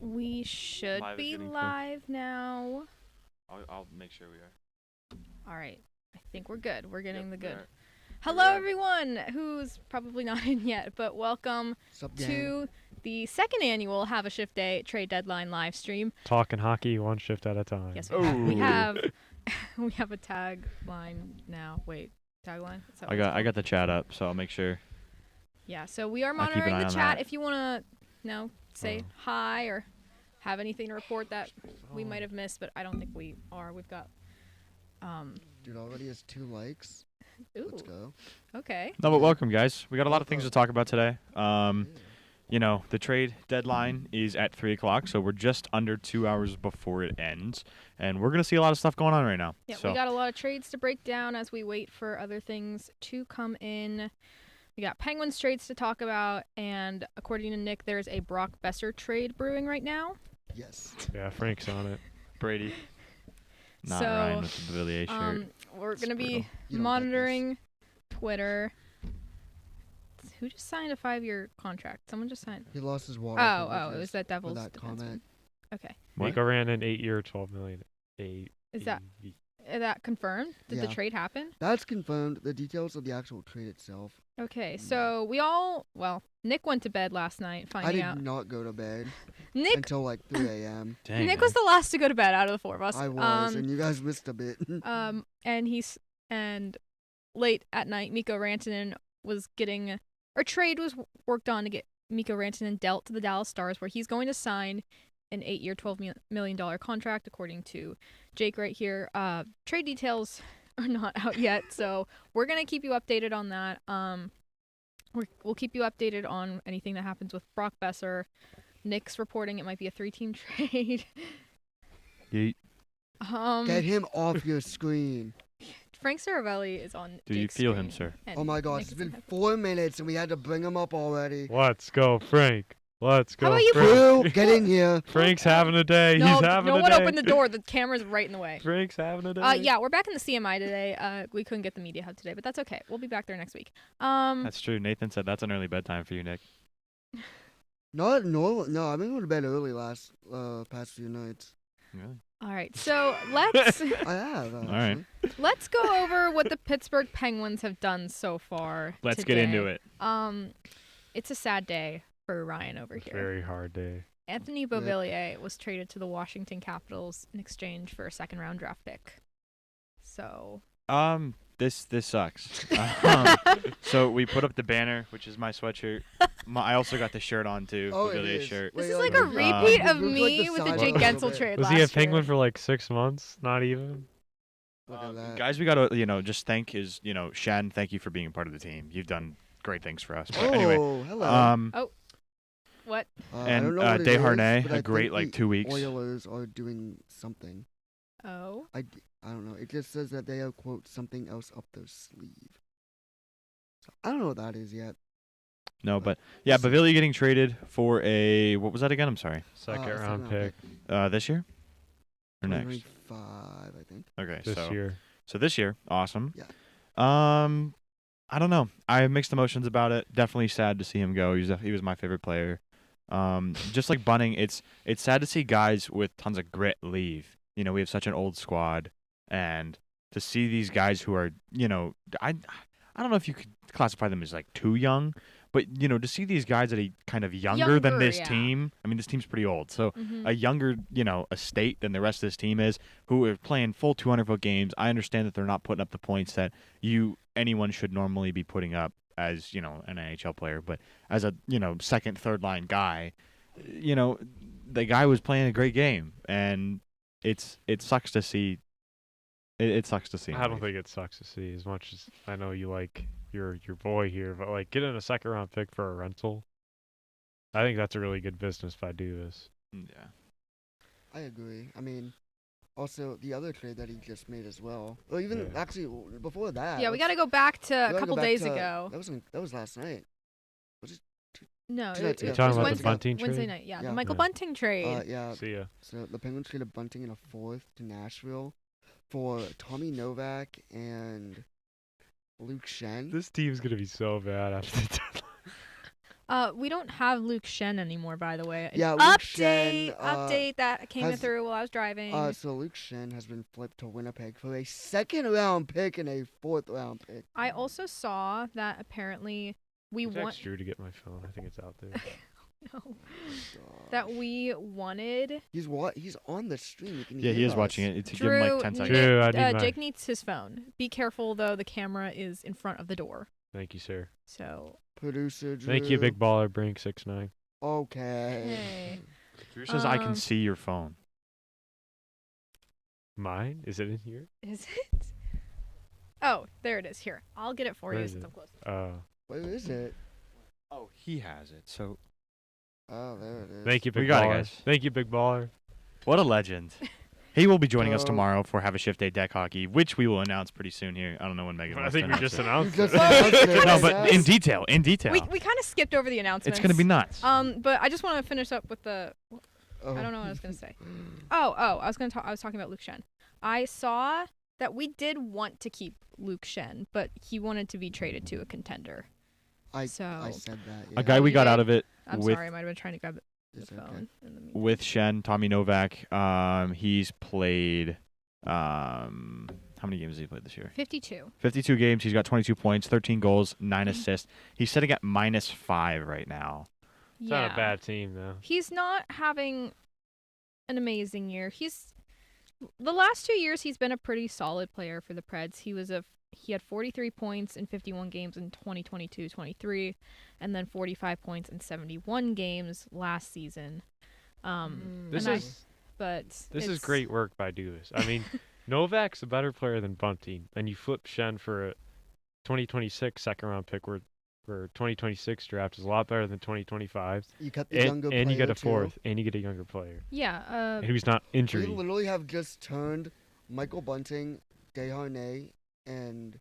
We should Live is be getting live now. I'll make sure we are. All right. I think we're good. We're getting the we good. are. Hello, are. everyone who's probably not in yet, but welcome Sup, gang? to the second annual Have a Shift Day trade deadline live stream. Talking hockey one shift at a time. Yes, Ooh. we have we have a tagline now. Wait, tagline? Is that what it's I called? got the chat up, so I'll make sure. Yeah, so we are I'll keep an monitoring eye the on chat. that. If you want to, say hi or have anything to report that we might have missed, but I don't think we are. We've got Dude already has 2 likes. ooh, Let's go. okay. No, but welcome, guys. We got a lot of things to talk about today. Yeah. You know, the trade deadline is at 3 o'clock, so we're just under 2 hours before it ends, and we're gonna see a lot of stuff going on right now. Yeah, so we got a lot of trades to break down as we wait for other things to come in. We got Penguins trades to talk about, and according to Nick, there's a Brock Besser trade brewing right now. Yes. Yeah, Frank's on it. Brady, not So, Ryan with the Villiers shirt. We're It's gonna be brutal. You don't get monitoring Twitter. Who just signed a 5-year contract? Someone just signed. He lost his water. Oh, it was that for Devils that defenseman. comment. Okay, What? Miko ran an 8-year, $12 million. is that confirmed? Did the Yeah. trade happen? That's confirmed. The details of the actual trade itself. Okay, so Nick went to bed last night I finding did out. not go to bed Nick until like 3 a.m. Dang, Nick man. was the last to go to bed out of the four of us. I was, and you guys missed a bit. And late at night, Mikko Rantanen trade was worked on to get Mikko Rantanen dealt to the Dallas Stars, where he's going to sign an 8-year, $12 million contract, according to Jake right here. Trade details are not out yet, so we're gonna keep you updated on that. We'll keep you updated on anything that happens with Brock Besser. Nick's reporting it might be a 3-team trade. Yeet. Get him off your screen. Frank Saravelli is on. Do you Jake's feel him, screen, sir? and Oh my gosh, Nick it's is been on- 4 minutes and we had to bring him up already. Let's go, Frank. Let's go, How about you Frank. Crew, get in here. Frank's having a day. No, He's having no a one day. opened the door. The camera's right in the way. Frank's having a day. Yeah, we're back in the CMI today. We couldn't get the media hub today, but that's okay. We'll be back there next week. That's true. Nathan said that's an early bedtime for you, Nick. Not normal. No, I've been going to bed early past few nights. Really? All right, so let's I have. Actually. All right. let's go over what the Pittsburgh Penguins have done so far. Let's get into it. It's a sad day for Ryan over here. Very hard day. Anthony Beauvillier was traded to the Washington Capitals in exchange for a second-round draft pick. So. This sucks. So we put up the banner, which is my sweatshirt. I also got the shirt on too, Oh, the it Villiers is. shirt. This Wait, is like, like a repeat it of looks like me the with the side Jake a little Gensel bit. trade Was last he a penguin year. for like 6 months? Not even. Look at that. Guys, we gotta just thank Shan. Thank you for being a part of the team. You've done great things for us. But Oh, anyway, hello. What? I and, don't know what it Desharnais, is, but a I great, think the 2 weeks. Oilers are doing something. Oh. I don't know. It just says that they have, quote, something else up their sleeve. So I don't know what that is yet. No, but yeah, Beauvillier getting traded for a what was that again? I'm sorry. Second Second round round pick This year or next? 2025, I think. Okay, this year. So this year, awesome. Yeah. I don't know. I have mixed emotions about it. Definitely sad to see him go. He was my favorite player. Just like Bunning, it's sad to see guys with tons of grit leave. We have such an old squad, and to see these guys who are, I don't know if you could classify them as like too young, but to see these guys that are kind of younger than this yeah. team. I mean, this team's pretty old, so Mhm. a younger, estate than the rest of this team is, who are playing full 200-foot games. I understand that they're not putting up the points that anyone should normally be putting up as, an NHL player, but as a, second, third line guy, the guy was playing a great game, and it sucks to see. It sucks to see. him I don't leave. think it sucks to see as much as I know you like your boy here, but like getting a second round pick for a rental, I think that's a really good business if I do this. Yeah. I agree. I mean, also the other trade that he just made as well. Or even Yeah. actually before that. Yeah, we got to go back to we a gotta couple go back days to- ago. That was last night. No, Two nights it ago. was You're talking about the Wednesday, Bunting Wednesday trade? night. Yeah, Yeah. the Michael Yeah. Bunting trade. Yeah. See ya. So the Penguins traded Bunting in a 4th to Nashville for Tommy Novak and Luke Shen. This team's gonna be so bad after the deadline. We don't have Luke Shen anymore, by the way. Yeah, Luke update, Shen, update that came has- through while I was driving. So Luke Shen has been flipped to Winnipeg for a 2nd-round pick and a 4th-round pick. I also saw that apparently we want Text Drew to get my phone. I think it's out there. that we wanted He's what? He's on the stream. You can Yeah, he hear is watching us. it. To give him like Drew. 10 seconds. Drew, I need my- Jake needs his phone. Be careful though; the camera is in front of the door. Thank you, sir. So Producer Drew. Thank you, big baller, Brink 69. Okay. hey, Drew says I can Um, see your phone. Mine? Is it in here? is it? Oh, there it is. Here, I'll get it for Where you is since it? I'm close. Where is it? Oh, he has it. So Oh, there it is. Thank you, big We got it, baller. guys. Thank you, big baller. what a legend. He will be joining us Bro. tomorrow for Have a Shift Day Deck Hockey, which we will announce pretty soon here. I don't know when Megan I wants think to we announce just it. announced Just it. announced it, No, I but guess. in detail. We kind of skipped over the announcements. It's gonna be nuts. But I just want to finish up with the. Oh. I don't know what I was gonna say. I was talking about Luke Shen. I saw that we did want to keep Luke Shen, but he wanted to be traded to a contender. I So said that. Yeah. A guy Oh, we you got did? out of it I'm with sorry, I might have been trying to grab the It's okay. phone. In the meantime. with Shen, Tommy Novak. He's played how many games has he played this year? 52. 52 games. He's got 22 points, 13 goals, 9 assists. He's sitting at -5 right now. It's Yeah. not a bad team, though. He's not having an amazing year. The last 2 years he's been a pretty solid player for the Preds. He had 43 points in 51 games in 2022-23 and then 45 points in 71 games last season. This and is But this is it's- great work by Dubas. I mean, Novak's a better player than Bunting, and you flip Shen for a 2026 second-round pick where 2026 draft is a lot better than 2025. You cut the younger player And you get a too. fourth, and you get a younger player. Yeah, And who's not We injured. literally have just turned Michael Bunting, Desharnais, and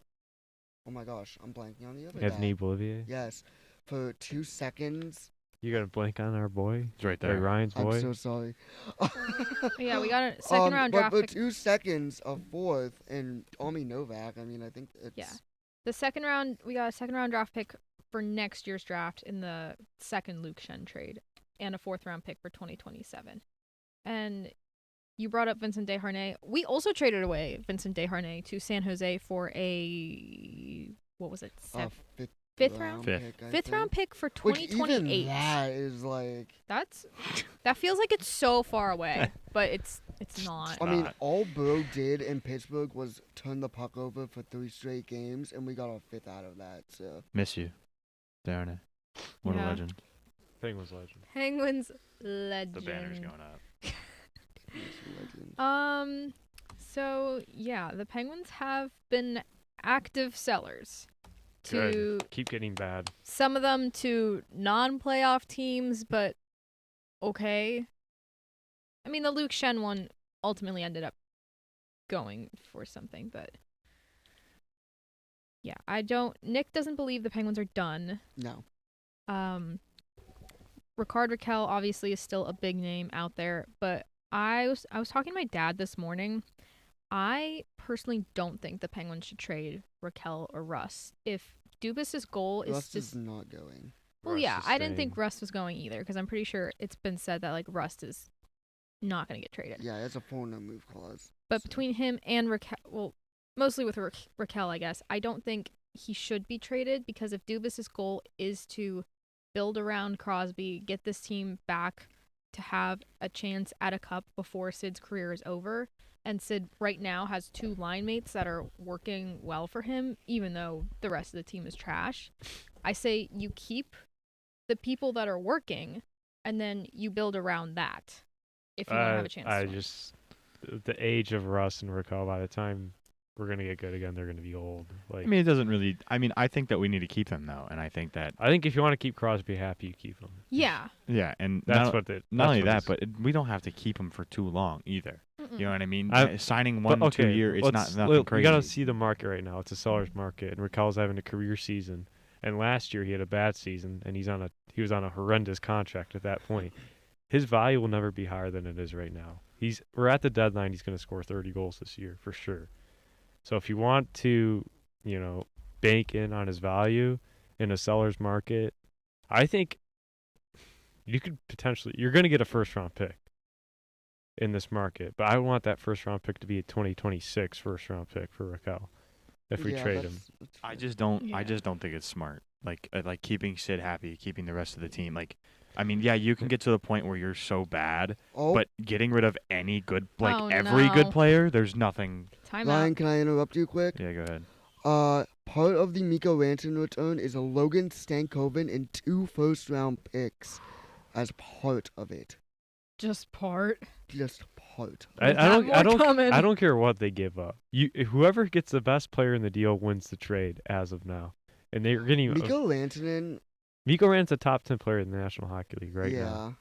oh my gosh, I'm blanking on the other Anthony guy. Bolivier. Yes, for 2 seconds. You got to blank on our boy? He's right Or there. Ryan's I'm boy? so sorry. yeah, we got a second round draft but pick. 2 seconds of 4th and Tommy Novak. I mean, I think it's Yeah. We got a second round draft pick for next year's draft in the second Luke Shen trade and a 4th round pick for 2027. And you brought up Vincent Desharnais. We also traded away Vincent Desharnais to San Jose for a what was it? Fifth round? pick, I Fifth round think. pick for Which even 2028. that is like. That feels like it's so far away, but it's not. I mean, not. all Bro did in Pittsburgh was turn the puck over for 3 straight games, and we got our 5th out of that. So Miss you, Darren. What Yeah. a legend. Penguins legend. Penguins legend. The banner's going up. legend. So yeah, the Penguins have been active sellers to Good. Keep getting bad. some of them to non-playoff teams, but okay. I mean, the Luke Shen one ultimately ended up going for something, but yeah, Nick doesn't believe the Penguins are done. No. Ricard Raquel obviously is still a big name out there, but I was talking to my dad this morning. I personally don't think the Penguins should trade Raquel or Russ. If Dubas's goal is Rust just is not going. well, Russ yeah, is I didn't think staying. Russ was going either because I'm pretty sure it's been said that like Rust is not going to get traded. Yeah, it's a 4-no move clause. But so. between him and Raquel, well, mostly with Raquel, I guess, I don't think he should be traded because if Dubas's goal is to build around Crosby, get this team back to have a chance at a cup before Sid's career is over, and Sid right now has 2 line mates that are working well for him, even though the rest of the team is trash, I say you keep the people that are working, and then you build around that if you want to have a chance to win. The age of Russ and Raquel, by the time we're going to get good again, they're going to be old. Like, I mean, it doesn't really. I mean, I think that we need to keep them though, and I think that I think if you want to keep Crosby happy, you keep him. Yeah. yeah, and That's not, what it. not only that's that, what but we don't have to keep them for too long either. Mm-mm. You know what I mean? I- Signing But 1 2 year, it's not nothing crazy. We got to see the market right now. It's a seller's market, and Raquel's having a career season. And last year he had a bad season, and he was on a horrendous contract at that point. His value will never be higher than it is right now. We're at the deadline. He's going to score 30 goals this year for sure. So if you want to, bank in on his value in a seller's market, I think you could potentially you're going to get a first round pick in this market, but I want that first round pick to be a 2026 first round pick for Raquel if we trade him. That's I fair. just don't. Yeah. I just don't think it's smart. Like keeping Sid happy, keeping the rest of the team. Like, I mean, yeah, you can get to the point where you're so bad, Oh, but getting rid of any good, like Oh, every no. good player, there's nothing. Time Ryan, out. can I interrupt you quick? Yeah, go ahead. Part of the Miko Rantanen return is a Logan Stankoven and 2 first-round picks as part of it. Just part. Just part. I There's not more coming. I don't care what they give up. Whoever gets the best player in the deal wins the trade as of now. And they're getting Miko Rantanen, Mikko Ran's a top 10 player in the National Hockey League right yeah. now.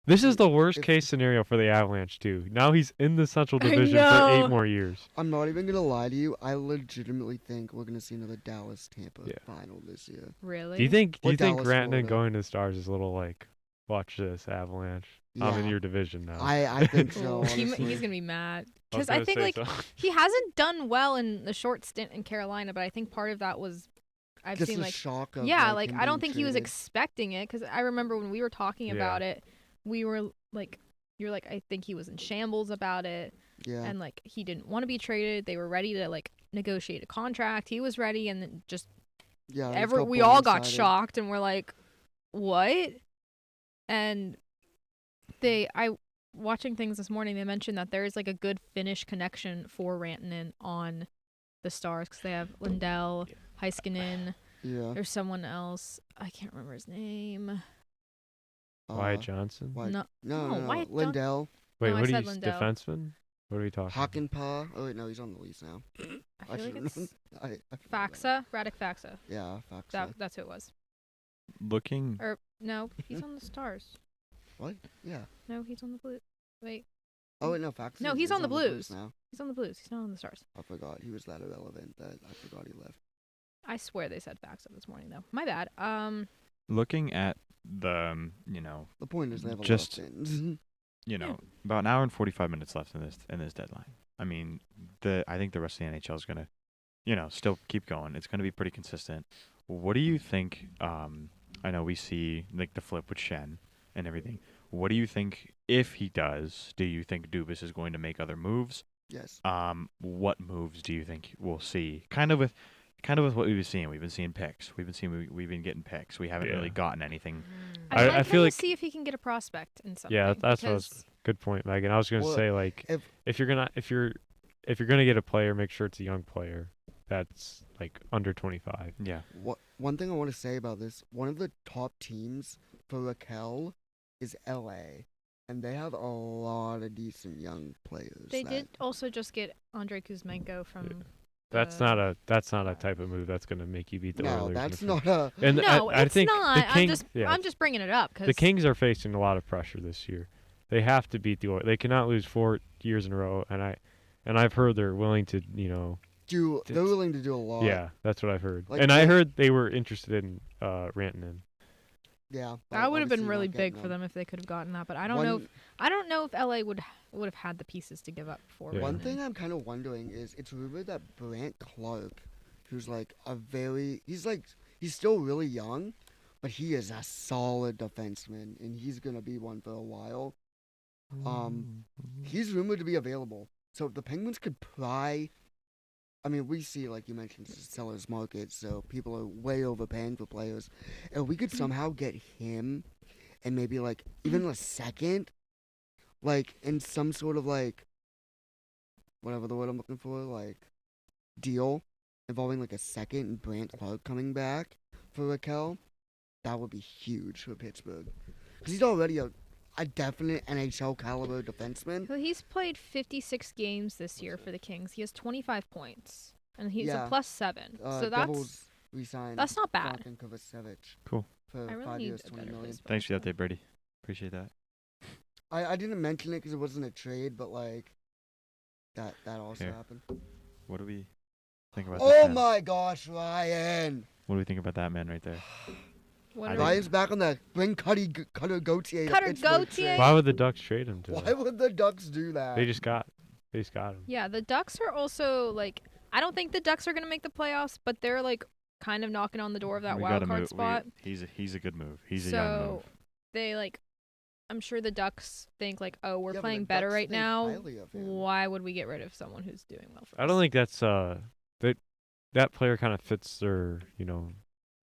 This is the worst If- case scenario for the Avalanche too. Now he's in the Central I Division for know. 8 more years. I'm not even gonna lie to you. I legitimately think we're gonna see another Dallas-Tampa Yeah. final this year. Really? Do you think Or Rantanen Dallas, Florida. going to the Stars is a little like, watch this Avalanche? I'm in Yeah. your division now. I think so. Ooh, honestly. he's gonna be mad I was because I gonna think say like so. he hasn't done well in the short stint in Carolina, but I think part of that was I've Just seen the like shock of yeah, like like him I don't being think he was traded. expecting it because I remember when we were talking Yeah. about it, we were like, you're like I think he was in shambles about it, Yeah. and like he didn't want to be traded. They were ready to like negotiate a contract. He was ready, and then just Yeah. he got we all got blindsided. shocked and we're like, what? And I watching things this morning, they mentioned that there is like a good Finnish connection for Rantanen on the Stars because they have Lindell, Heiskanen. Yeah. There's someone else. I can't remember his name. Wyatt Johnson. Wyatt- No, No, no, no, no. Wyatt Jon- Lindell, Wait, No, I what are said you, Lindell. defenseman? What are we talking about? Hakanpää. Oh wait, no, he's on the lease now. I feel like should've it's known. I forgot about Faxa, Radek Faxa. that. Yeah, Faxa. That's who it was. Looking. Or no, he's on the Stars. What? Yeah. No, he's on the Blues. Wait, Oh wait, no, Faxa. No, he's is on the Blues. now. he's on the Blues. He's not on the Stars. I forgot. He was that irrelevant that I forgot he left. I swear they said Faxa this morning though. My bad. Looking at the, you know, The point is they have a Just- lot of things. you know, about an hour and 45 minutes left in this deadline. I mean, I think the rest of the NHL is gonna, you know, still keep going. It's gonna be pretty consistent. What do you think? I know we see like the flip with Shen and everything. What do you think if he does? Do you think Dubas is going to make other moves? Yes. What moves do you think we'll see? Kind of with what we've been seeing. We've been seeing picks. We've been getting picks. We haven't Yeah. really gotten anything. I'd like I him feel to like- see if he can get a prospect in something. Yeah, that's what I was- because Good point, Megan. I was gonna Well, say like if you're gonna get a player, make sure it's a young player that's like under 25. Yeah. One thing I want to say about this, one of the top teams for Raquel is LA, and they have a lot of decent young players. They that- did also just get Andrei Kuzmenko from. That's Uh, not a type of move that's gonna make you beat the No, Oilers. in that's the not a. And No, I it's think not. The Kings, I'm just bringing it up because the Kings are facing a lot of pressure this year. They have to beat the Oilers. They cannot lose 4 years in a row. And I've heard they're willing to, They're willing to do a lot. yeah, that's what I've heard. Like, and I they- heard they were interested in Rantanen. Yeah. but that would have been obviously really not big getting for them if they could have gotten that. But I don't One- know. I don't know if LA would have had the pieces to give up for. Yeah. One Rantanen. thing I'm kind of wondering is it's rumored that Brant Clark, who's like he's still really young, but he is a solid defenseman and he's gonna be one for a while. He's rumored to be available, so if the Penguins could pry. I mean, we see, like you mentioned, it's a seller's market, so people are way overpaying for players. If we could somehow get him, and maybe like even a second, like in some sort of like, whatever the word I'm looking for, like deal involving like a second and Brant Clark coming back for Raquel, that would be huge for Pittsburgh, because he's already a definite NHL caliber defenseman. Well, he's played 56 games this year for the Kings. He has 25 points, and he's Yeah. a +7. So Devils re-signed that's not bad. Frank and Kovacevic. Cool. For I really 5 need years, a 20 better million. baseball Thanks for the player. update, Brady. Appreciate that. I didn't mention it because it wasn't a trade, but like that also Here. happened. What do we think about this Oh man? my gosh, Ryan! What do we think about that man right there? What I are don't- we- Ryan's back on the bring Cutter Gauthier. to Cutter Pittsburgh Gauthier? train. Why would the Ducks trade him to Why them? would the Ducks do that? They just got him. Yeah, the Ducks are also like. I don't think the Ducks are gonna make the playoffs, but they're like kind of knocking on the door of that We wild gotta card move. spot. He's a good move. He's a young move. they like. I'm sure the Ducks think like, oh, we're Yeah, but playing the better Ducks right think now. highly of him. Why would we get rid of someone who's doing well for us? I don't think that's that player kind of fits their He what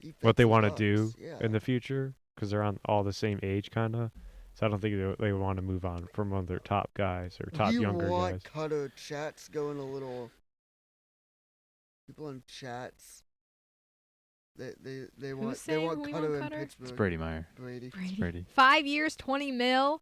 fits they the want to Ducks, do yeah. in the future because they're on all the same age kind of. So I don't think they would want to move on from one of their top guys or top you younger want guys. Cutter chats going a little. People in chats. They want saying they want we Cutter want in Cutter? Pittsburgh. It's Brady Meyer. Brady. It's Brady. 5 years, 20 mil.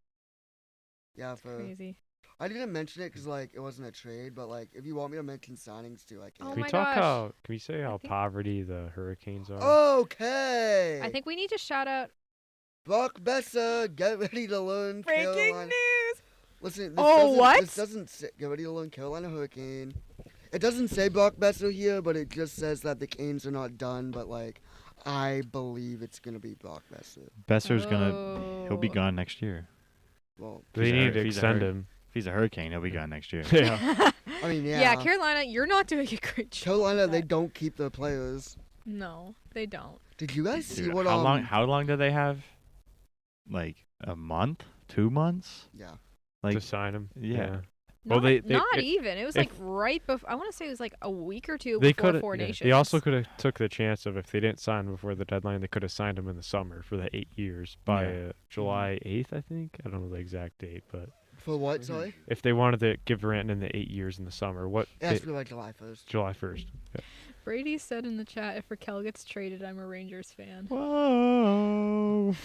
Yeah, for Crazy. I didn't mention it because like it wasn't a trade, but like if you want me to mention signings too, I can. Oh Can we my talk gosh. how? Can we say how think- poverty the Hurricanes are? Okay. I think we need to shout out Brock Besser, get ready to learn breaking Carolina. news. Listen, this Oh, doesn't, what? This doesn't say, get ready to learn Carolina Hurricane. It doesn't say Brock Besser here, but it just says that the Canes are not done. But like, I believe it's gonna be Brock Besser. Besser's he'll be Oh. gone next year. Well, They He's a need Hur- to he's a extend Hur- him. If he's a Hurricane, he'll be gone next year. Yeah. I mean, yeah. Yeah, Carolina, you're not doing a great job. Carolina, with they that. don't keep their players. No, they don't. Did you guys see Dude, what how long do they have? Like a month? 2 months? Yeah. Like to sign him. yeah. Well, Not, they not it- even. It was if- like right before. I want to say it was like a week or two They before could. Four Yeah. Nations. They also could have took the chance of if they didn't sign before the deadline, they could have signed him in the summer for the 8 years by Yeah. July 8th, I think. I don't know the exact date, but For what? Sorry. if they wanted to give Rantanen the 8 years in the summer, what? It has to be like July 1st. July 1st. Brady said in the chat, if Raquel gets traded, I'm a Rangers fan. Whoa.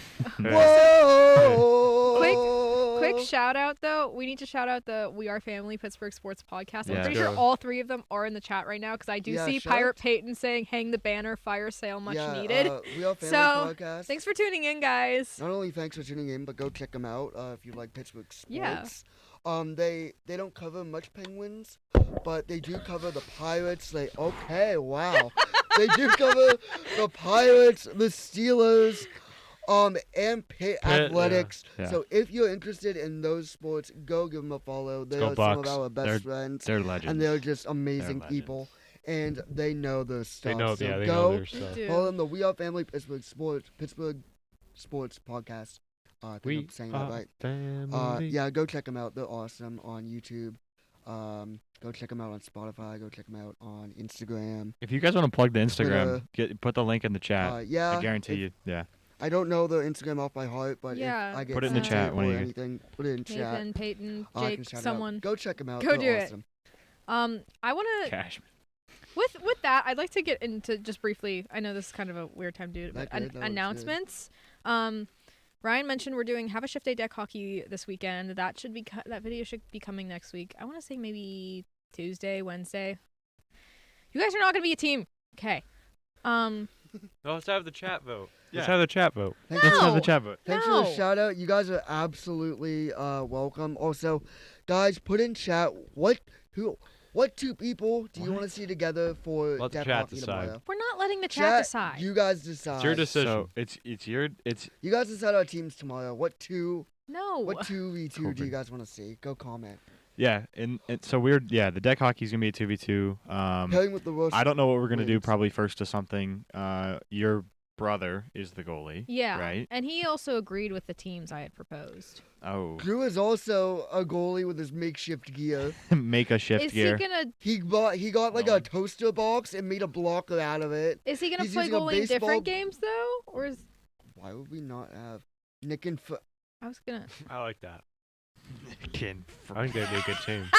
Whoa! Quick shout out though. We need to shout out the We Are Family Pittsburgh Sports Podcast. I'm Yeah. pretty sure Sure. all three of them are in the chat right now because I do Yeah, see shout Pirate out- Peyton saying "Hang the banner, fire sale, much yeah, needed." We Are Family So, Podcast. Thanks for tuning in, guys. Not only thanks for tuning in, but go check them out if you like Pittsburgh sports. Yeah. They don't cover much Penguins, but they do cover the Pirates. Wow. They do cover the Pirates, the Steelers, and Pitt yeah. Athletics. Yeah. So if you're interested in those sports, go give them a follow. They go are some of Bucks. our best friends, They're legends. and they're just amazing They're people, and they know their stuff. They know. So Yeah, they go know their We stuff. do. follow them. The We Are Family Pittsburgh Sports Podcast. I think We I'm saying that are right. family. Yeah, go check them out. They're awesome on YouTube. Go check them out on Spotify. Go check them out on Instagram. If you guys want to plug the Instagram, Twitter. put the link in the chat. Yeah, I guarantee if- you. Yeah. I don't know their Instagram off by heart, but Yeah, if I get Put it in the sent chat, one or of you- anything, put it in chat. Nathan, Peyton, I can Jake, shout it out. someone. Go check them out. Go They're do it. awesome. I want to Cashman. with that. I'd like to get into just briefly. I know this is kind of a weird time to do it, but That good, that looks good. announcements. Ryan mentioned we're doing Have a Shift Day deck hockey this weekend. That should be that video should be coming next week. I want to say maybe Tuesday, Wednesday. You guys are not gonna be a team. Okay. No, let's have the chat vote. Let's Yeah. have the chat vote. Thanks, Let's have the No. chat vote. thanks for the No. shout out. You guys are absolutely welcome. Also, guys, put in chat what two people do you want to see together for Let the Death chat Hockey decide. tomorrow? We're not letting the chat decide. You guys decide. It's your decision. So it's You guys decide our teams tomorrow. What two no. 2v2 do you Cool. guys want to see? Go comment. yeah, and so the deck hockey's gonna be a 2v2. Pairing with the Rush. I don't know what we're gonna do. wins. Probably first to something. Your brother is the goalie. Yeah. Right. And he also agreed with the teams I had proposed. Oh, Drew is also a goalie with his makeshift gear. make a shift Is gear. he gonna He got like No. a toaster box and made a blocker out of it. Is he gonna He's play using a goalie in different baseball- games though, or is Why would we not have Nick and I was gonna. I like that. Kid. I think that'd be a good team.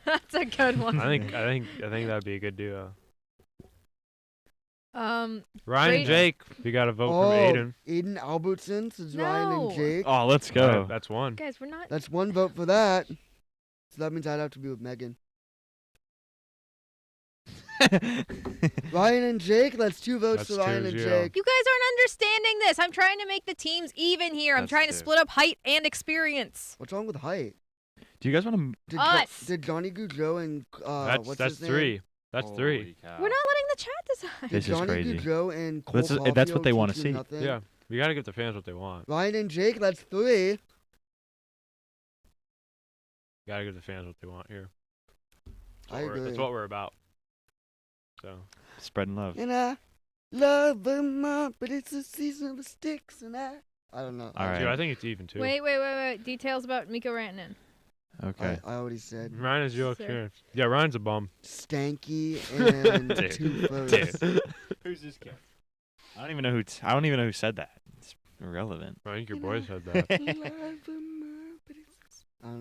That's a good one. I think that'd be a good duo. Ryan Great. and Jake, you got a vote from Aiden. Aiden Albertson, since Ryan and No. Jake. Oh, let's All go. right, that's one. Guys, we're not. That's one vote for that. So that means I'd have to be with Megan. Ryan and Jake, that's two votes That's for Ryan 2-0. and Jake. You guys aren't understanding this. I'm trying to make the teams even here. I'm That's trying to two. split up height and experience. What's wrong with height? Do you guys want to? Did, Us. did Johnny Goudreau and what's That's his name? three. That's three. We're not letting the chat decide. Did This is Johnny crazy. Goudreau and Cole That's what they Caulfield wanna teach you see. nothing? Yeah, we gotta give the fans what they want. Ryan and Jake, that's three. Gotta give the fans what they want here. I agree. That's what we're about. So Spreading love. And I love them up, but it's a season of sticks, and I I don't know. All right. Dude, I think it's even too. Wait. Details about Miko Rantanen. Okay. I already said Ryan is your Sir. kid. Yeah, Ryan's a bum. stanky and Dude. two firsts. Who's this guy? I don't even know who said that. It's irrelevant. I think your boy said that. I don't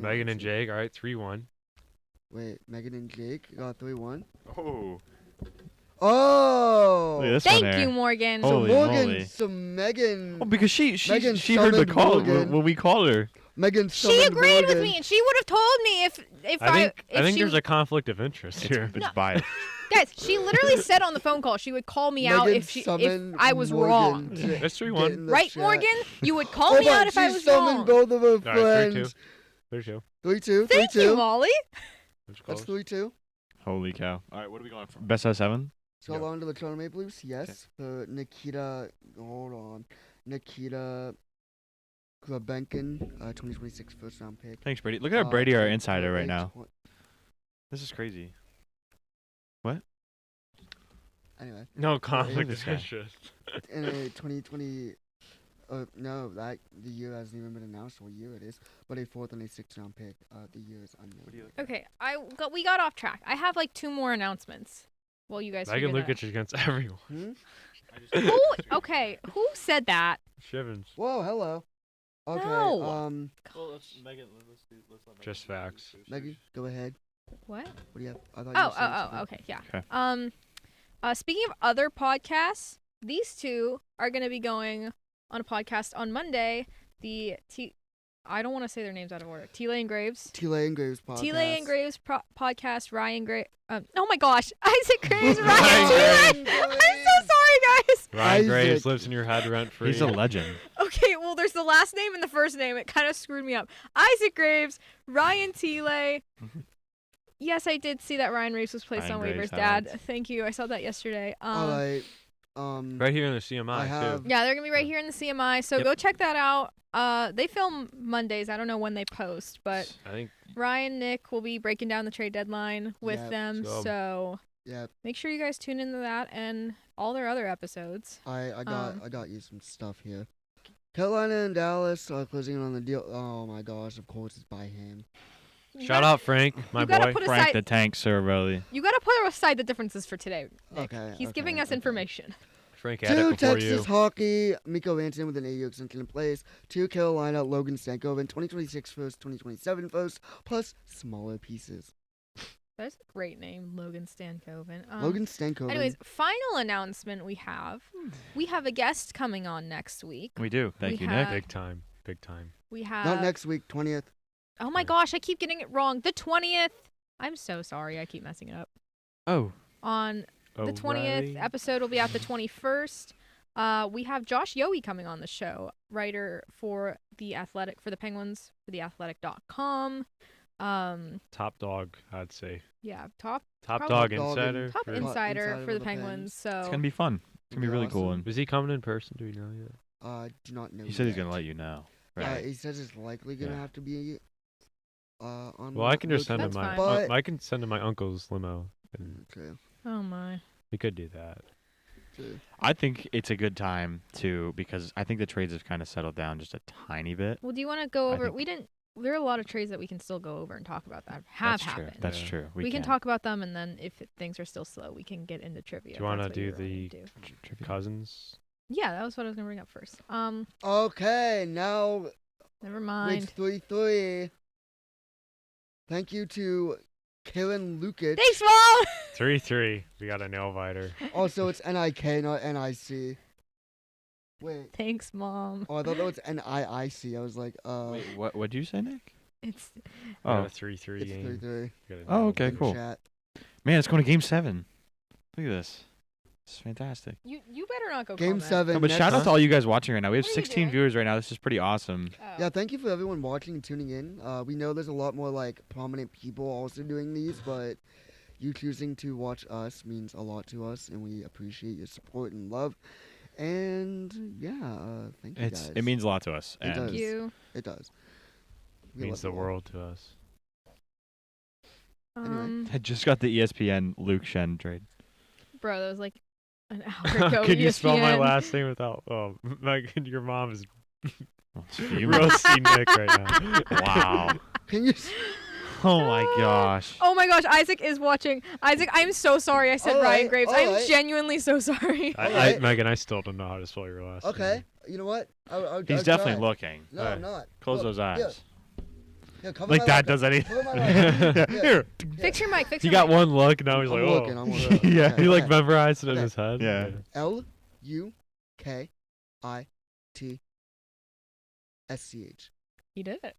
know Megan what and it Jake, all right, 3-1. is. Wait, Megan and Jake got 3-1. Oh. Oh. Look at this one Thank there. you, Morgan. So Holy Morgan, moly. so Megan, Oh, because she Megan heard the summoned call Morgan. when we called her. Megan She summoned agreed with Morgan. me, and she would have told me if I think she, there's a conflict of interest here. It's No. biased. guys. She literally said on the phone call she would call me out Megan if summoned I was Morgan wrong. to That's get 3-1. in the Right, chat. Morgan? You would call Oh, me out but if I she was summoned wrong. both of her All right, friends. 3-2. 3-2. Thank 3-2. you, Molly. That's 3-2. Holy cow. All right, what are we going for? Best out of 7? So Yeah. on to the Toronto Maple Leafs, yes. For Nikita, hold on. Nikita Grabenkin, 2026 first round pick. Thanks, Brady. Look at Brady, our insider, for right a now. twen- This is crazy. Anyway, No conflict this of guy. interest. in a 2020, no, that the year hasn't even been announced what year it is, but a 4th and a 6th round pick. The year is unknown. Okay, we got off track. I have like 2 more announcements. Well, you guys. Megan figure that Lukic against everyone. Hmm? out. Who? Okay, who said that? Shivens. Whoa, hello. Okay, No. Just facts. Megan, go ahead. What? What do you have? I thought you were saying Oh, something. okay, yeah. Okay. Speaking of other podcasts, these two are going to be going on a podcast on Monday. I don't want to say their names out of order. Tila and Graves. Tila and Graves podcast. Tila and Graves podcast. Ryan Graves. Oh my gosh, Isaac Graves. Ryan Ryan Tila. I'm Graves. so sorry, guys. Ryan Graves Isaac. lives in your head rent free. He's a legend. Okay, well, there's the last name and the first name. It kind of screwed me up. Isaac Graves, Ryan Tila. Yes, I did see that Ryan Graves was placed Ryan on Graves waivers, Dad. highlights. Thank you. I saw that yesterday. All right. Right here in the CMI, I have- too. Yeah, they're gonna be right here in the CMI, so Yep. go check that out. They film Mondays. I don't know when they post, but I think Ryan, Nick will be breaking down the trade deadline with Yep. them. So- So Yeah, make sure you guys tune into that and all their other episodes. I got you some stuff here. Carolina and Dallas are closing in on the deal. Oh my gosh! Of course, it's by him. You shout gotta- out Frank, my you gotta boy. put Frank aside. the Tank Cervelli. You gotta put aside the differences for today, Nick. Okay, He's okay, giving us okay. information. Frank had it To before Texas you. hockey, Miko Rantanen with an AU extension in place. To Carolina, Logan Stankoven, 2026 first, 2027 first, plus smaller pieces. That's a great name, Logan Stankoven. Logan Stankoven. Anyways, final announcement we have a guest coming on next week. We do. Thank We you, have- Nick. Big time. We have not next week, 20th. Oh my gosh, I keep getting it wrong. The 20th. I'm so sorry. I keep messing it up. Oh. On the 20th O'Reilly. episode will be out the 21st. We have Josh Yohe coming on the show, writer for The Athletic, for the Penguins, for theathletic.com. Top dog, I'd say. Yeah, top Top Probably- dog Top dog insider. top for- insider for the Pens. Penguins. So It's going to be fun. It's going to be really cool. Awesome. And Is he coming in person? Do we know yet? Do not know. he said he's yet. going to let you know. Right. He says it's likely gonna Yeah. have to be. On. Well, I can just send him That's my. fine. But- I can send him my uncle's limo, and True. oh my. we could do that. True. I think it's a good time, too, because I think the trades have kind of settled down just a tiny bit. Well, do you want to go I over? think- We didn't. There are a lot of trades that we can still go over and talk about that have That's happened. true. That's Yeah. true. We can talk about them, and then if things are still slow, we can get into trivia. Do you want to That's what do you were the wanting to do. cousins? Yeah, that was what I was gonna bring up first. Okay, now Never it's mind. 3-3. Thank you to Karen Lukic. Thanks, Mom. 3-3. We got a nail biter. Also, it's NIK, not NIC. Wait. Thanks, Mom. Oh, I thought that was NIIC. I was like, Wait, what'd you say, Nick? It's We got Oh, a 3-3 it's game. 3-3. We got a Oh, nail okay, In biter. cool. Chat. man, it's going to Game 7. Look at this. It's fantastic. you. You better not go. Game comment. 7. No, but next- shout out to all you guys watching right now. We have What are you 16 doing? viewers right now. This is pretty awesome. Oh. Yeah, thank you for everyone watching and tuning in. We know there's a lot more like prominent people also doing these, but you choosing to watch us means a lot to us, and we appreciate your support and love. And yeah, thank you guys. It means a lot to us. It and does. Thank you. It does. We Means love the you all. world to us. Anyway. I just got the ESPN Luke Shen trade. Bro, that was like an hour ago. Can you spell my ESPN. last name without? Oh, your mom is You Roasting Nick right now. Wow. Can you? Oh my gosh. Oh my gosh, Isaac is watching. Isaac, I'm so sorry I said All Ryan right, Graves. all I'm right. genuinely so sorry. Alright. Megan, I still don't know how to spell your last name. Okay. You know what? He's I'll definitely try. looking. No, Alright. I'm not. Close Look, those eyes. Here, cover Like my that laptop. does anything. Cover my laptop. Yeah. Here. Fix your mic. Fix He your got mic. one look, now he's I'm like, looking. oh. I'm looking. Yeah. Okay, He like okay. memorized it in Okay. his head. Yeah. L-U-K-I-T-S-C-H. He did it.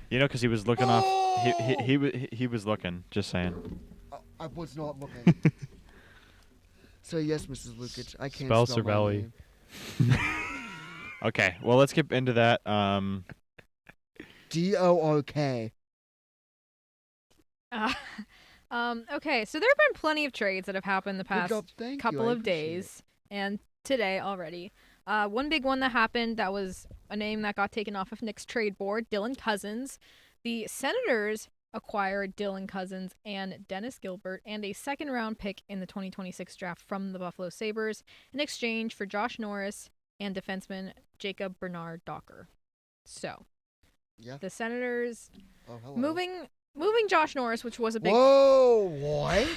You know, because he was looking off. He was looking. Just saying. I was not looking. So yes, Mrs. Lukic, I can't Spell spell my Cervelli. name. Okay. Well, let's get into that. D-O-O-K. Okay, so there have been plenty of trades that have happened the Good past job, thank you, couple I of appreciate it. days and today already. One big one that happened that was a name that got taken off of Nick's trade board, Dylan Cousins. The Senators acquired Dylan Cousins and Dennis Gilbert and a second-round pick in the 2026 draft from the Buffalo Sabres in exchange for Josh Norris and defenseman Jacob Bernard Docker. So, Yeah. the Senators Oh, hello. moving Josh Norris, which was a big... Whoa, what?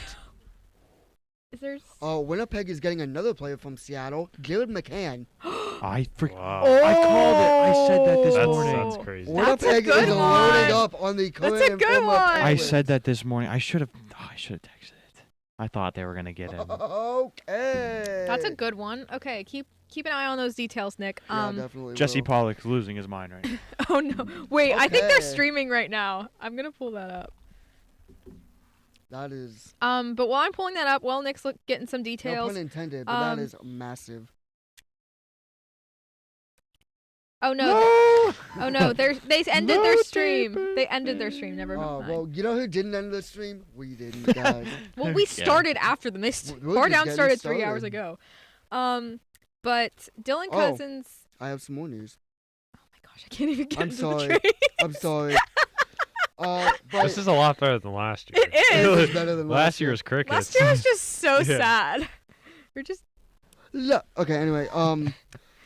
Is there... Oh, Winnipeg is getting another player from Seattle, Jared McCann. I Wow. I called it. I said that this That's, morning. that's crazy. That's a Winnipeg good is one. loading up on the current That's a good former one. I Penguins. said that this morning. I should have texted it. I thought they were gonna get him. Okay. That's a good one. Okay, keep an eye on those details, Nick. Yeah, definitely Jesse will. Pollock's losing his mind right now. Oh no. Wait, I think they're Okay. streaming right now. I'm going to pull that up. That is But while I'm pulling that up, while Nick's getting some no details. pun intended, but that is massive. Oh no. Oh no, they ended their stream. They ended their stream. Never Oh mind. well, you know who didn't end the stream? We didn't, guys. Well, we Yeah. started after them. They We're Bar just Down getting started 3 hours started. ago. But Dylan Oh. Cousins. I have some more news. Oh my gosh, I can't even get I'm into sorry. the trade. I'm sorry. But This is a lot better than last year. It is. it's better than Last year was crickets. Last year was just so Yeah. sad. We're just Look. Okay. Anyway,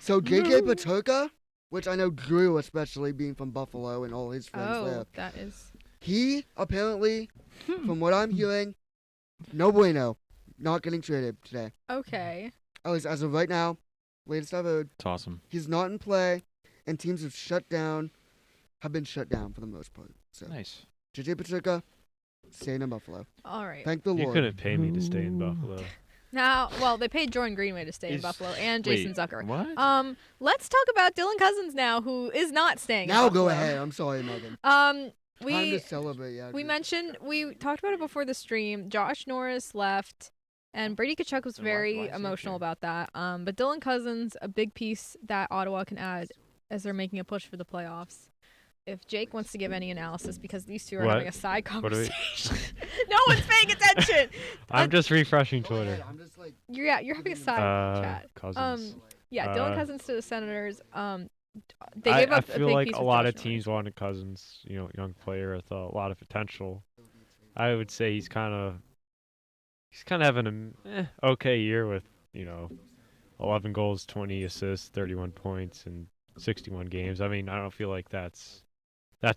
so JJ Paterka, which I know Drew, especially being from Buffalo and all his friends there, that is. he apparently, from what I'm hearing, no bueno, not getting traded today. Okay. At least as of right now, latest I've heard, It's awesome. he's not in play, and teams have been shut down for the most part. So Nice. JJ Paterka, staying in Buffalo. All right. Thank the You Lord. couldn't pay me to stay in Buffalo. Now, well, they paid Jordan Greenway to stay in Is- Buffalo and Jason Wait, Zucker. What? Let's talk about Dylan Cousins now, who is not staying. Now in go Buffalo. ahead. I'm sorry, Megan. Time We to celebrate. Yeah. we talked about it before the stream. Josh Norris left, and Brady Tkachuk was Then why very say it emotional here? about that. But Dylan Cousins, a big piece that Ottawa can add as they're making a push for the playoffs. If Jake wants to give any analysis, because these two are What? having a side What do we- conversation. No one's paying attention. I'm just refreshing Go ahead, Twitter. I'm just like. You're having a side chat. Cousins. Yeah, Dylan Uh, Cousins to the Senators. They I gave up a feel big like piece a with lot Josh of teams Norris. wanted Cousins, young player with a lot of potential. I would say he's kind of having an okay year with 11 goals, 20 assists, 31 points, and 61 games. I mean, I don't feel like that's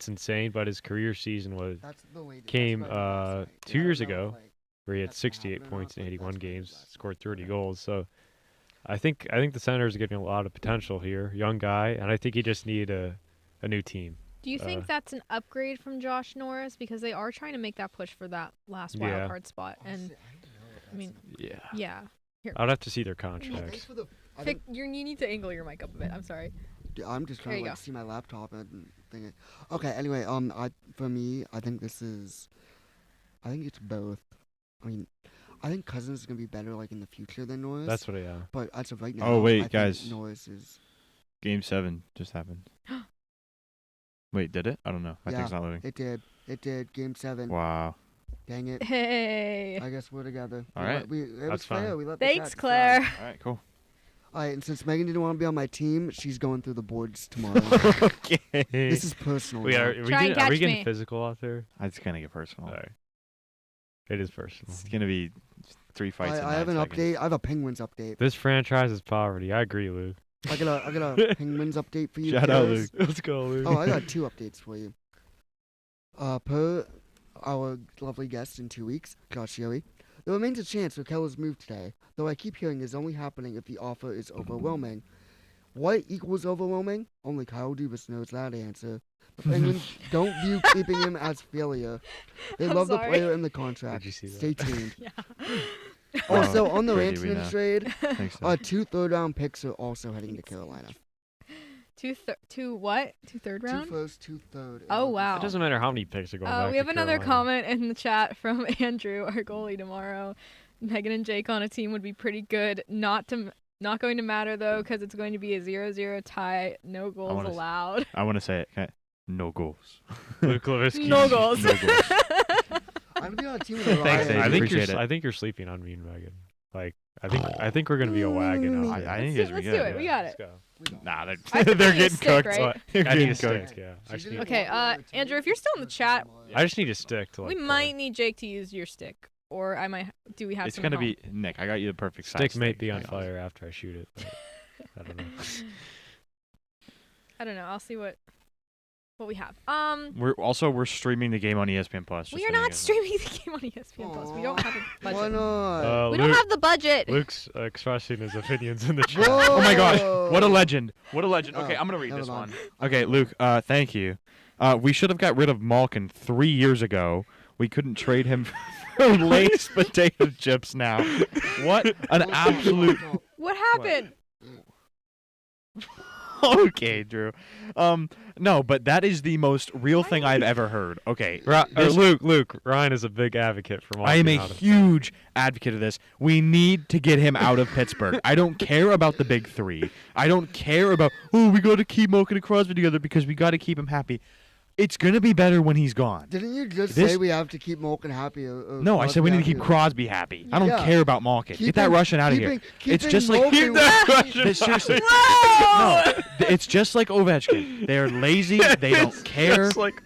insane, but his career season was That's the latest. came, That's my last 2 night. years Yeah, no, ago. like, where he had That's 68 not points in like 81 that's games, last scored night. 30 goals. So I think the Senators are getting a lot of potential here. Young guy, and I think he just need a new team. Do you think that's an upgrade from Josh Norris? Because they are trying to make that push for that last wild Yeah. card spot. And I mean, Yeah. yeah. I'd have to see their Thanks contracts. for the. I Pick, you need to angle your mic up a bit. I'm sorry. I'm just There trying you to go. see my laptop and thing. Okay. Anyway, for me, I think it's both. I mean, I think Cousins is gonna be better like in the future than Norris. That's what I. But as of right now, Oh, wait, I think guys. Norris is. Game 7 just happened. Wait, did it? I don't know. My Yeah. thing's not loading. It did. It did. Game 7. Wow. Dang it. Hey. I guess we're together. All We right. let- We, it That's was fair. fine. We let the Thanks, chat Claire. decide. All right, cool. All right, and since Megan didn't want to be on my team, she's going through the boards tomorrow. Okay. This is personal. Wait, now. are we Try and getting, catch getting me. physical out there? It's gonna get personal. All right. It is personal. It's gonna be 3 fights. in I have 9 an seconds. update. I have a Penguins update. This franchise is poverty. I agree, Lou. I got a Penguins update for you. Shout out, guys. Luke. Let's go, Luke. Oh, I got 2 updates for you. Per our lovely guest in 2 weeks, Josh Yowie, there remains a chance for Keller's move today, though I keep hearing is only happening if the offer is overwhelming. What equals overwhelming? Only Kyle Dubas knows that answer. The Penguins don't view keeping him as failure. They I'm love the sorry. player and the contract. Did you see that? Stay tuned. Yeah. Also, on the Brady, we Rantanen know. trade, Thanks, Doug. 2 third-round picks are also heading to Carolina. Two what? 2 third 2 round? first, 2 third. Oh, wow. It doesn't matter how many picks are going back We to have another Carolina. comment in the chat from Andrew, our goalie tomorrow. Megan and Jake on a team would be pretty good. Not going to matter though, because it's going to be a 0-0 tie. No goals wanna s- allowed. I want to say it. Okay. No goals. Luke Lewicki. No goals. No goals. I'm gonna be on a team with Thanks, Ryan. Dave. I think Appreciate it. I think you're sleeping on me and Megan. Like I think we're gonna be a wagon. out I there. think Let's it's do good. it. We got Let's it. go. Nah, they're, I think they're we need a getting stick, cooked. right? They're I need getting a cooked. stick. Yeah. She's gonna Okay, go over to Andrew, me if you're still in the and chat, tomorrow. I just need a stick to like. we pull might it. need Jake to use your stick, or I might. Do we have? It's some gonna at be Nick. I got you the perfect size Stick may steak. be on I got it. fire after I shoot it. But I don't know. home? I don't know. I'll see what we have. We're streaming the game on ESPN Plus. We just are so you not guys know. streaming the game on ESPN Plus. We don't have a Why budget. not? We don't have the budget. Luke's expressing his opinions in the chat. Whoa! Oh my gosh! What a legend! What a legend! Okay, Oh, I'm gonna read never this mind. one. Okay, Luke. Thank you. We should have got rid of Malkin 3 years ago. We couldn't trade him for Lay's potato chips now. What an absolute. What happened? Okay, Drew. No, but that is the most real thing I've ever heard. Okay, this- Luke, Ryan is a big advocate for I am a Malkin out of- huge advocate of this. We need to get him out of Pittsburgh. I don't care about the big 3. I don't care about, we got to keep Malkin and Crosby together because we got to keep him happy. It's going to be better when he's gone. Didn't you just This- say we have to keep Malkin happy? No, I said we need to keep Crosby happy. I don't Yeah. care about Malkin. Get that Keeping- Russian out of here. keeping- It's just like keeping Malkin- It's seriously. Whoa! No, it's just like Ovechkin. They're lazy. They don't care. Just like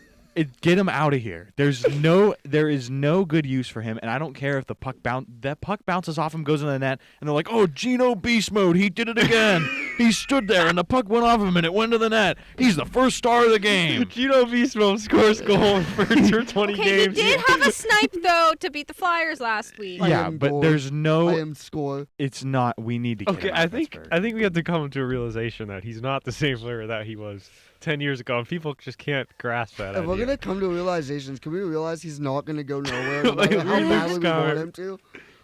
Get him out of here. There is no good use for him, and I don't care if the puck bounces off him, goes in the net, and they're like, "Oh, Gino Beast Mode, he did it again. He stood there, and the puck went off him, and it went to the net. He's the first star of the game." Gino Vismo scores goal in first or 20 Okay, games. he did have a snipe though to beat the Flyers last week. I Yeah, am but bored. there's I no. am score. It's not. We need to. Get Okay, him out I of think Pittsburgh. we have to come to a realization that he's not the same player that he was 10 years ago, and people just can't grasp that. If we're idea. gonna come to realizations, can we realize he's not gonna go nowhere? No Like matter how Luke's badly we want comment. him to.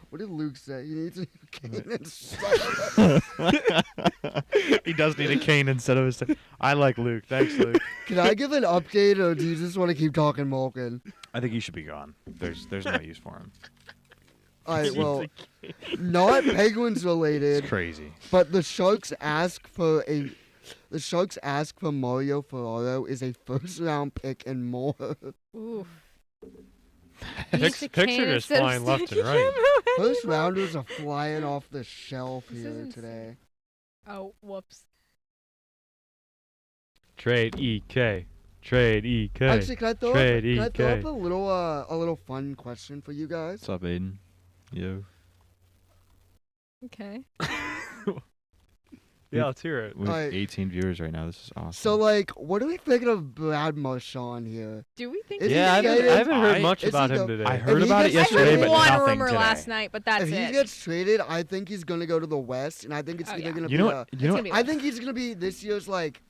What did Luke say? He needs a cane and stuff. He does need a cane instead of a. I like Luke. Thanks, Luke. Can I give an update, or do you just want to keep talking Malkin? I think he should be gone. There's no use for him. All right, well, not Penguins related, It's crazy. but the Sharks ask for Mario Ferraro is a first-round pick and more. Ooh. Picks are just flying left and right. First rounders are flying off the shelf This here isn't- today. Oh, whoops. Trade EK. Trade EK. Actually, can I throw Trade up EK. a little fun question for you guys? What's up, Aiden? Yo. Okay. Yeah, let's hear it. We have Alright. 18 viewers right now. This is awesome. So, like, what are we thinking of Brad Marchand here? Do we think? Is he Yeah, I traded? haven't heard much Is he about go- him today. I heard he about it gets I yesterday, heard but one nothing rumor today. last night, but that's If he it. gets traded, I think he's gonna go to the West, and I think it's Oh, either yeah. gonna You be. know what? You know It's what? gonna be I think he's gonna be this year's like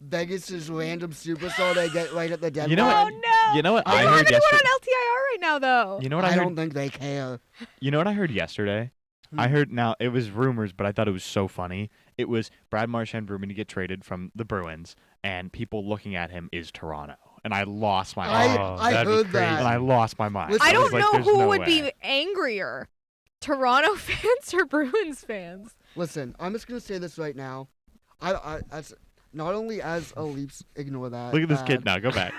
Vegas's random superstar they get right at the deadline. You know what? Oh no! You know what I I don't heard have anyone yesterday? on LTIR right now, though. You know what I I heard? don't think they care. You know what I heard yesterday? I heard now it was rumors, but I thought it was so funny. It was Brad Marchand rumored to get traded from the Bruins, and people looking at him is Toronto, and I lost my mind. I that'd be heard crazy. And that. I lost my mind. Listen, I was don't like, know "There's who no would way." be angrier, Toronto fans or Bruins fans. Listen, I'm just gonna say this right now. I as not only as a Leafs, ignore that. Look at this ad. kid now. Go back.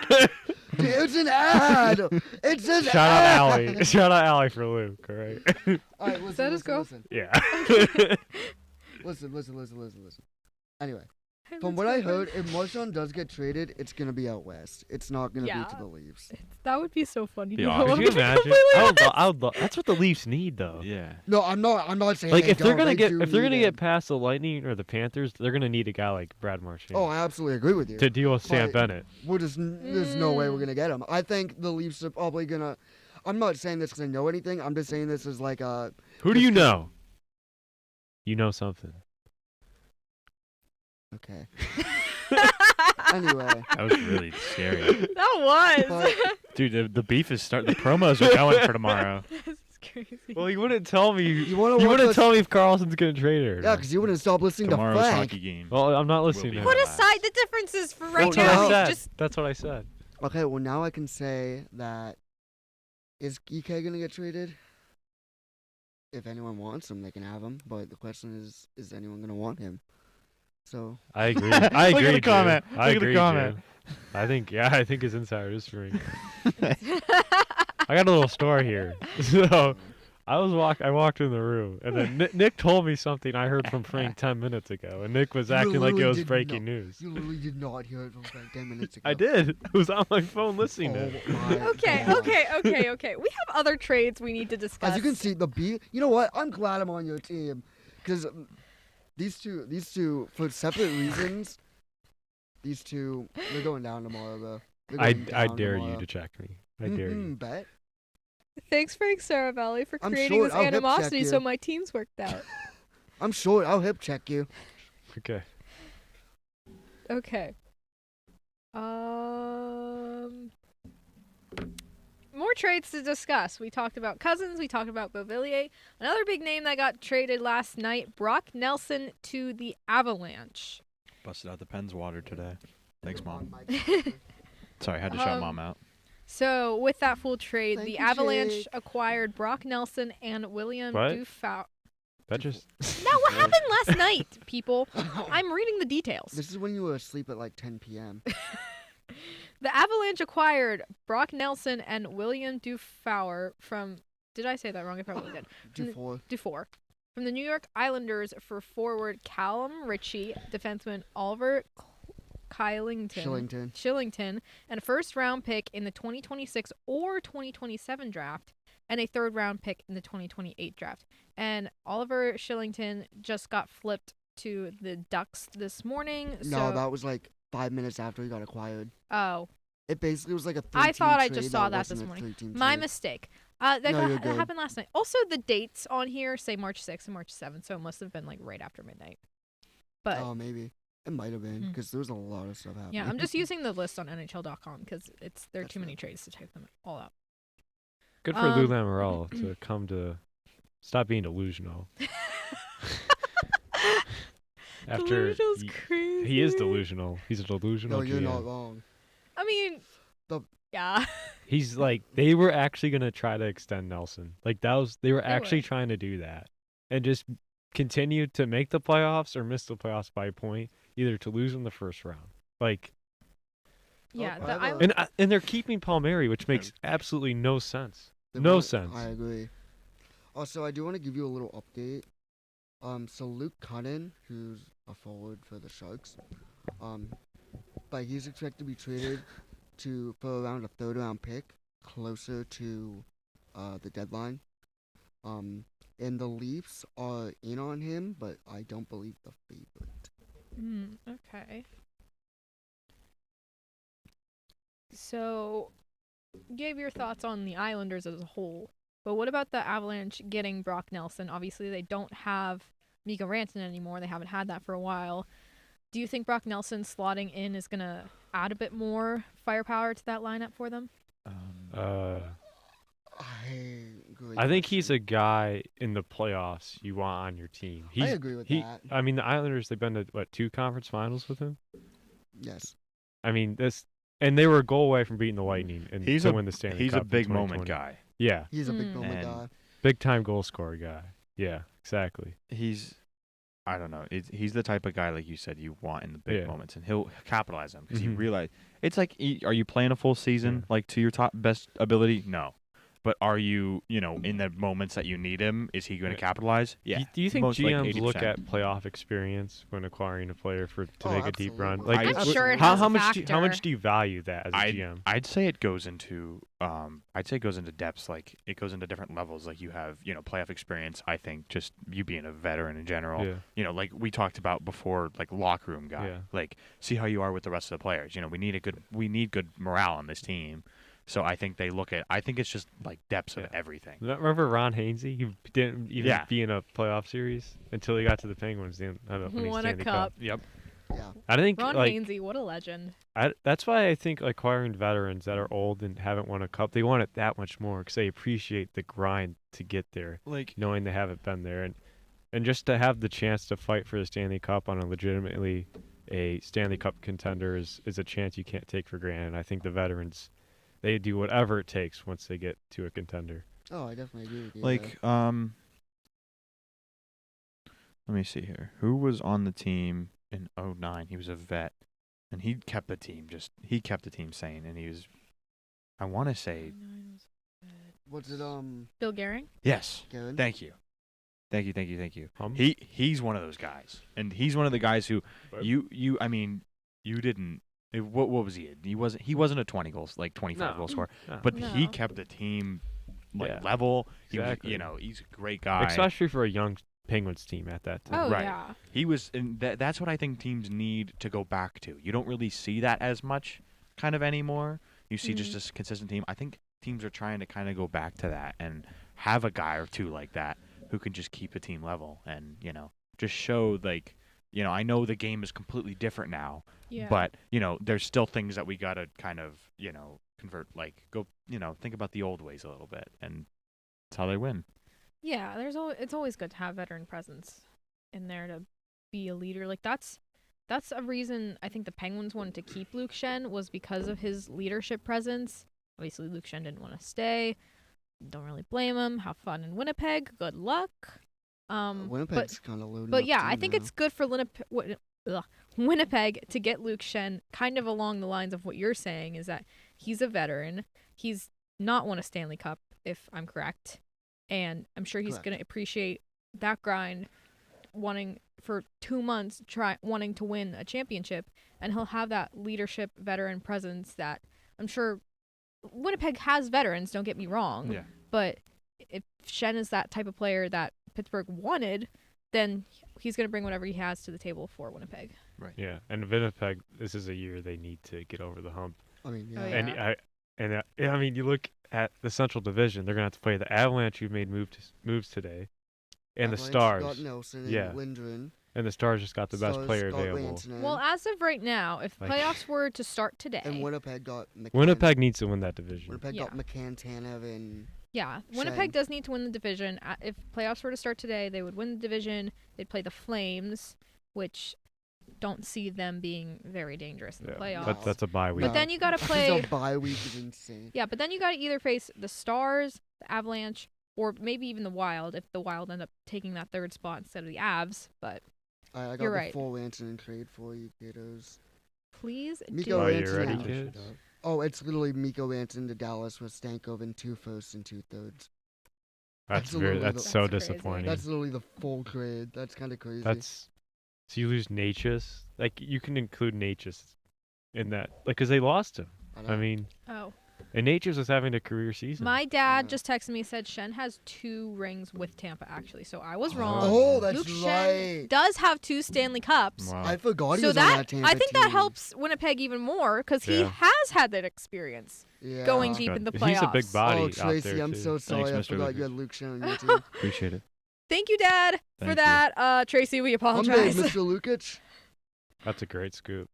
It's an ad. It's an Shout ad. out Allie. Shout out Allie for Luke, all right? All right, listen, that his listen, girl? listen, Yeah. listen. Anyway, From what I heard, if Marshawn does get traded, it's gonna be out west. It's not gonna be Yeah. to the Leafs. That would be so funny. Be though. awesome. I'm Could you gonna be imagine? completely I would love. That's what the Leafs need, though. Yeah. No, I'm not saying Like they if they're don't. gonna They get do if they're need gonna him. get past the Lightning or the Panthers, they're gonna need a guy like Brad Marchand Oh, I absolutely agree with you. to deal with Sam But- Bennett. There's no way we're gonna get him. I think the Leafs are probably gonna. I'm not saying this because I know anything. I'm just saying this is like a. Who do you know? You know something. Okay. Anyway, That was really scary. That was. But- Dude, the beef is starting. The promos are going for tomorrow. This is crazy. Well, you wouldn't tell me. you want You to wouldn't tell me if Carlson's getting traded. Or Yeah, not. because you wouldn't stop listening Tomorrow's to hockey Frank. game. Well, I'm not listening be to Put Put him. relaxed. aside the differences for right That's what now. I said. Just That's what I said. Okay, well now I can say that is EK gonna get traded? If anyone wants him, they can have him. But the question is anyone gonna want him? So I agree. Look I at the agree. Drew. comment. I Look at the agree, comment. Drew. I think his insider is ring. I got a little story here. So I walked in the room, and then Nick told me something I heard from Frank 10 minutes ago, and Nick was You acting like it literally was did breaking not- news. you literally did not hear it from Frank 10 minutes ago. I did. It was on my phone listening to it. Oh my okay, God. okay. We have other trades we need to discuss. As you can see, the B. You know what? I'm glad I'm on your team, because these two, for separate reasons, these two, they're going down tomorrow, though. They're I going I down dare tomorrow. you to check me. I dare you. Bet. Thanks, Frank Saravelli, for I'm creating short, this I'll hip check animosity you. so my teams worked out. I'm short. I'll hip check you. Okay. Okay. More trades to discuss. We talked about Cousins. We talked about Beauvillier. Another big name that got traded last night, Brock Nelson to the Avalanche. Busted out the Penn's water today. Thanks, Mom. Sorry, I had to shout Mom out. So, with that full trade, Thank the you, Avalanche Jake. acquired Brock Nelson and William What? Dufour. That just. Now, what happened last night, people? I'm reading the details. This is when you were asleep at like 10 p.m. The Avalanche acquired Brock Nelson and William Dufour from. Did I say that wrong? I probably did. Dufour. From the New York Islanders for forward Callum Ritchie, defenseman Oliver Shillington, and a first-round pick in the 2026 or 2027 draft, and a third-round pick in the 2028 draft. And Oliver Shillington just got flipped to the Ducks this morning. No, so, that was like 5 minutes after he got acquired. oh, It basically was like a 13 I thought I trade just saw that wasn't this a morning. 13 my trade. mistake. No, you're That good. happened last night. Also, the dates on here say March 6th and March 7th, so it must have been like right after midnight. But Oh, maybe. It might have been, Mm. because there was a lot of stuff happening. yeah, I'm just using the list on NHL.com because there are That's too many fair. trades to type them all out. Good for Um, Lou Lamoriello to come to stop being delusional. After Delusional's crazy. he is delusional. He's a delusional No, you're GM. not wrong. I mean, yeah. He's like they were actually gonna try to extend Nelson. Like they were actually were. trying to do that, and just continue to make the playoffs or miss the playoffs by a point, either to lose in the first round. Like, Yeah, I the have a- Island- and they're keeping Palmieri, which makes absolutely no sense. They No won't- sense. I agree. Also, I do want to give you a little update. So Luke Cunnin, who's a forward for the Sharks, but he's expected to be traded for around a third-round pick, closer to the deadline. And the Leafs are in on him, but I don't believe the favorite. Okay. So, you gave your thoughts on the Islanders as a whole, but what about the Avalanche getting Brock Nelson? Obviously, they don't have Mikko Rantanen anymore. They haven't had that for a while. Do you think Brock Nelson slotting in is going to add a bit more firepower to that lineup for them? I I think he's a guy in the playoffs you want on your team. I agree with that. I mean, the Islanders, they've been to, 2 conference finals with him? Yes. I mean, and they were a goal away from beating the Lightning and He's to a win the Stanley he's Cup a in big moment 2020. guy. Yeah, He's a big moment And- guy. big-time goal scorer guy. Yeah, exactly. I don't know. He's the type of guy, like you said, you want in the big Yeah. moments, and he'll capitalize them because you Mhm. realize it's like, are you playing a full season Yeah. like to your top best ability? No. But are you, in the moments that you need him, is he going to capitalize? Yeah. Do you think most like GMs look 80%. at playoff experience when acquiring a player to make a deep run? absolutely. Like, I'm sure it how has a much how much factor. do you value that as a GM? I'd say it goes into depths. Like it goes into different levels. Like you have playoff experience. I think just you being a veteran in general. Yeah. Like we talked about before, like locker room guy. Yeah. Like see how you are with the rest of the players. We need good morale on this team. So I think they look at. I think it's just like depths of everything. Remember Ron Hainsey? He didn't even be in a playoff series until he got to the Penguins. When he Won a Stanley cup. Yep. Yeah. I think Ron like Hainsey, what a legend. that's why I think acquiring veterans that are old and haven't won a cup, they want it that much more because they appreciate the grind to get there, Like knowing they haven't been there, and just to have the chance to fight for the Stanley Cup on a Stanley Cup contender is a chance you can't take for granted. I think the veterans, they do whatever it takes once they get to a contender. Oh, I definitely agree with you. Like let me see here. Who was on the team in 09? He was a vet, and he kept the team sane, and he was. I want to say what's it? Bill Gehring? yes. Kevin? Thank you. Hum? He's one of those guys, and he's one of the guys who But- you didn't. What was he? He wasn't a 20 goal No. scorer, No. but he No. kept the team Yeah. level. He Exactly. was, he's a great guy. especially for a young Penguins team at that time. Oh, Right. yeah. He was, and that's what I think teams need to go back to. You don't really see that as much, kind of anymore. You see just a consistent team. I think teams are trying to kind of go back to that and have a guy or two like that who can just keep a team level and just show I know the game is completely different now, Yeah. but there's still things that we gotta kind of convert. Think about the old ways a little bit, and that's how they win. Yeah, it's always good to have veteran presence in there to be a leader. Like that's a reason I think the Penguins wanted to keep Luke Shen was because of his leadership presence. Obviously, Luke Shen didn't want to stay. Don't really blame him. Have fun in Winnipeg. Good luck. Winnipeg's kind of loaded. But up yeah, too I think now. it's good for Winnipeg to get Luke Shen kind of along the lines of what you're saying is that he's a veteran. He's not won a Stanley Cup, if I'm correct. And I'm sure he's Correct. going to appreciate that grind, wanting for 2 months, wanting to win a championship. And he'll have that leadership veteran presence that I'm sure Winnipeg has veterans, don't get me wrong. Yeah. But if Shen is that type of player that Pittsburgh wanted, then he's going to bring whatever he has to the table for Winnipeg. Yeah, and Winnipeg, this is a year they need to get over the hump. I mean, Oh, yeah. yeah. I mean, you look at the Central Division; they're gonna have to play the Avalanche, who made moves today, and the Avalanche Stars. got Nelson and Yeah. Lindgren. And the Stars just got the best Stars player got available. Rantanen, Well, as of right now, if Like- playoffs were to start today, and Winnipeg got McCann. Winnipeg needs to win that division. Winnipeg Yeah. got McCann, Tanev, and yeah, Shen. Winnipeg does need to win the division. If playoffs were to start today, they would win the division. They'd play the Flames, which don't see them being very dangerous in the playoffs. No. That's a bye week. But then you got to play. the bye week is insane. Yeah, but then you got to either face the Stars, the Avalanche, or maybe even the Wild if the Wild end up taking that third spot instead of the Avs. But I got You're the right. full Rantanen trade for you, kiddos. please Mikko do Are you Rantanen. ready, that. kids? Oh, it's literally Mikko Rantanen to Dallas with Stankoven and 2 firsts and 2 thirds. That's Absolutely. that's so That's crazy. disappointing. That's literally the full trade. That's kind of crazy. That's so you lose Natchez. Like you can include Natchez in that, like, because they lost him. I know. mean, Oh, and Natchez was having a career season. my dad Yeah. just texted me said Shen has 2 rings with Tampa actually, so I was wrong. Oh, that's Luke Shen right. does have 2 Stanley Cups. Wow. I forgot he So was on that Tampa I think that team. helps Winnipeg even more because he Yeah. has had that experience Yeah. going That's deep good. in the He's a big playoffs. body Oh, out Tracy, there I'm too. so sorry. I Mr. forgot you Lucas. had Luke Shen on your team. Appreciate it. Thank you, Dad, for Thank you. that. Tracy, we I'm big, apologize. Mr. Lukic. That's a great scoop.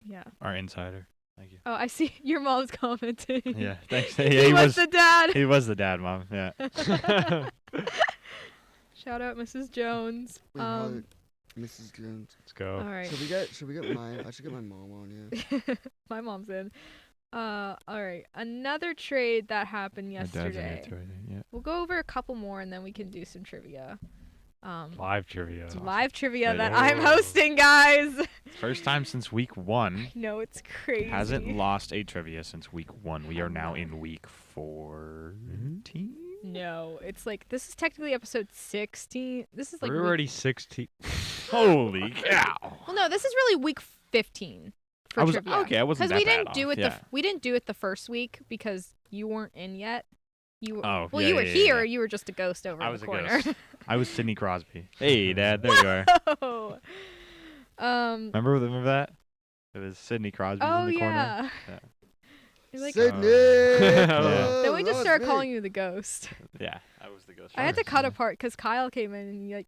Yeah. Our insider. Thank you. Oh, I see your mom's commenting. Yeah. Thanks. he was the dad. He was the dad, Mom. Yeah. Shout out Mrs. Jones. We heart Mrs. Jones. Let's go. All right. Should we get my? I should get my mom on here. My mom's in. All right. Another trade that happened My dad's an yesterday. answer, I think, yeah. We'll go over a couple more and then we can do some trivia. Live trivia. It's live trivia Right. that I'm Oh. hosting, guys. First time since week 1. No, it's crazy. Hasn't lost a trivia since week 1. We are now in week 14. No, it's like this is technically episode 16. This is like We're already 16. Holy cow! Well, no, this is really week 15 for trivia. Okay. I wasn't that we bad didn't do off. it. Yeah. We didn't do it the first week because you weren't in yet. You were, Oh, well, yeah, you were yeah, here. yeah. You were just a ghost over I in was the a corner. ghost. I was Sidney Crosby. Hey, Dad, there you are. Oh. Remember that? It was Sidney Crosby in the corner. Yeah. Yeah. You're like, Sydney. then we just started me. calling you the ghost. Yeah, I was the ghost. I had to first, cut yeah. apart because Kyle came in and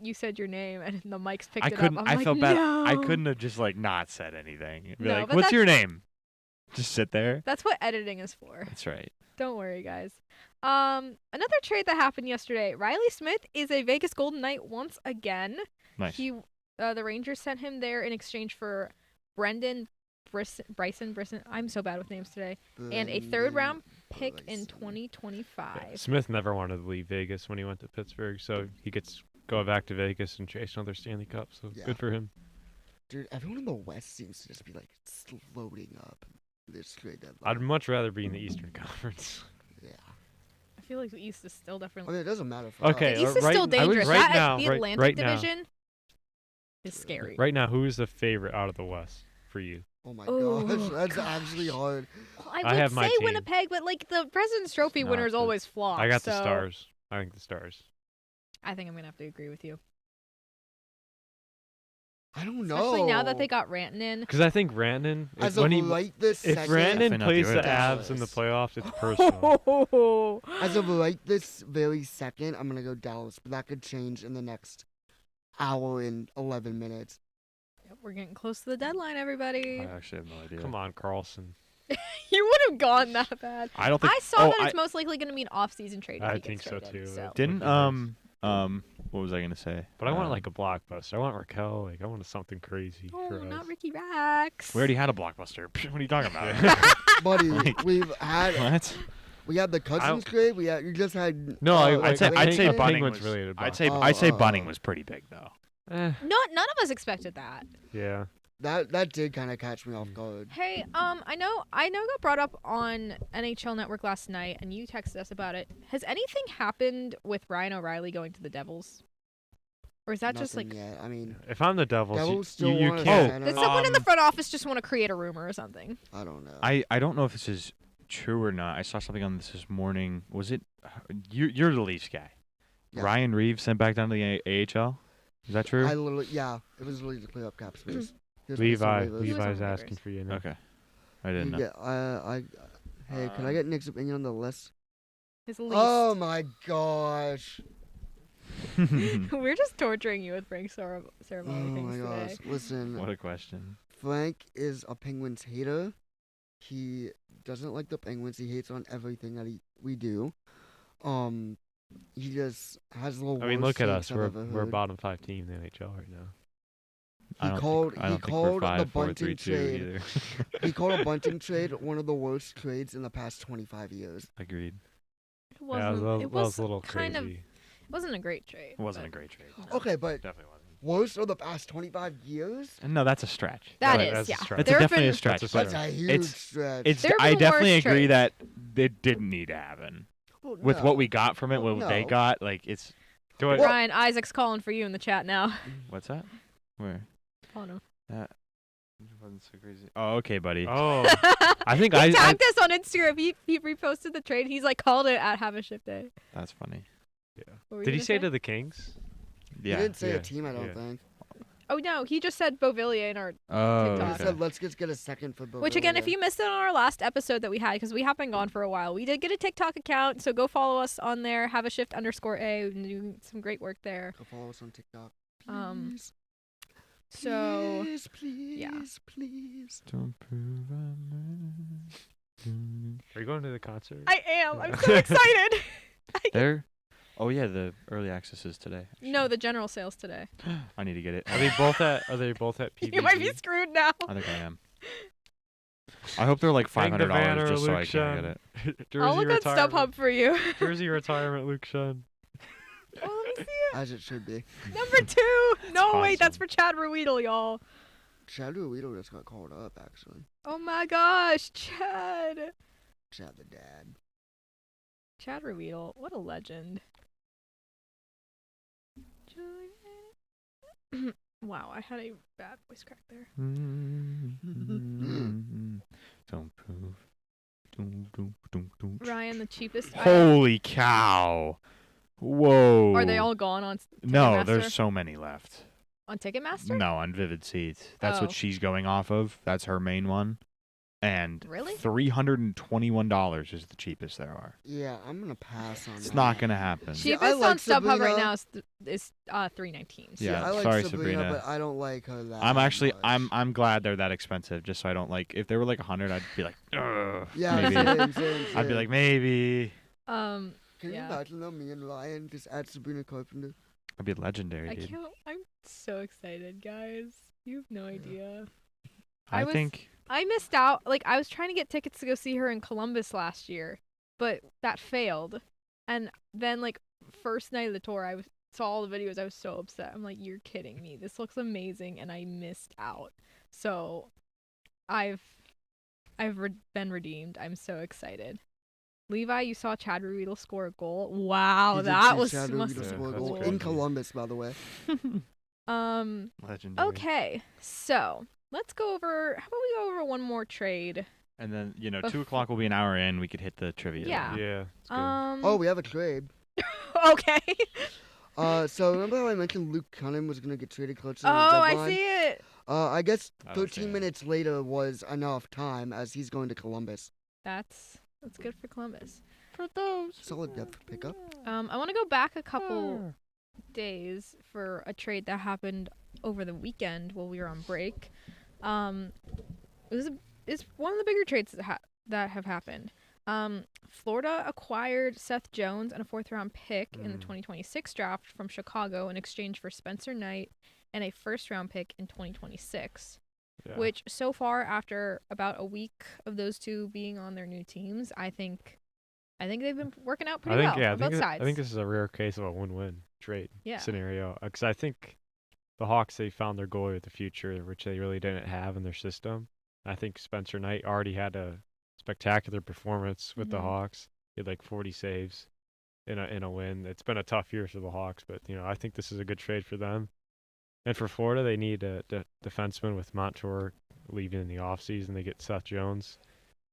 you said your name and the mics picked I it couldn't. up. I I'm felt like, bad. no. I couldn't have just like not said anything. Be No, like, but "What's that's- your name?" Just sit there. That's what editing is for. That's right. Don't worry, guys. Another trade that happened yesterday. Riley Smith is a Vegas Golden Knight once again. Nice. The Rangers sent him there in exchange for Bryson Brisson. I'm so bad with names today. And a third-round pick in 2025. Smith never wanted to leave Vegas when he went to Pittsburgh, so he gets go back to Vegas and chase another Stanley Cup. So Yeah. good for him. Dude, everyone in the West seems to just be like floating up this trade deadline. I'd much rather be in the Eastern Conference. Yeah. I feel like the East is still I definitely. mean, it doesn't matter for Okay, The us. East is right- still I would- dangerous. right That, now- the right- Atlantic right now. Division is scary. Right now, who is the favorite out of the West for you? Oh my Oh, gosh, that's actually hard. Well, I I would have my say team. Winnipeg, but like the President's Trophy Not winners the- always flop. I got the so Stars. I think the Stars. I think I'm gonna have to agree with you, I don't know. especially now that they got Ranton in. Because I think Rantanen, As when of he, right this if second, Rantanen Definitely not plays the the Dallas. Avs in the playoffs, it's personal. as of right this very second, I'm gonna go Dallas, but that could change in the next hour and 11 minutes. Yep, we're getting close to the deadline, everybody. I actually have no idea. Come on, Carlson. You would have gone that bad. I don't think. I saw oh, that it's most likely going to be an off-season trade. If I he gets think so, traded, too. So. Didn't Would be what was I gonna say? But I want like a blockbuster. I want Raquel. Like I want something crazy Oh, for not us. Ricky Rax. We already had a blockbuster. What are you talking about? Buddy, Like- we've had What? we had the Cousins trade. We had you just had. No, I'd say think Bunning Penguins was. related. I'd say Oh, Bunning oh. was pretty big though. Eh, No, none of us expected that. yeah. That did kind of catch me off guard. Hey, I know got brought up on NHL Network last night, and you texted us about it. Has anything happened with Ryan O'Reilly going to the Devils, or is that just like? Nothing yet. I mean, If I'm the Devils, Devils still you want a can't. center. Did someone in the front office just want to create a rumor or something? I don't know. I don't know if this is true or not. I saw something on this morning. Was it? You're the Leafs guy. Yeah. Ryan Reeves sent back down to the AHL. Is that true? I literally, yeah, it was literally to clear up cap space. He was making some Levi, waivers. He was on Levi's waivers. asking for you now. Okay. I didn't know. Yeah, hey, can I get Nick's opinion on the list? His least. Oh my gosh. We're just torturing you with Frank Oh ceremony things my today. gosh. Listen, What a question. Frank is a Penguins hater. He doesn't like the Penguins. He hates on everything that we do. He just has the I mean, worst look at takes us. I've We're ever a heard. bottom 5 team in the NHL right now. I don't called- think, I he don't think called we're the 5, 4, bunting 3, 2 trade. either. He called a bunting trade one of the worst trades in the past 25 years. Agreed. It Yeah, wasn't. that it was was a little kind crazy. of. It wasn't a great trade. It wasn't a but- great trade. No. Okay, but Definitely wasn't. worst of the past 25 years? And no, that's a stretch. That Right, is, that's a yeah. stretch. That's There have definitely been- a stretch. That's a but That's a Sorry. huge It's- stretch. It's. There have I been definitely worse agree trades. that it didn't need to happen. Well, With no. what we got from it, what No. they got, like it's. Do I, Well- Ryan Isaac's calling for you in the chat now. What's that? Where? Calling him. That wasn't so crazy. Oh, okay, buddy. oh, I think he I tagged us on Instagram. He reposted the trade. He's like called it at Have a Ship Day. That's funny. What were you did he gonna say to the Kings? He Yeah. didn't say yeah, a team, I don't yeah. think. Oh no, he just said Beauvillier in our. Oh. TikTok. He Okay. said, let's just get a second for Bill. Which again, if you missed it on our last episode that we had, because we have been gone for a while, we did get a TikTok account, so go follow us on there. Have a shift _A. We've been doing some great work there. Go follow us on TikTok. Um, Please. So Please, please, yeah. please. Don't prove I'm Are you going to the concert? I am. I'm so excited. there. Oh yeah, the early access is today. No, the general sales today. I need to get it. Are they both at? Are they both at PVG? You might be screwed now. I think I am. I hope they're like Frank $500 Devanner, just so I Luke can get Shun. it. Jersey I'll look at retirement. StubHub for you. Jersey retirement, Luke Shun. Oh, let me see it. As it should be. Number 2. No, wait, that's awesome. for Chad Ruedel, y'all. Chad Ruido just got called up, actually. Oh my gosh, Chad. Chad the dad. Chad Ruedel, what a legend. Wow, I had a bad voice crack there. Don't prove. Ryan, the cheapest. Holy cow! Whoa! Are they all gone on No, Ticketmaster? there's so many left. On Ticketmaster? No, on Vivid Seats. That's Oh. what she's going off of. That's her main one. And Really? $321 is the cheapest there are. Yeah, I'm gonna pass on It's that. not gonna happen. See, I Cheapest like on StubHub right Sabrina. now is $319. See, Yeah, I like sorry, Sabrina, Sabrina. but I don't like her that I'm actually much. I'm glad they're that expensive. Just so I don't like. If they were like 100, I'd be like, ugh. Yeah, maybe. same. I'd be like, maybe. Can you yeah. imagine though, me and Ryan just add Sabrina Carpenter? I'd be legendary, I dude. can't. I'm so excited, guys. You have no idea. I was- think. I missed out. Like, I was trying to get tickets to go see her in Columbus last year, but that failed. And then, like, first night of the tour, saw all the videos. I was so upset. I'm like, you're kidding me. This looks amazing, and I missed out. So, I've been redeemed. I'm so excited. Levi, you saw Chad Ruedel score a goal. Wow, He did that see was Chad must Ruido have score a that's goal crazy. in Columbus, by the way. Legendary. Okay, so let's go over. How about we go over one more trade? And then 2 Bef- o'clock will be an hour in. We could hit the trivia. Yeah. Yeah. It's good. Oh, we have a trade. Okay. So remember how I mentioned Luke Cunningham was gonna get traded closer to the Oh, deadline? I see it. I guess I don't see 13 it. minutes later was enough time as he's going to Columbus. That's good for Columbus. For those. Solid depth pickup. I want to go back a couple days for a trade that happened over the weekend while we were on break. It's one of the bigger trades that have happened. Florida acquired Seth Jones and a 4th-round pick in the 2026 draft from Chicago in exchange for Spencer Knight and a 1st-round pick in 2026. Yeah. Which, so far, after about a week of those two being on their new teams, I think they've been working out pretty well on both sides. I think this is a rare case of a win-win trade Yeah. scenario. Because I think the Hawks, they found their goalie of the future, which they really didn't have in their system. I think Spencer Knight already had a spectacular performance with the Mhm. Hawks. He had like 40 saves in a win. It's been a tough year for the Hawks, but I think this is a good trade for them. And for Florida, they need a defenseman with Montour leaving in the offseason. They get Seth Jones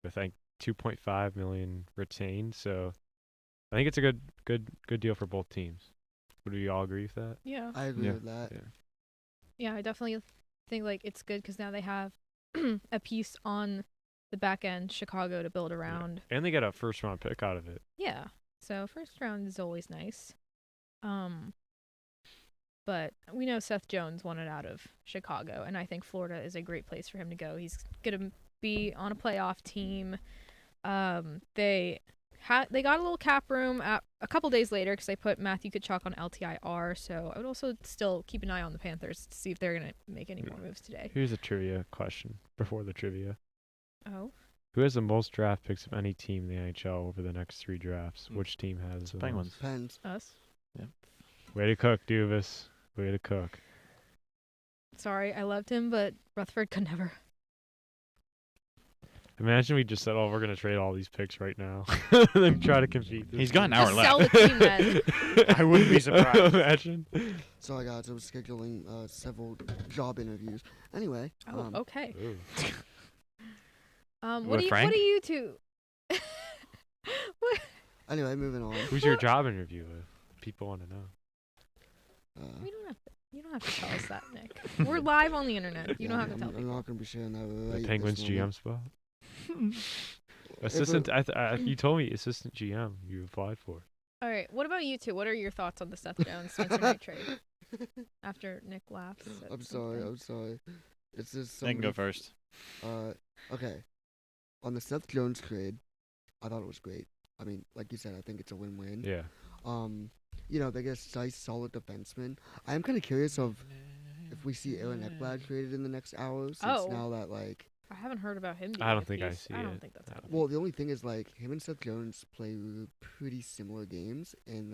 with, I think, $2.5 million retained. So I think it's a good deal for both teams. Would we all agree with that? Yeah. I agree Yeah. with that. Yeah. Yeah, I definitely think like it's good because now they have a piece on the back end, Chicago, to build around. And they get a first-round pick out of it. Yeah. So 1st round is always nice. But we know Seth Jones wanted out of Chicago, and I think Florida is a great place for him to go. He's gonna be on a playoff team. They got a little cap room a couple days later because they put Matthew Tkachuk on LTIR. So I would also still keep an eye on the Panthers to see if they're gonna make any more moves today. Here's a trivia question before the trivia. Oh, Who has the most draft picks of any team in the NHL over the next 3 drafts? Hmm. Which team has the Penguins. most? Depends. us. Way to cook, Dubas. Way to cook. Sorry, I loved him, but Rutherford could never. Imagine we just said, "Oh, we're gonna trade all these picks right now," and then try to compete. He's got an hour Just left. sell the team then. I wouldn't be surprised. Imagine. Sorry, guys. I was scheduling several job interviews. Anyway. Oh, okay. Ooh. What What, do you? Frank? What do you two? Anyway, moving on. Who's your job interview with? People want to know. We don't have to. You don't have to tell us that, Nick. We're live on the internet. You don't have to tell I'm people. not going to be sharing that The right Penguins this GM moment. spot. Assistant. You told me assistant GM. You applied for. All right. What about you two? What are your thoughts on the Seth Jones Spencer Knight trade? After Nick laughs. at I'm sorry. something. I'm sorry. It's just They can go somebody- first. Okay. On the Seth Jones trade, I thought it was great. I mean, like you said, I think it's a win-win. Yeah. They get a nice, solid defenseman. I am kind of curious of if we see Aaron Ekblad traded in the next hour, since Oh. now that I haven't heard about him. I being don't a think I piece. see I don't it. think that's I don't happening. well, the only thing is him and Seth Jones play pretty similar games, and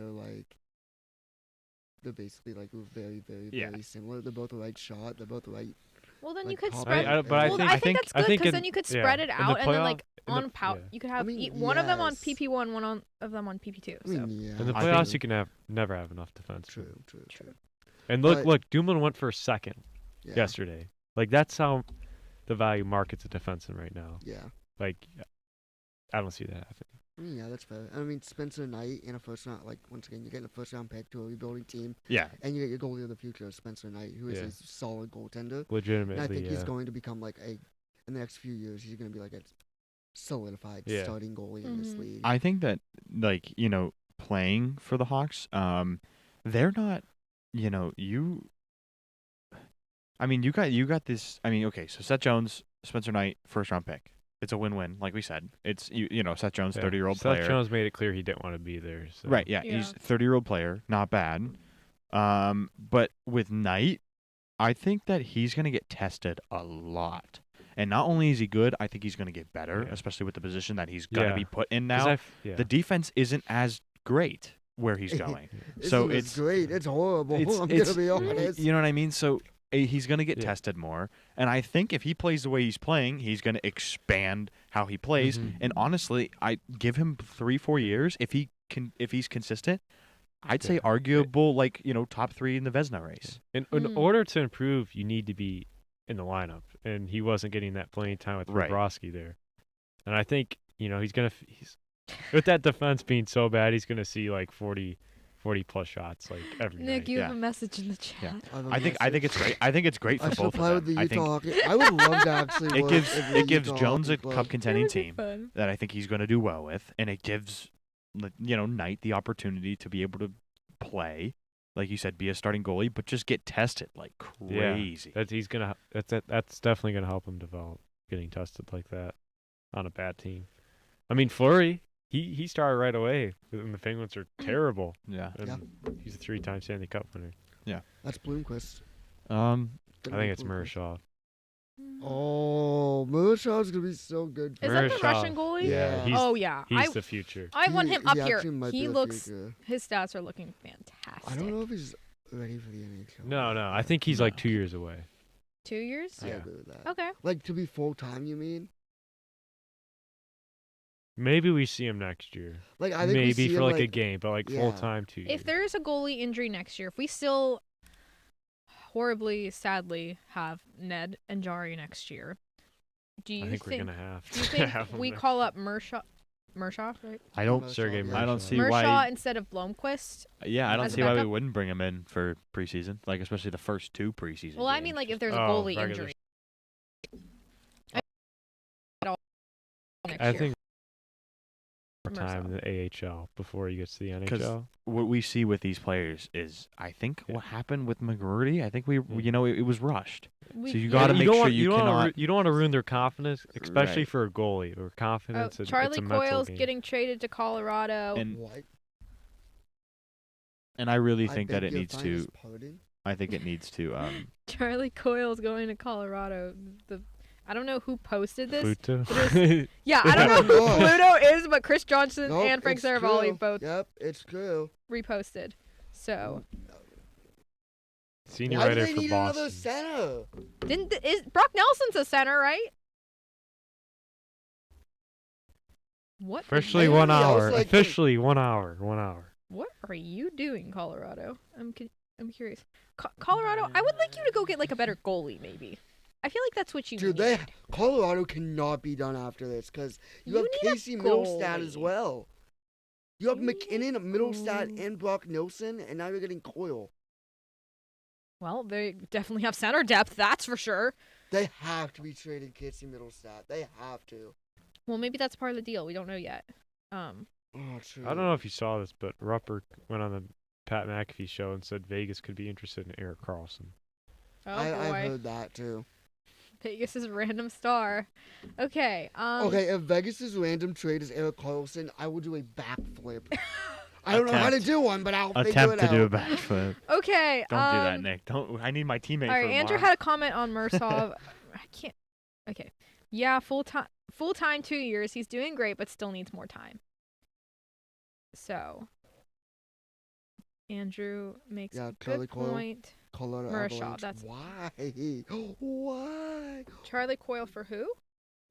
they're basically very, very, Yeah. very similar. They're both a right shot. They're both right Well, then you like, could top spread. eight but I well, think- I think that's good think because in- then you could yeah, spread it in the out, and then like playoff- in the- on power, yeah. you could have mean, one of them on yes. PP1, one of them on PP2. I So mean, yeah. In the I playoffs, think- you can never have enough defense. True. And But- look, Dumoulin went for a second Yeah. yesterday. Like that's how the value market's a defenseman right now. Yeah. Like, I don't see that happening. I mean, yeah, that's fair. I mean, Spencer Knight in a first round, like, once again, you're getting a first round pick to a rebuilding team, Yeah. and you get your goalie of the future, Spencer Knight, who is Yeah. a solid goaltender. And Legitimately, I think he's yeah. going to become, like, in the next few years, he's going to be, like, a solidified Yeah. starting goalie in this Mhm. league. I think that, like, playing for the Hawks, they're not, I mean, you got this. I mean, okay, so Seth Jones, Spencer Knight, first round pick. It's a win-win, like we said. It's Seth Jones, 30-year-old Seth player. Jones made it clear he didn't want to be there. So. Right, yeah, Yeah. he's a 30-year-old player, not bad. But with Knight, I think that he's going to get tested a lot. And not only is he good, I think he's going to get better, Yeah. especially with the position that he's going to Yeah. be put in 'Cause now. yeah. The defense isn't as great where he's going. Isn't so this it's great. It's horrible. it's- I'm it's- gonna be honest. You know what I mean? So he's going to get Yeah. tested more. And I think if he plays the way he's playing, he's going to expand how he plays. Mhm. And honestly, I give him 3-4 years. If he's consistent, I'd say Yeah. arguable, like, top 3 in the Vezina race. In Mm. order to improve, you need to be in the lineup, and he wasn't getting that playing time with Right. Bobrovsky there. And I think he's with that defense being so bad, he's gonna see like 40 plus shots like every Nick, night. you Yeah. have a message in the chat. I think it's great. I think it's great I for should both apply of with the them. I think Utah Hockey. I would love to actually. it work gives in the it gives Utah Jones a Hockey Club. cup contending That would be team fun. that I think he's going to do well with, and it gives Knight the opportunity to be able to play, like you said, be a starting goalie, but just get tested like crazy. That's definitely gonna help him develop, getting tested like that on a bad team. I mean, Fleury, he started right away, and the Penguins are terrible. Yeah. And Yeah. he's a 3-time Stanley Cup winner. That's Bloomquist. I think it's Murashaw. Oh, Murashaw's gonna be so good. Is that the Murashaw. Russian goalie? Yeah. he's, Oh yeah, he's the future. I want him up here. actually might be He the looks. future. His stats are looking fantastic. I don't know if he's ready for the NHL. No, I think he's like No. 2 years away. 2 years. I Yeah. agree with that. Okay. Like to be full time, you mean? Maybe we see him next year. Like I think we Maybe see for him, like a game, but like yeah. full time 2 years. If there is a goalie injury next year, if we still horribly, sadly have Ned and Jari next year, do you I think we're gonna have do you to think have him we next call up Mershaw, right? I don't. Murashaw, Sergei yeah. I don't Murashaw. see Mershaw why. instead of Blomqvist. Yeah, I don't as a see why we backup? wouldn't bring him in for preseason, like especially the first 2 preseason. Well, I mean, games. like if there's a Oh, goalie regular injury. Next I year. think more Mercer. time in the AHL before he gets to the 'Cause NHL. what we see with these players is, I think Yeah. what happened with McGroarty, I think Yeah. it was rushed. We- so you yeah. gotta make don't sure want, you don't wanna cannot- you don't want to ruin their confidence, especially Right. for a goalie. Or Oh, confidence. Charlie it's a mental Coyle's game. getting traded to Colorado. And What? and I really I think that beg it your needs finest to. pardon? I think it needs to. Charlie Coyle's going to Colorado. I don't know who posted this. Pluto. Yeah, I don't know who Oh, Pluto is, but Chris Johnson Nope, and Frank it's Saravalli true. both Yep, it's true. reposted. So Senior Why do writer they for need Boston. another center? is Brock Nelson's a center, right? What? Officially Maybe 1 I was hour. like- Officially 1 hour. 1 hour. What are you doing, Colorado? I'm curious. Colorado, I would like you to go get like a better goalie, maybe. I feel like that's what you Dude, need. Colorado cannot be done after this because you You have need a Casey Middlestat as goalie. well. You have You need a McKinnon, Middlestat, goalie. and Brock Nelson, and now you're getting Coyle. Well, they definitely have center depth, that's for sure. They have to be traded Casey Middlestat. They have to. Well, maybe that's part of the deal. We don't know yet. Oh, true. I don't know if you saw this, but Rupper went on the Pat McAfee show and said Vegas could be interested in Erik Karlsson. Oh I've boy, heard that too. Vegas is a random star. Okay. Okay, if Vegas's random trade is Erik Karlsson, I will do a backflip. I don't know how to Attempt. do one, but I'll figure attempt it to out. do a backflip. Okay. Don't do that, Nick. Don't. I need my teammate. All for right, Andrew tomorrow. had a comment on Mursov. I can't. Okay. Yeah, full time, 2 years. He's doing great, but still needs more time. So, Andrew makes Yeah, a Charlie good Coyle. point. Colorado Marisha, Avalanche. that's- Why? Why? Charlie Coyle for who?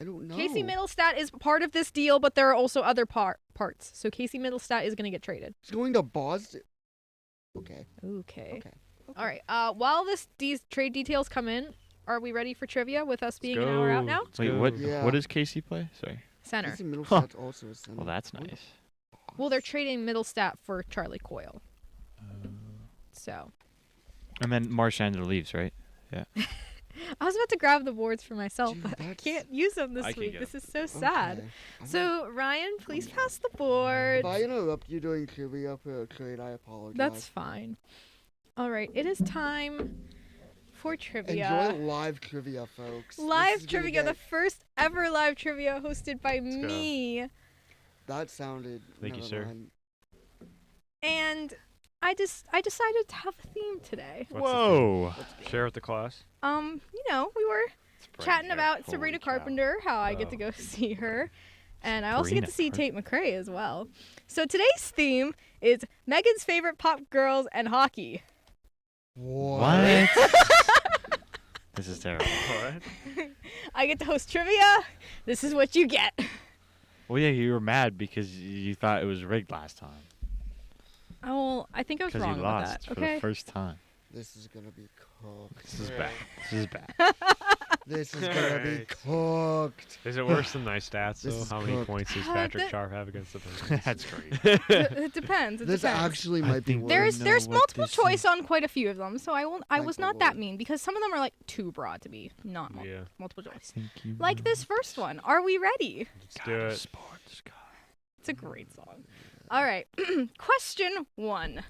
I don't know. Casey Middlestat is part of this deal, but there are also other parts. So Casey Middlestat is going to get traded. He's going to Boston. Okay. Okay. Okay. All right. While these trade details come in, are we ready for trivia with us being an hour out now? Let's Wait, go. what? Yeah. What does Casey play? Sorry. Center. Casey Middlestat's also a center. Well, that's Going to nice. Well, they're trading Middlestat for Charlie Coyle. So And then Marchander leaves, right? I was about to grab the boards for myself, Dude, but I that's- can't use them this I can week. get This is so Okay. sad. I'm So Ryan, please pass the boards. If I interrupt you doing trivia for a trade, I apologize. That's fine. All right, it is time for trivia. Enjoy live trivia, folks. This Live is gonna trivia, the get- first ever live trivia hosted by go. me. That sounded. Thank you, never sir. mind. And I decided to have a theme today. What's the Whoa. thing? Share with the class. We were chatting about Sabrina Holy cow. Carpenter, how I get to Oh. go see her. And I also get Sabrina to see Tate McRae as well. So today's theme is Megan's favorite pop girls and hockey. What? This is terrible. What? I get to host trivia. This is what you get. Well, yeah, you were mad because you thought it was rigged last time. Oh, well, I think I was Because wrong you about lost that. for Okay. the first time. This is gonna be cooked. This is bad. This is bad. This is gonna be Right. cooked. Is it worse than my stats, This though? is How many cooked. points does Uh, Patrick that- Sharp have against the Penguins? That's great. It depends. It This depends. actually I might be think worse. There's know there's what multiple this choice is. on quite a few of them, so I Thank was the not that Lord. mean because some of them are like too broad to be not Yeah. multiple choice. Thank you. Like this first one. Are we ready? Let's do it. Sports guy. It's a great song. All right. Question 1.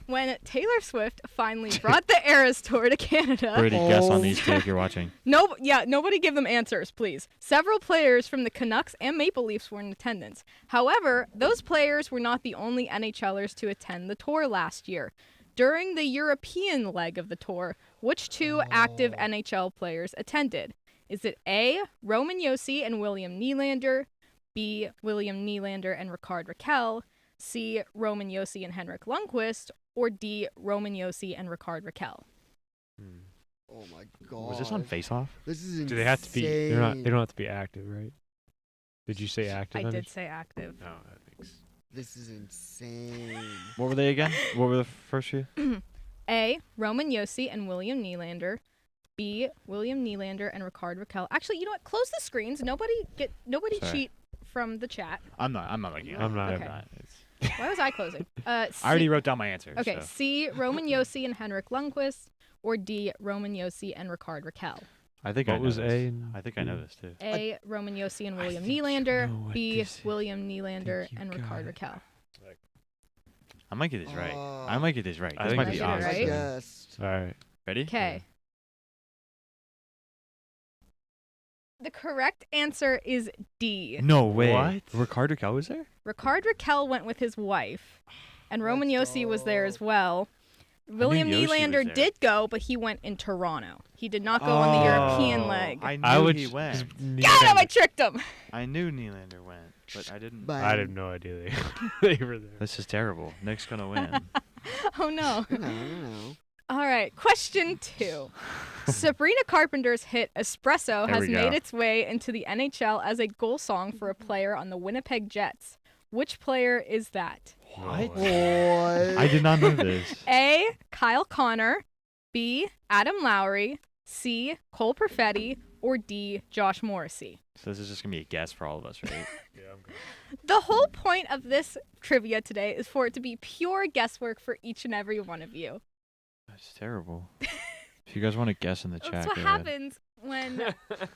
When Taylor Swift finally brought the Eras Tour to Canada. Brady, guess on Oh. these two if you're watching. Nobody give them answers, please. Several players from the Canucks and Maple Leafs were in attendance. However, those players were not the only NHLers to attend the tour last year. During the European leg of the tour, which two active NHL players attended? Is it A, Roman Josi and William Nylander, B, William Nylander and Ricard Raquel, C, Roman Josi and Henrik Lundqvist, or D, Roman Josi and Ricard Raquel? Hmm. Oh my god. Was this on Face Off? This is insane. Do they have to be? They're not. They don't have to be active, right? Did you say active? I did say active. No, that makes. This is insane. What were they again? What were the first few? A, Roman Josi and William Nylander. B, William Nylander and Ricard Raquel. Actually, you know what? Close the screens. Nobody Sorry. cheat from the chat. I'm not looking at I'm it. not. Okay. It's- Why was I closing? I already wrote down my answer. Okay, So. C, Roman Josi and Henrik Lundqvist, or D, Roman Josi and Ricard Raquel. I think I What know was this. A? And I think I know this too. A, Roman Josi and I William think you Nylander. know what B, this is. William Nylander you and got Ricard it. Raquel. I might get this right. Uh, I might get this right. I This think might you be get it odds. right. I guessed. All right. Ready? Okay. The correct answer is D. No way. What? Ricard Raquel was there? Ricard Raquel went with his wife, and Roman Let's Josi was there as go. well. William Josi was Nylander there. did go, but he went in Toronto. He did not go on the European leg. I knew I would. he went. Got him! I tricked him! I knew Nylander went, but I didn't. But I had no idea they were there. This is terrible. Nick's gonna win. Oh no. No. All right, question 2. Sabrina Carpenter's hit Espresso There has we go. made its way into the NHL as a goal song for a player on the Winnipeg Jets. Which player is that? What? What? I did not know this. A, Kyle Connor, B, Adam Lowry, C, Cole Perfetti, or D, Josh Morrissey. So this is just gonna be a guess for all of us, right? Yeah, I'm good. The whole point of this trivia today is for it to be pure guesswork for each and every one of you. That's terrible. If you guys want to guess in the chat, That's what go ahead. happens when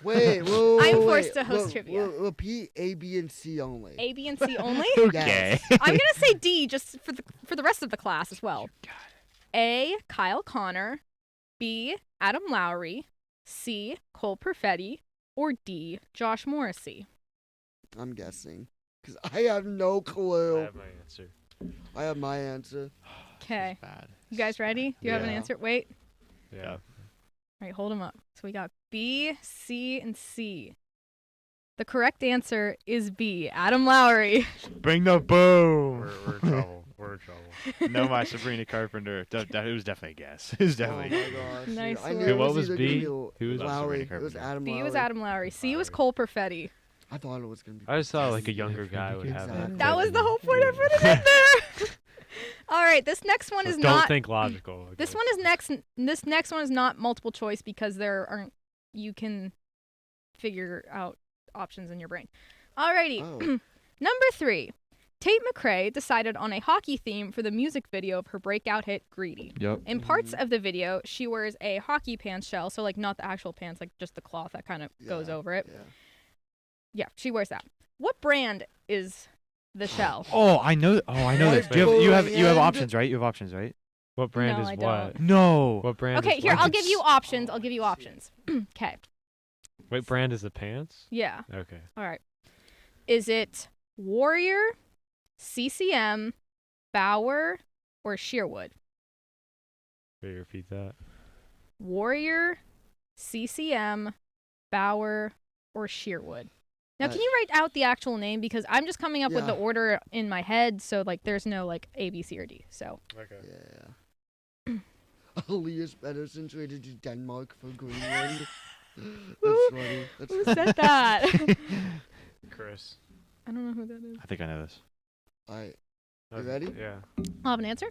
Wait, whoa, I'm wait, forced to host re- trivia. repeat A, B, and C only. A, B, and C only. Okay. I'm gonna say D just for the rest of the class as well. A, Kyle Connor, B, Adam Lowry, C, Cole Perfetti, or D, Josh Morrissey. I'm guessing. Because I have no I clue. have my answer. I have my answer. Okay, Bad. you guys ready? Do you have an Yeah. answer? Wait. Yeah. All right, hold them up. So we got B, C, and C. The correct answer is B, Adam Lowry. Bring the boom. We're in trouble. We're in trouble. No, my Sabrina Carpenter. It was definitely a guess. It was definitely a Oh guess. my gosh. Nice I knew work. it What was either B? gonna be Who was Lowry. Sabrina It was Carpenter. Adam B Lowry. was Adam Lowry. C was Lowry. Cole Perfetti. I thought it was gonna be. I just thought like a younger guy would have Exactly. it. That was the whole point I put it in there. All right, this next one is Don't not. think logical. I This guess. one is next. This next one is not multiple choice because there aren't. You can figure out options in your brain. Alrighty. Oh. Number 3. Tate McRae decided on a hockey theme for the music video of her breakout hit "Greedy." Yep. In parts of the video, she wears a hockey pants shell, so like not the actual pants, like just the cloth that kind of goes Yeah, over it. Yeah. Yeah, she wears that. What brand is the shell? Oh, I know. Oh, I know What this. You have brand? options, right? You have options, right? What brand No, is I what? don't. No. What brand? Okay, is here, what? I'll give you options. I'll give you options. Okay. What brand is the pants? Yeah. Okay. All right. Is it Warrior, CCM, Bauer, or Shearwood? Can you repeat that? Warrior, CCM, Bauer, or Shearwood? Now, Uh, can you write out the actual name? Because I'm just coming up with the Yeah. order in my head, so like there's no like A, B, C, or D. So Okay. Yeah. Elias Pettersson traded to Denmark for Greenland. Who- That's funny. That's who said that? Chris. I don't know who that is. I think I know this. Alright. Okay, ready? Yeah. I'll have an answer.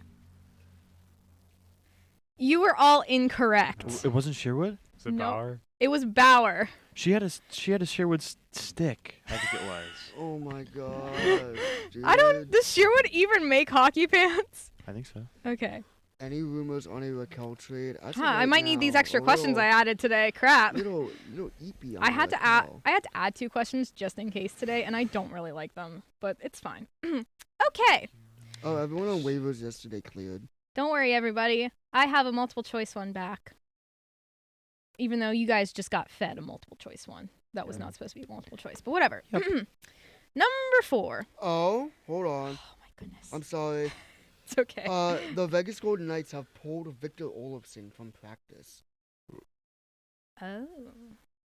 You were all incorrect. It wasn't Sherwood. Is it No. Bauer? It was Bauer. She had a Sherwood stick. I think it was. Oh my god. Dude. I don't. Does Shearwood even make hockey pants? I think so. Okay. Any rumors on a Raquel trade? As of Huh, I right might need these now, extra a questions I little- added today. Crap. Little eepy on I had to add. Raquel. I had to add 2 questions just in case today, and I don't really like them, but it's fine. Okay. Oh, everyone on waivers yesterday cleared. Don't worry, everybody. I have a multiple choice one back. Even though you guys just got fed a multiple choice one. That was Yeah. not supposed to be multiple choice, but whatever. Yep. Number 4. Oh, hold on. Oh my goodness. I'm sorry. It's okay. The Vegas Golden Knights have pulled Victor Olofsson from practice. Oh,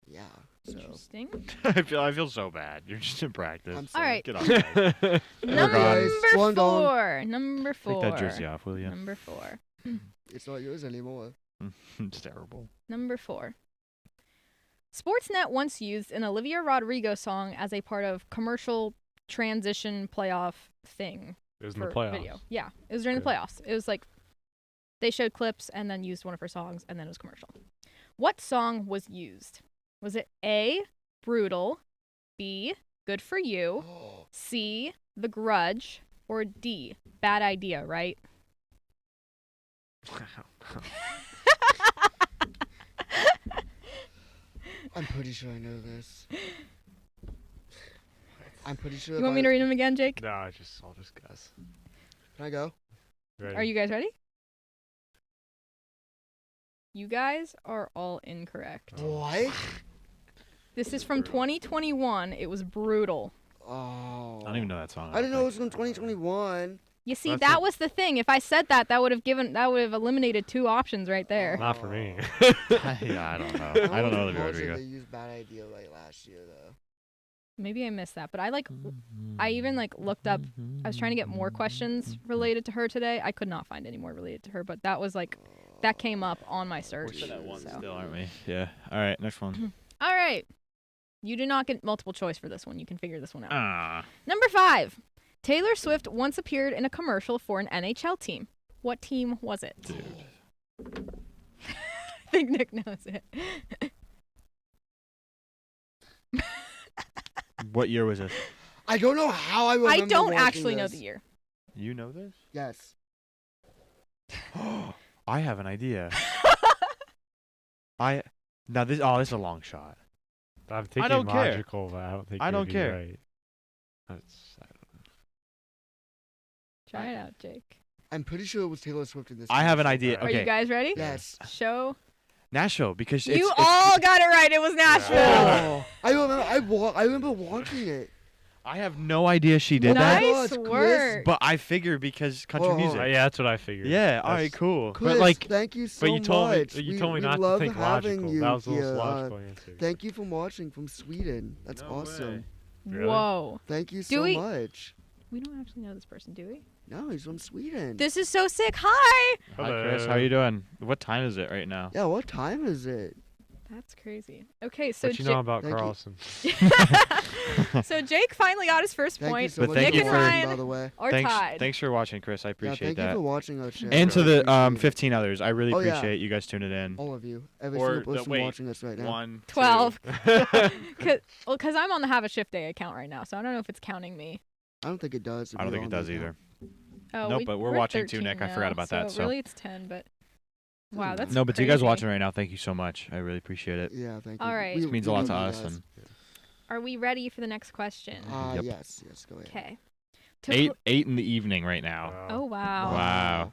Yeah. So interesting. I feel so bad. You're just in practice. I'm All sorry. right. Get on, guys. Number guys. One down. 4. Number 4. Take that jersey off, will you? Number 4. It's not yours anymore. It's terrible. Number 4. Sportsnet once used an Olivia Rodrigo song as a part of commercial transition playoff thing It was in for the playoffs. video. Yeah, it was during Okay. the playoffs. It was like they showed clips and then used one of her songs and then it was commercial. What song was used? Was it A, Brutal, B, Good for You, C, The Grudge, or D, Bad Idea, right? I'm pretty sure I know this. I'm pretty sure. You if want me to read them again, Jake? No, I'll just guess. Can I go? Ready? Are you guys ready? You guys are all incorrect. What? This is from 2021. It was Brutal. Oh. I don't even know that song. I didn't know it think. was from 2021. You see, That's that a- was the thing. If I said that, that would have eliminated 2 options right there. Not for me. Yeah, I don't know. I don't know Olivia Imagine Rodrigo. They used Bad Idea right last year though. Maybe I missed that, but I even looked up. I was trying to get more questions related to her today. I could not find any more related to her, but that was that came up on my search. We're still at one so. still, aren't we? Yeah. All right, next one. All right. You do not get multiple choice for this one. You can figure this one out. Ah. Number 5. Taylor Swift once appeared in a commercial for an NHL team. What team was it? Dude. I think Nick knows it. What year was this? I don't know how I remember I don't watching actually know this. the year. You know this? Yes. I have an idea. Now this is a long shot. I'm thinking don't care. logical, but I don't think I you'd don't be care. Right. Try it out, Jake. I'm pretty sure it was Taylor Swift in this. I have an commercial. idea. Are you Okay. guys ready? Yes. Show. Nashville, because it's You all got it right. It was Nashville. Oh, I remember. I remember watching it. I have no idea she did Nice that, God, Chris. work. but I figure because country Hold on. music. Yeah, that's what I figured. Yeah, all right, That's- cool. Chris, like- thank you so But you told me much. you told me we not to love think having logical. You That was the most here. logical answer. Thank you for watching from Sweden. That's No awesome. way. Really? Whoa. Thank you Do so we- much. We don't actually know this person, do we? No, he's from Sweden. This is so sick. Hi. Hi, Chris. How Hello. you doing? What time is it right now? Yeah, what time is it? That's crazy. Okay, so What you know about Thank you. Carlson? so Jake finally got his first Thank you point. so But much thank Nick you for and for- watching, Ryan by the way. are thanks, tied. thanks for watching, Chris. I appreciate Thank that. you for watching our show. And to I the appreciate it. 15 others, I really Oh, yeah. appreciate you guys tuning in. All of you. Every Or single the- person wait, watching us right now. 1, 12. 2. Because I'm on the Have a Shift Day account right now, so I don't know if it's counting me. I don't think it does. to I don't be think it honest, does no. either. Oh, Nope, but we're at watching too, 13 Nick. I now, forgot about that, so. really it's 10, but wow, that's No, but to you guys crazy. watching right now, thank you so much. I really appreciate it. Yeah, thank you. All right. This means a we lot to love us. you guys. And Are we ready for the next question? Yep. Yes, go ahead. Okay. 8 in the evening right now. Oh wow. Wow.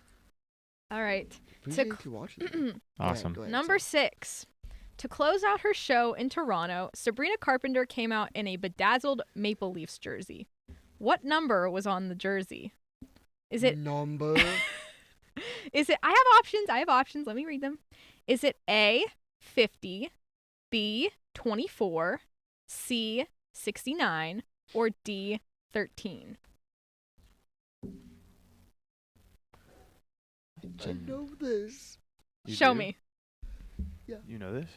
All right. Appreciate you watching. Go ahead, Awesome. go ahead, Number sorry. 6. To close out her show in Toronto, Sabrina Carpenter came out in a bedazzled Maple Leafs jersey. What number was on the jersey? Is it number? Is it I have options. Let me read them. Is it A 50, B 24, C 69, or D 13? I know this. You Show do? me. You know this?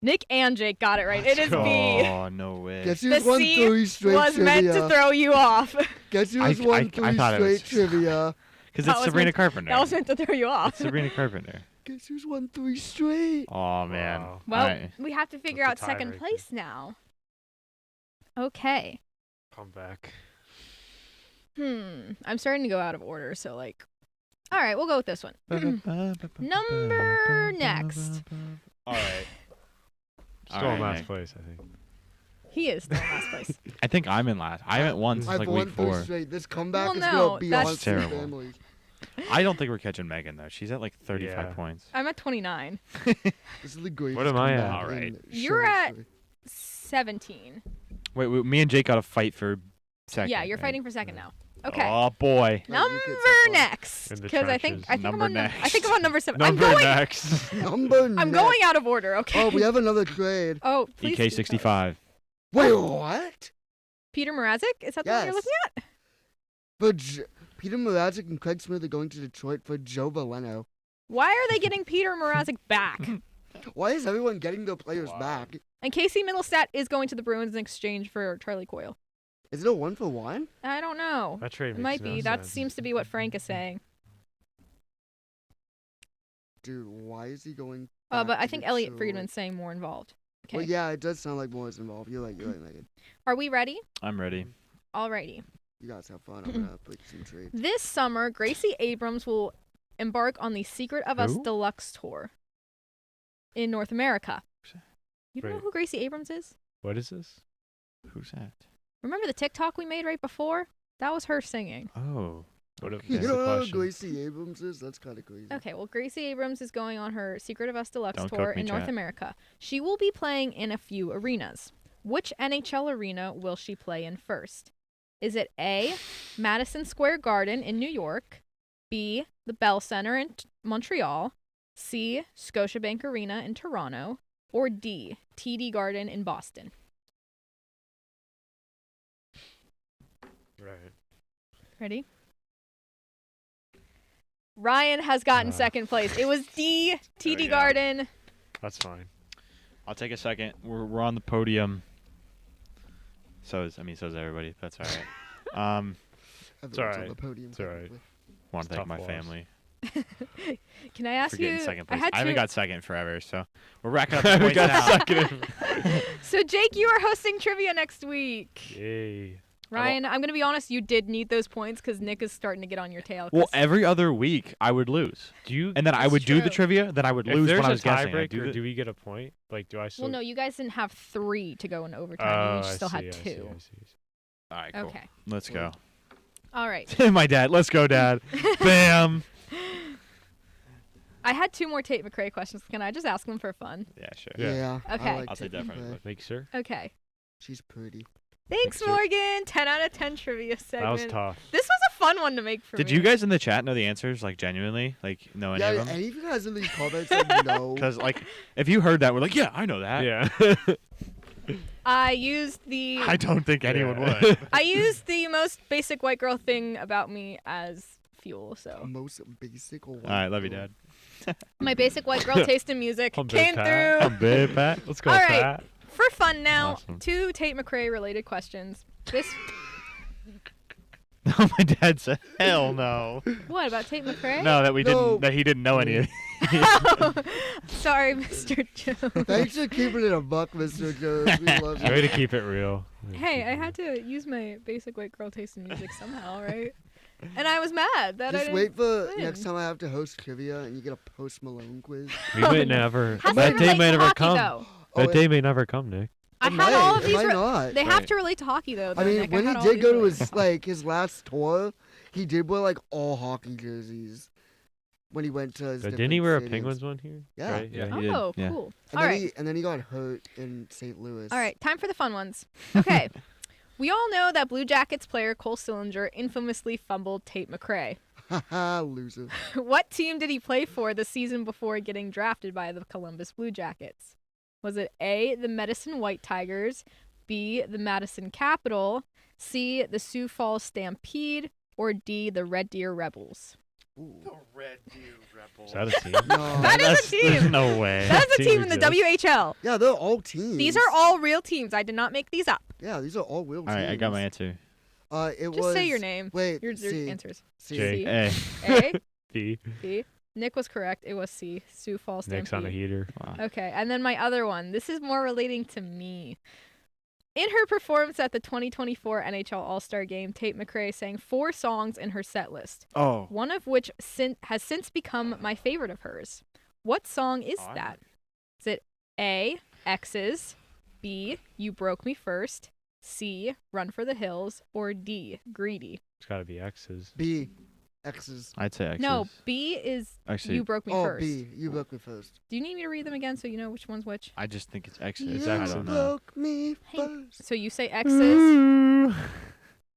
Nick and Jake got it right. Let's It is go. B. Oh, no way. Guess The who's won C 3 straight Was trivia? meant to throw you off. Guess I- who's won I 3 thought it was- straight trivia? Because That it's was Sabrina meant- Carpenter. That was meant to throw you off. It's Sabrina Carpenter. Guess who's won 3 straight? Oh, man. Wow. Well, Alright. we have to figure That's out a second tiebreaker. place now. Okay. Come back. I'm starting to go out of order, so like. All right, we'll go with this one. Number next. All right. Still All in right, last Nick. place, I think. He is still in last place. I think I'm in last. I haven't won since I've like won week 3 4. straight. This comeback Well, is no, going to be that's on terrible. families. I don't think we're catching Megan though. She's at like 35 Yeah. points. I'm at 29. This is the greatest What am I at? comeback All right. in You're show at- history. 17. Wait, me and Jake got to fight for second. Yeah, you're right? fighting for second now. Okay. Oh boy. Right, you Number could step on. next. In the Because I think trenches. I'm Number on next. I think I'm on number 7. Number I'm going next. Number I'm next. going out of order, okay? Oh, we have another trade. Oh, please. do tell us. EK65. Wait, what? Peter Mrazek? Is that the one you're Yes. looking at? But Peter Mrazek and Craig Smith are going to Detroit for Joe Valeno. Why are they getting Peter Mrazek back? Why is everyone getting their players back? And Casey Middlestat is going to the Bruins in exchange for Charlie Coyle. Is it a 1-for-1? I don't know. That trade It makes might no be. That sense. seems to be what Frank is saying. Dude, why is he going? But back I to think Elliot Detroit? Friedman's saying more involved. Okay. Well, yeah, it does sound like more is involved. You're right, Megan. Are we ready? I'm ready. Alrighty. You guys have fun. I'm gonna put some trades. This summer, Gracie Abrams will embark on the Secret of Us Who? Deluxe Tour in North America. You don't know Wait. who Gracie Abrams is? What is this? Who's that? Remember the TikTok we made right before? That was her singing. Oh. What Okay. You what's don't the know who question? Gracie Abrams is? That's kind of crazy. Okay, well, Gracie Abrams is going on her Secret of Us Deluxe Don't Tour cook me, in North chat. America. She will be playing in a few arenas. Which NHL arena will she play in first? Is it A, Madison Square Garden in New York, B, the Bell Center in Montreal, C, Scotiabank Arena in Toronto, or D, TD Garden in Boston? Right. Ready? Ryan has gotten Ah. second place. It was D, we TD go. Garden. That's fine. I'll take a second. We're on the podium. So is everybody. That's all right. Everyone's alright. on the podium. It's alright. technically. Want to It's thank my tough loss. family Can I ask for getting you? second I place. had I haven't two- got second forever, so we're racking up the We points got now. second. So Jake, you are hosting trivia next week. Yay. Ryan, I'm gonna be honest. You did need those points because Nick is starting to get on your tail. 'cause- Well, every other week I would lose, Do you? and then I That's would do the true. trivia. Then I would if lose there's when I a was guessing. I'd tiebreaker, the- do we get a point? Like, do I still? well, no, you guys didn't have 3 to go in overtime. Oh, you each I still see, had I see, 2. I see. All right, cool. Okay. Let's go. All right. My dad. Let's go, Dad. Bam. I had 2 more Tate McRae questions. Can I just ask them for fun? Yeah, sure. Yeah. Yeah. I Okay. like I'll take that taking from you, play. Make sure. Okay. She's pretty. Thanks, Thanks, Jake. Morgan. 10 out of 10 trivia segment. That was tough. This was a fun one to make for Did me. you guys in the chat know the answers? Like genuinely, like know any Yeah, of them? any of you guys in these comments said no. Because like, if you heard that, we're like, yeah, I know that. Yeah. I used the I don't think anyone Yeah. would. I used the most basic white girl thing about me as fuel. So Most basic. All All right, love you, Dad. my basic white girl taste in music I'm came big Pat. through. I'm big Pat. Let's go, All right. Pat. For fun now, Awesome. 2 Tate McRae related questions. This Oh, my dad said, "Hell no." what about Tate McRae? No, that we No. didn't. That he didn't know any of it. Sorry, Mr. Jones. Thanks for keeping it a buck, Mr. Jones. We love Way you. to keep it real. Hey, I had to use my basic white girl taste in music somehow, right? And I was mad that I Just didn't wait for win. next time I have to host trivia and you get a Post Malone quiz. We may never. Has That to day relate may to never hockey, come. though. That it- day may never come, Nick. I it had might, all of it these. might not. They have Right. to relate to hockey though. I mean, Nick. when he had all did these go to related. his like his last tour, he did wear like all hockey jerseys when he went to his. But didn't he wear a different Penguins stadiums. one here? Yeah. Right? Yeah, he did. Oh, Yeah. cool. And All then right. and then he got hurt in St. Louis. All right, time for the fun ones. Okay. We all know that Blue Jackets player Cole Sillinger infamously fumbled Tate McRae. Haha, loser. What team did he play for the season before getting drafted by the Columbus Blue Jackets? Was it A, the Medicine White Tigers, B, the Madison Capital, C, the Sioux Falls Stampede, or D, the Red Deer Rebels? Ooh. Red Deer Rebels. Is that a team? No. That is a team. There's no way. That's a team team in the exists. WHL. Yeah, they're all teams. These are all real teams. I did not make these up. Yeah, these are all real All teams. right, I got my answer. It Just was. say your name. Wait, Your C. answers. C. J. Hey. A, B. B. Nick was correct. It was C, Sioux Falls Stampede. Nick's on a heater. Wow. Okay, and then my other one. This is more relating to me. In her performance at the 2024 NHL All-Star Game, Tate McRae sang 4 songs in her set list, Oh. one of which has since become my favorite of hers. What song is Oh, I that? Is it A, X's, B, You Broke Me First, C, Run for the Hills, or D, Greedy? It's got to be X's. B. X's. I'd say X's. No, B is Actually, You Broke Me Oh, First. B. You broke me first. Do you need me to read them again so you know which one's which? I just think it's X's. You I X's. don't know. broke me Hey. first. So you say X's.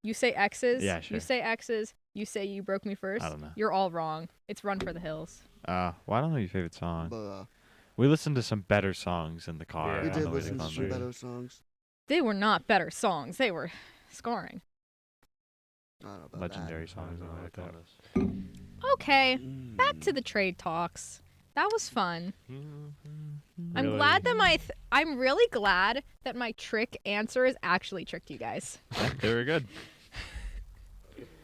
You say X's. Yeah, sure. You say X's. You say You Broke Me First. I don't know. You're all wrong. It's Run for the Hills. Well, I don't know your favorite song. But, We listened to some better songs in the car. Yeah, we on did the way listen to concert. some better songs. They were not better songs. They were scoring. I don't know about Legendary I songs. don't know on about that that. one. Okay, that. back to the trade talks. That was fun. I'm Really? glad that I'm really glad that my trick answers actually tricked you guys. They were good.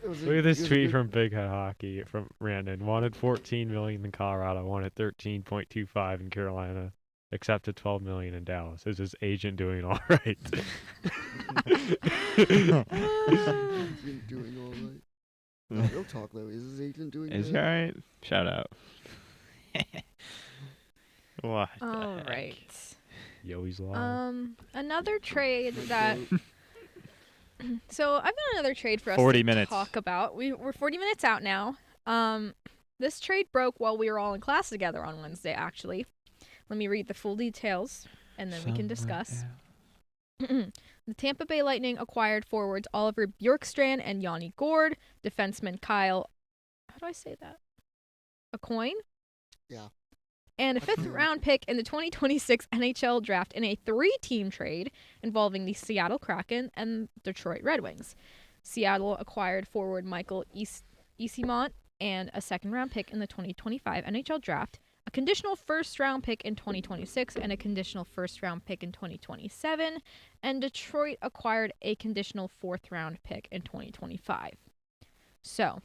Look at this tweet from Big Head Hockey from Randon. Wanted 14 million in Colorado. Wanted 13.25 in Carolina. Accepted 12 million in Dallas. Is his agent doing all right? Agent doing all right. No, real talk though. Is his agent doing Is he good? alright? Shout out. What? the All heck? right. Yo, he's live. Another trade that. So I've got another trade for us 40 to minutes. talk about. We're 40 minutes out now. This trade broke while we were all in class together on Wednesday. Actually, let me read the full details and then we can discuss. The Tampa Bay Lightning acquired forwards Oliver Bjorkstrand and Yanni Gord, defenseman Kyle. How do I say that? A coin? Yeah. And a fifth round pick in the 2026 NHL draft in a 3-team trade involving the Seattle Kraken and Detroit Red Wings. Seattle acquired forward Michael Easimont and a second-round pick in the 2025 NHL draft, a conditional first-round pick in 2026, and a conditional first-round pick in 2027, and Detroit acquired a conditional fourth-round pick in 2025. So,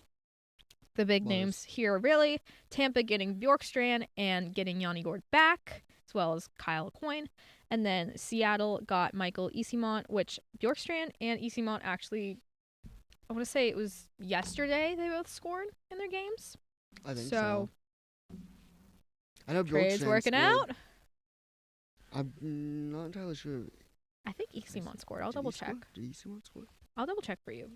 the big Nice. names here are really Tampa getting Bjorkstrand and getting Yanni Gord back, as well as Kyle Coyne. And then Seattle got Michael Easimont, which Bjorkstrand and Easimont actually, I want to say it was yesterday they both scored in their games. I think So, so. I know Trade's Bjorkstrand working scored. out. I'm not entirely sure. I think Easimont scored. I'll Did he double score? check. Did Easimont score? I'll double check for you.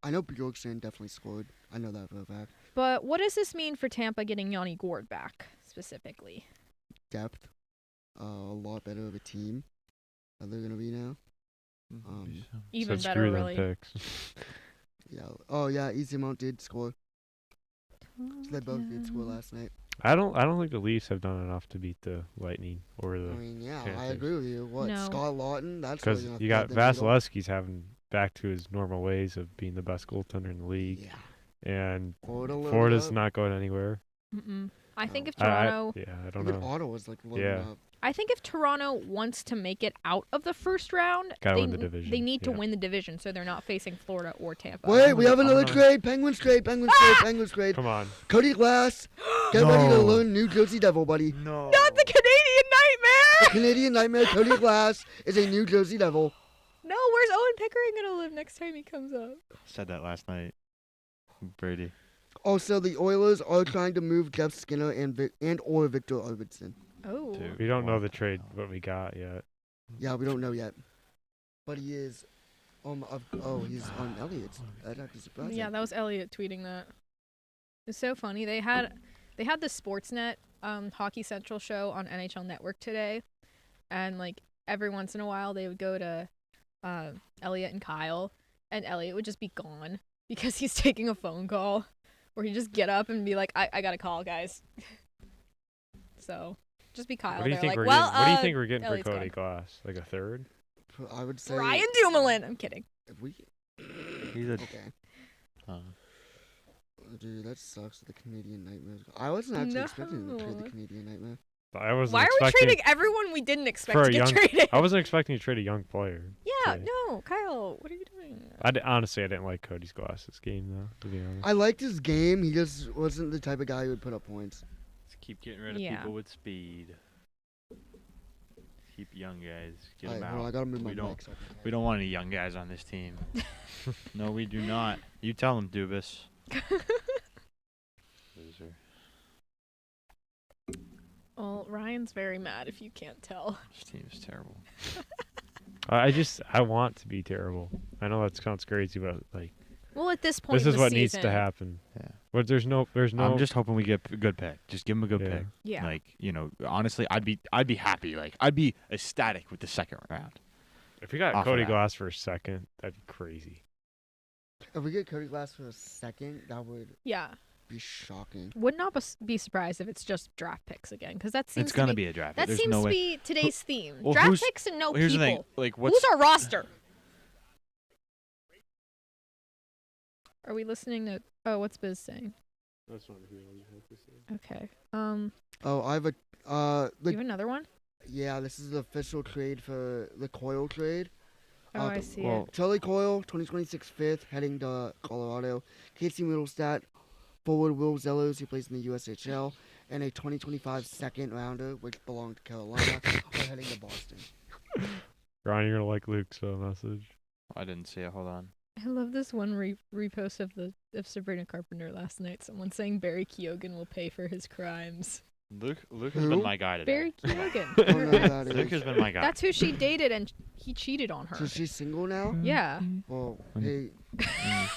I know Bjorkstrand definitely scored. I know that for a fact. But what does this mean for Tampa getting Yanni Gord back specifically? Depth. A lot better of a team that they're gonna be now. Even So better, screw them really. picks. Yeah. Oh yeah, Easimont did score. So they both did score last night. I don't think the Leafs have done enough to beat the Lightning or I the mean, yeah, I Panthers. agree with you. What, No. Scott Lawton? That's because really gonna you got thread the needle. Vasilevsky's having back to his normal ways of being the best goaltender in the league, Yeah. and Florida Florida's not going anywhere. I think if Oh. Toronto, I don't Even know. Ottawa's like loading Yeah. up. I think if Toronto wants to make it out of the first round, Gotta they, win the division, they need to yeah. win the division, so they're not facing Florida or Tampa. Wait, we have I don't another know. trade. Penguins trade. Penguins trade. Penguins trade. Come on. Cody Glass, get ready to No. learn New Jersey Devil, buddy. No. Not the Canadian Nightmare! Canadian Nightmare Cody Glass is a New Jersey Devil. No, where's Owen Pickering gonna live next time he comes up? Said that last night. Brady. Also, the Oilers are trying to move Jeff Skinner and or Victor Arvidsson. Oh. Dude. We don't know the trade what we got yet. Yeah, we don't know yet, but he is. He's on Elliott's. That actually surprised me. Yeah, that was Elliot tweeting that. It's so funny. They had the Sportsnet Hockey Central show on NHL Network today, and like every once in a while they would go to Elliot and Kyle, and Elliot would just be gone because he's taking a phone call, or he'd just get up and be like, I got a call, guys. So just be Kyle. What do you They're think like, we're well, getting? What do you think we're getting for Elliot's Cody gone. Glass? Like a third? I would say Ryan Dumoulin. I'm kidding. If we, He's a. okay, Uh, dude, that sucks. The Canadian Nightmare. I wasn't actually expecting to trade No. the Canadian Nightmare. I wasn't Why are we expecting trading everyone we didn't expect for to a get young. traded? I wasn't expecting to trade a young player. Yeah, Okay. no, Kyle, what are you doing? Honestly, I didn't like Cody's Glass's game though. To be honest. I liked his game. He just wasn't the type of guy who would put up points. let's keep getting rid of Yeah. people with speed. Keep young guys. Get Alright, them hold on, I out. gotta move my We don't- mic. So I can hear. We don't want any young guys on this team. No, we do not. You tell them, Dubas. Loser. Well, Ryan's very mad if you can't tell. This team is terrible. I want to be terrible. I know that sounds crazy, but like Well, at this point, this in is the what needs to season- happen. Yeah. But there's no. I'm just hoping we get a good pick. Just give him a good Yeah. pick. Yeah. Like, honestly, I'd be happy. Like, I'd be ecstatic with the second round. If we got off of Cody that. Glass for a second, that'd be crazy. If we get Cody Glass for a second, that would Yeah. be shocking. Would not be surprised if it's just draft picks again, because that seems It's to gonna be be a draft. that There's seems no to way. be today's theme. well, Draft who's- picks and no Here's the people. thing. Like, what's Who's our roster? Are we listening to? Oh, what's Biz saying? That's what you have to say. Okay. Oh, I have a You have another one? yeah. This is the official trade for the Coyle trade. Oh, I see well, it. Charlie Coyle, 2026 fifth, heading to Colorado. Casey Middlestat, forward Will Zellers, who plays in the USHL, and a 2025 second rounder, which belonged to Carolina, are heading to Boston. Ryan, you're gonna like Luke's message. I didn't see it. Hold on. I love this one repost of Sabrina Carpenter last night. Someone saying Barry Keoghan will pay for his crimes. Luke has Who? been my guy today. Barry Keoghan. I don't know who that Luke is. has been my guy. That's who she dated, and he cheated on her. So she's single now? Yeah. Well, Mm. hey,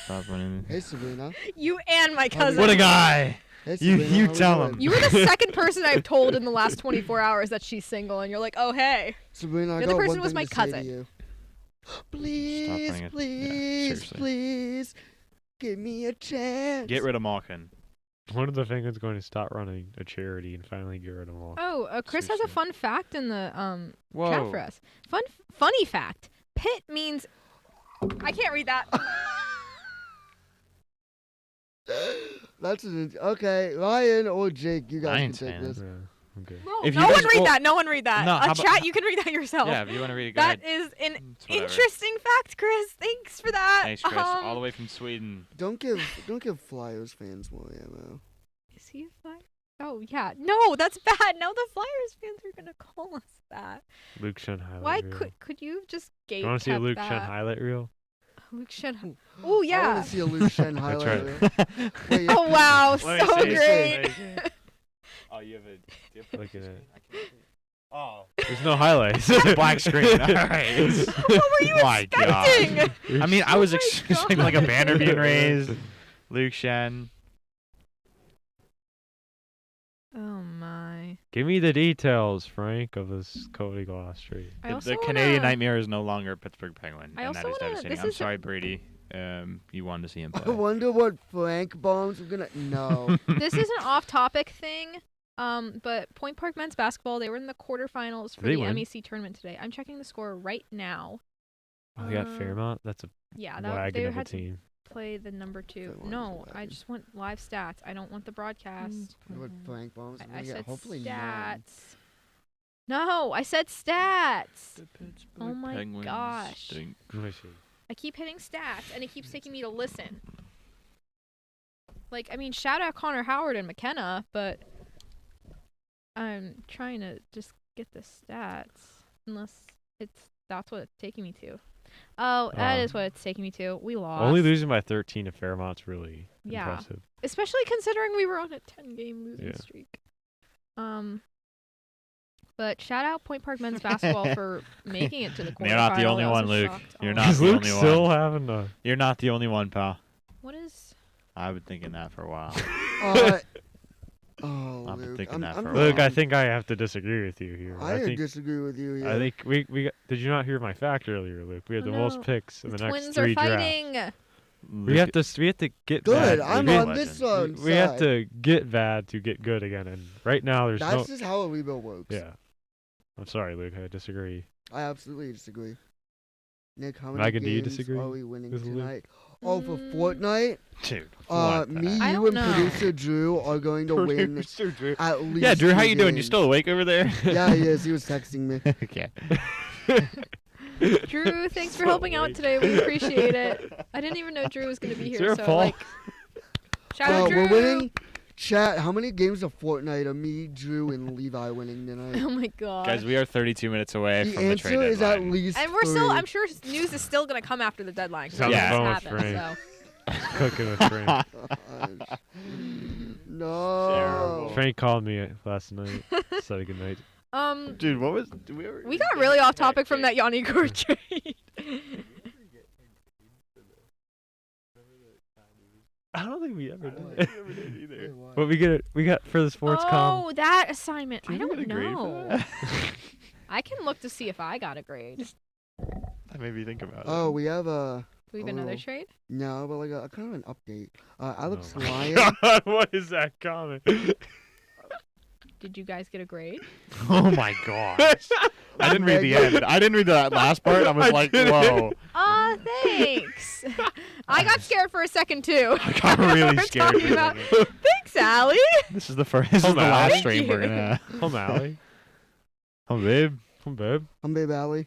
Stop running. hey Sabrina. You and my cousin. What a guy! Hey, You Sabrina, how we tell doing? him. You were the second person I've told in the last 24 hours that she's single, and you're like, oh, hey. Sabrina, I The other got person one was thing my to say cousin. to you. Please, bringing it- yeah, please, seriously. please, give me a chance. Get rid of Malkin. One of the Penguins going to stop running a charity and finally get rid of them all. Oh, Chris has a Seriously. fun fact in the chat Whoa. for us. Funny fact. Pit means... I can't read that. That's okay. Ryan or Jake, you guys Lions can take fan. this. Yeah, okay. No, If no you one guys- read well, that. No one read that. no, how Chat, about- you can read that yourself. Yeah, if you want to read it, go That ahead. is an It's whatever. interesting fact, Chris. Thanks for that. Thanks, Chris. All the way from Sweden. Don't give Flyers fans more ammo. Is he a Flyer? Oh, yeah. No, that's bad. Now the Flyers fans are going to call us that. Luke Shen highlight Why reel. could you have just gate You want to see a kept Luke that? Shen highlight reel? Luke Shen. Oh, I yeah. want to see a Luke Shen highlight. right. reel. Wait, Oh, wow. Let me So see. great. Oh, you have a. Look at it. Oh. There's no highlights. Black screen. All right. What were you My God. expecting? I mean, I was Oh my expecting like a banner being raised. Luke Shen. Oh, my. Give me the details, Frank, of this Cody Glass trade. I The, also the Canadian wanna- Nightmare is no longer a Pittsburgh Penguin, I and also that is wanna- devastating. this I'm is- sorry, Brady. You wanted to see him I play. wonder what Frank bombs are gonna. No. This is an off-topic thing, But Point Park men's basketball, they were in the quarterfinals for Did they the win? MEC tournament today. I'm checking the score right now. Oh, they got Fairmont. That's a Yeah, wagon they of a had to team. play the number 2. Fairmont No, is a I wagon. just want live stats. I don't want the broadcast. What Frank Bombs? I said hopefully stats. No, I said stats. The Pittsburgh Oh my Penguins gosh. stink. Let me see. I keep hitting stats, and it keeps taking me to listen. Like, I mean, shout out Connor Howard and McKenna, but I'm trying to just get the stats, unless that's what it's taking me to. Oh, that is what it's taking me to. We lost. Only losing by 13 to Fairmont's really Yeah. impressive. Especially considering we were on a 10-game losing Yeah. streak. But shout out Point Park men's basketball for making it to the quarterfinals. You're not the only one, Luke. You're not Is the Luke only still one. having a... You're not the only one, pal. What is? I've been thinking that for a while. Oh, I've been Luke. thinking that I'm for a Luke, while. I think I have to disagree with you here. I disagree with you here. I think we got, did you not hear my fact earlier, Luke? We have Oh, the most no. picks in The the next twins 3 are drafts. fighting. We have to get Good. bad. I'm we, on this side. we have to get bad to get good again, and right now there's That's no. just how a rebuild works. Yeah, I'm sorry, Luke. I disagree. I absolutely disagree. Nick, how Megan, many do you games disagree are we winning with Luke? tonight? Oh, for Mm. Fortnite? Dude. Me, I you, don't and know. producer Drew are going to win Producer Drew. at least Yeah, Drew, how 2 you doing? You games. still awake over there? Yeah, he is. He was texting me. Okay. Drew, thanks for So helping out late. today. We appreciate it. I didn't even know Drew was going to be Is here. there a So, fall? like, shout out Drew. We're winning. Chat, how many games of Fortnite are me, Drew, and Levi winning tonight? Oh my god. Guys, we are 32 minutes away The from the trade answer is at deadline. least And we're still, 3. I'm sure news is still going to come after the deadline. 'cause Sounds it just like phone with happened, Frank. so. Cooking with Frank. Gosh. No. Terrible. Frank called me last night. Said good night. Dude, what was... Did we ever... We got really off topic from that Yanni Gord trade. I don't think we ever I did. don't think we either. What we got for the sports com? Oh, that assignment. I Did we don't get a grade for know. that? I can look to see if I got a grade. That made me think about it. Oh, we have a... Do we have another Oh. trade? No, but like a kind of an update. Alex Oh Lyon. God, what is that comment? Did you guys get a grade? Oh my gosh. I didn't read the end. I didn't read that last part. I was I like, didn't. whoa. Aw, thanks. I got scared for a second too. I got really We're scared. talking for a about- second. Thanks, Allie. This is the first. This is Home the Alley. last Thank stream we're you. gonna. Home Alley. Oh, babe. Home babe. I'm Babe Alley.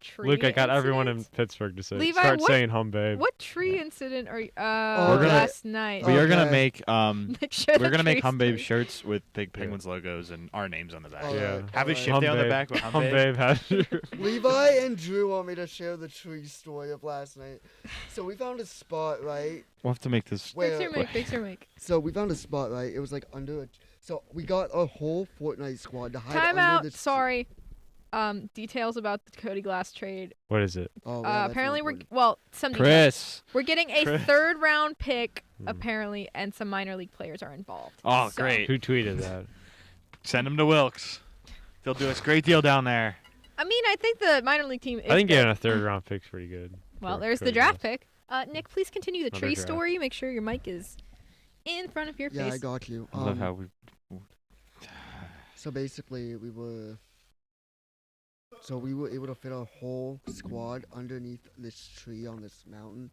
Tree Luke, I got everyone in incident? Pittsburgh to say Levi, start what- saying home babe. What tree incident are you? We're gonna- Last night. We are gonna Okay. make Make sure we're the gonna make tree Hum Babe story- shirts with Big Penguins logos and our names on the back. All Yeah. right, Have a all shift Hum day on the Babe. back with Hum Home Babe. babe has Levi and Drew want me to share the tree story of last night. So we found a spot, right? We'll have to make this. Fix your Where, mic. Fix your mic. so we found a spot, right? It was like under a. So we got a whole Fortnite squad to hide Time under out. this. Sorry. Details about the Cody Glass trade. What is it? Oh, yeah, that's Apparently not some details. Chris. We're getting a Chris. 3rd round pick Hmm. apparently, and some minor league players are involved. Oh, So- great. Who tweeted that? Send him to Wilkes. They'll do us a great deal down there. I mean, I think the minor league team. Is I think good. getting a 3rd round pick's pretty good. Well, for there's the Cody draft Glass. pick. Nick, please continue the Another tree draft. story. Make sure your mic is in front of your Yeah, I face. got you. I love how we. So basically, we were able to fit a whole squad underneath this tree on this mountain,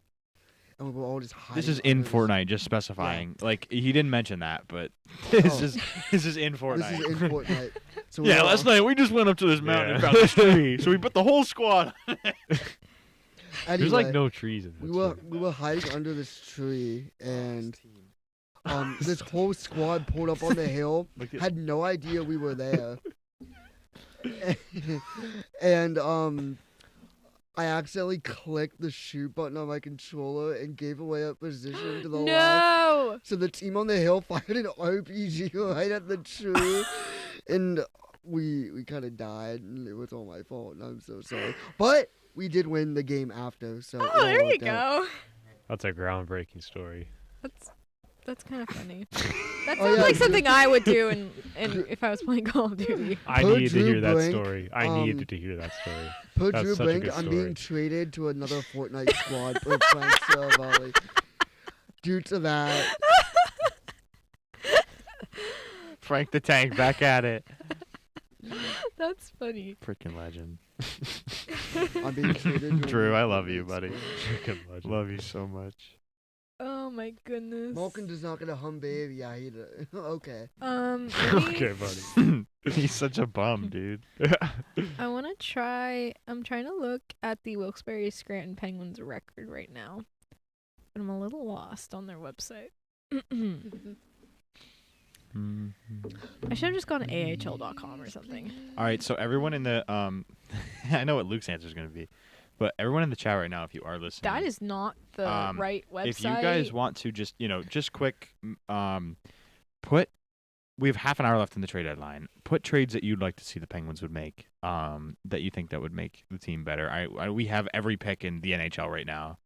and we were all just hiding. This is in under this- Fortnite, just specifying. Like he didn't mention that, but this Oh. is in Fortnite. This is in Fortnite. So we Yeah, were last all- night we just went up to this mountain and Yeah. found this tree, so we put the whole squad. There's like Anyway, no trees in we Pittsburgh. were hiding under this tree, and this whole squad pulled up on the hill. Had no idea we were there. And I accidentally clicked the shoot button on my controller and gave away a position to the left. No. So the team on the hill fired an RPG right at the tree, and we kind of died, and it was all my fault, and I'm so sorry. But we did win the game after, so it Oh, all there you worked out. go. That's a groundbreaking story. That's kind of funny. That Oh, sounds yeah, like Drew- something I would do in if I was playing Call of Duty. I Per need to Drew hear that Brink, story. I need to hear that story. Per That's Drew such a Brink, good I'm story. being traded to another Fortnite squad for Frank Saravalli. Due to that, Frank the Tank back at it. That's funny. Freaking legend. I'm being treated. Drew, I love you, buddy. Freaking legend. Love you so much. Oh my goodness. Malkin does not get a hum baby. I hate it. Okay. Maybe Okay, buddy. He's such a bum, dude. I want to try. I'm trying to look at the Wilkes-Barre Scranton Penguins record right now, but I'm a little lost on their website. I should have just gone to AHL.com or something. All right, so everyone in the I know what Luke's answer is going to be, but everyone in the chat right now, if you are listening, That is not the right website. if you guys want to just just quick put, we have half an hour left in the trade deadline. Put trades that you'd like to see the Penguins would make, that you think that would make the team better. We have every pick in the NHL right now,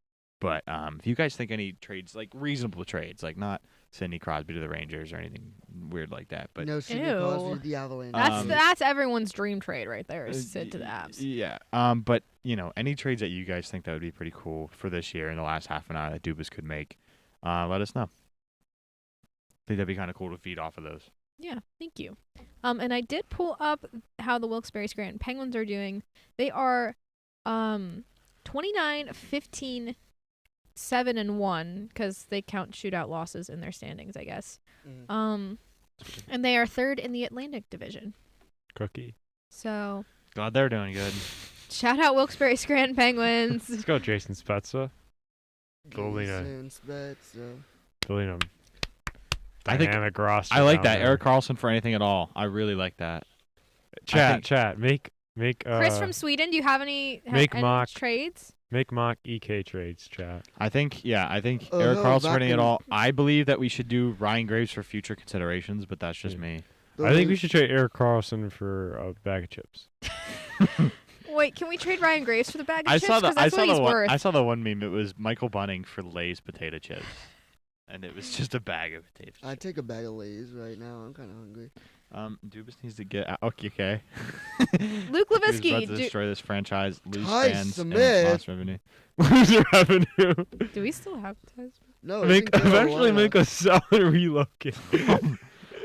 but if you guys think any trades, like reasonable trades, like not Sidney Crosby to the Rangers or anything weird like that, but No, Sidney Ew. Crosby to the Avalanche. That's everyone's dream trade right there. Is Sid to the Avs. Yeah. But any trades that you guys think that would be pretty cool for this year in the last half an hour that Dubas could make, let us know. I think that'd be kind of cool to feed off of those. Yeah, thank you. And I did pull up how the Wilkes-Barre Scranton Penguins are doing. They are 29, 15, 7-1 because they count shootout losses in their standings, I guess. Mhm. And they are third in the Atlantic Division. Cookie. So God, they're doing good. shout out Wilkes-Barre Scranton Penguins. Let's go, Jason Spezza. Golina. Jason Spezza. Building I think- dynamic roster. I like down that. there. Eric Carlson for anything at all. I really like that. Chat. Make Chris from Sweden, do you have any, make any mock- trades? make mock EK trades. Chat. I think Eric no, Carlson for back anything at in- all. I believe that we should do Ryan Graves for future considerations, but that's just Yeah. me. I think we should trade Eric Carlson for a bag of chips. Wait, can we trade Ryan Graves for the bag of I chips? saw the 'Cause that's what he's worth. I saw the one meme. It was Michael Bunning for Lay's potato chips, and it was just a bag of potato chips. I'd take a bag of Lay's right now. I'm kind of hungry. Dubas needs to get out. Okay. Luke He's about Levitsky, to destroy this franchise, lose Ty fans, and Smith. lost revenue. Lose your revenue. do we still have ties? No, it's in Eventually Carolina. make a solid relocate.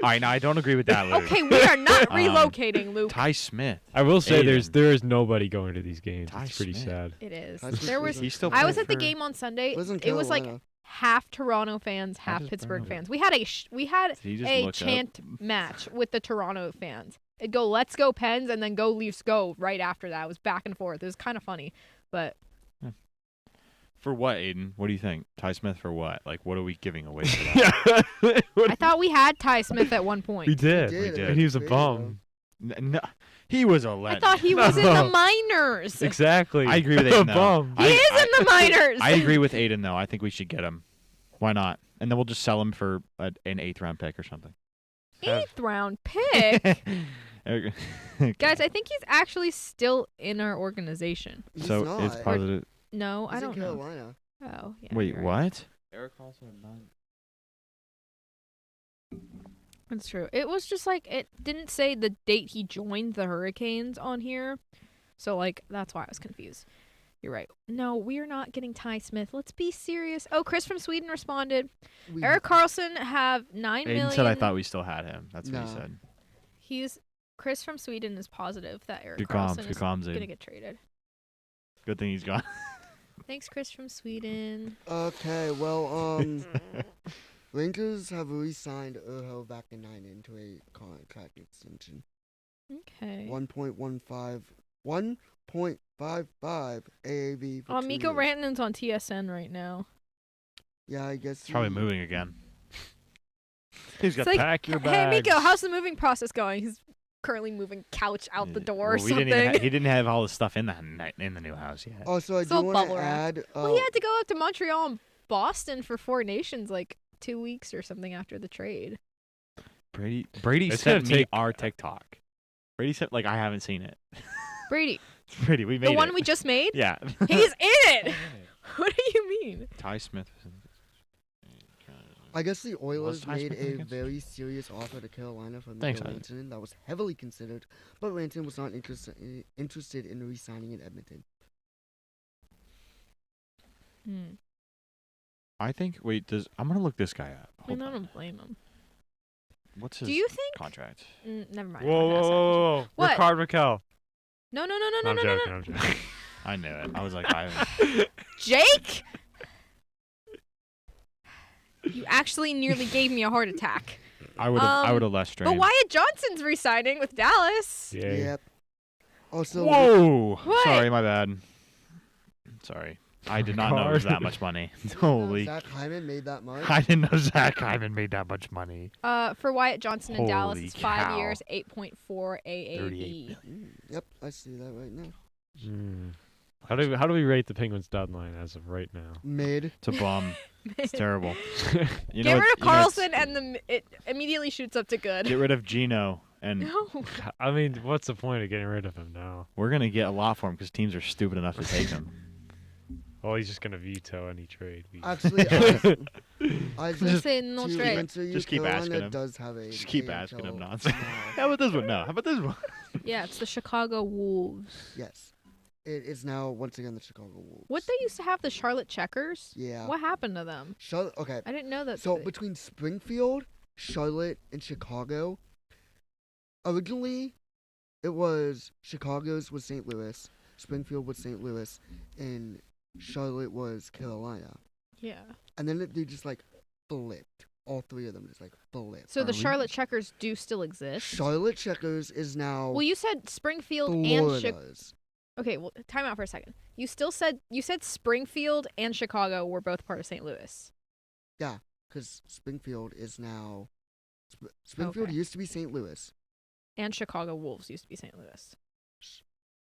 All right, now I don't agree with that, Luke. Okay, we are not Um, relocating, Luke. Ty Smith. I will say Aiden. there is nobody going to these games. Ty It's pretty Smith. sad. It is. Ty Smith There was. He still I was played at the for- game on Sunday. Lives in It was like Carolina. half Toronto fans, How half does Pittsburgh Brown- fans. We had He just a looked up. chant match with the Toronto fans. It'd go "Let's go Pens" and then "Go Leafs go" right after that. It was back and forth. It was kind of funny, but For what, Aiden? What do you think? Ty Smith for what? Like, what are we giving away for that? Yeah. I thought we had Ty Smith at one point. We did. We did. And he was a Crazy, bum. No, he was a I legend. thought he was in the No. minors. Exactly. I agree with a Aiden, though. bum. He is in the minors. I agree with Aiden, though. I think we should get him. Why not? And then we'll just sell him for an 8th round pick or something. 8th round pick. Okay. Guys, I think he's actually still in our organization. He's So not. it's positive. No, He's I don't in know. Carolina. Oh, yeah. Wait, you're right. what? Eric Carlson at 9. That's true. It was just like it didn't say the date he joined the Hurricanes on here. So like that's why I was confused. You're right. No, we're not getting Ty Smith. Let's be serious. Oh, Chris from Sweden responded. We- Eric Carlson have 9 million. Aiden said I thought we still had him. That's what he No. said. He's Chris from Sweden is positive that Eric Good Carlson comms, is good comms, gonna Aiden. get traded. Good thing he's gone. Thanks, Chris from Sweden. Okay, well, Rangers have re-signed Urho Vakanainen into a contract extension. Okay. 1.55 AAV for 2 Mikko years. Rantanen's on TSN right now. Yeah, I guess He's probably he- moving again. He's got It's like, Pack your hey, Mikko, bags. how's the moving process going? He's currently moving couch out the door or Well, something. he didn't have all the stuff in the new house yet. Also, I It's do all want to bubble wrapped. add. Well, he had to go up to Montreal and Boston for Four Nations like 2 weeks or something after the trade. Brady It's sent gonna me take- our TikTok. Brady said like I haven't seen it. Brady, Brady, we made the one it. we just made? Yeah. He's in it! What do you mean? Ty Smith. I guess the Oilers Ty made Smith a against- very serious offer to Carolina for Thanks, Mikko Ivan. Rantanen that was heavily considered, but Rantanen was not interested in re-signing in Edmonton. I think. Wait. I'm gonna look this guy up. I mean, Hold I on. don't blame him. What's his Do you think? contract? Never mind. Whoa, I'm whoa, not gonna ask that whoa, whoa. What? Ricard Raquel. No, no, no, no, No, no, I'm no, no, joking. no. I'm joking. I knew it. I was like, I Jake. You actually nearly gave me a heart attack. would have left Strain. But Wyatt Johnson's re-signing with Dallas. Yay. Yep. Also, Whoa! What? Sorry, my bad. Sorry. I did not know it was that much money. Holy. Zach Hyman made that much. I didn't know Zach Hyman made that much money. For Wyatt Johnson in Dallas, Holy it's 5 cow. years, 8.4 AAV. 38 Yep, I see that right now. How do we rate the Penguins' deadline as of right now? Mid. It's a bum. It's terrible. You Get know rid what- of you know what's- Carlson, and it immediately shoots up to good. Get rid of Gino, and No. I mean, what's the point of getting rid of him now? we're gonna get a lot for him because teams are stupid enough to take him. Well, he's just gonna veto any trade. Actually, I Just say no to trade. answer you, Just keep Carolina asking him. does have a Just keep AHL asking him nonsense. now. How about this one? No. How about this one? Yeah, it's the Chicago Wolves. Yes. It is now once again the Chicago Wolves. What they used to have, the Charlotte Checkers? Yeah. What happened to them? Charlotte. Okay. I didn't know that. So between Springfield, Charlotte, and Chicago, originally it was Chicago's was St. Louis, Springfield was St. Louis, and Charlotte was Carolina. Yeah. And then they just like flipped. All three of them just like flipped. So the Are we- Charlotte Checkers do still exist? Charlotte Checkers is now Well, you said Springfield and Chicago. Florida's. Okay, well, time out for a second. You said Springfield and Chicago were both part of St. Louis. Because Springfield is now. Springfield Okay. used to be St. Louis. And Chicago Wolves used to be St. Louis.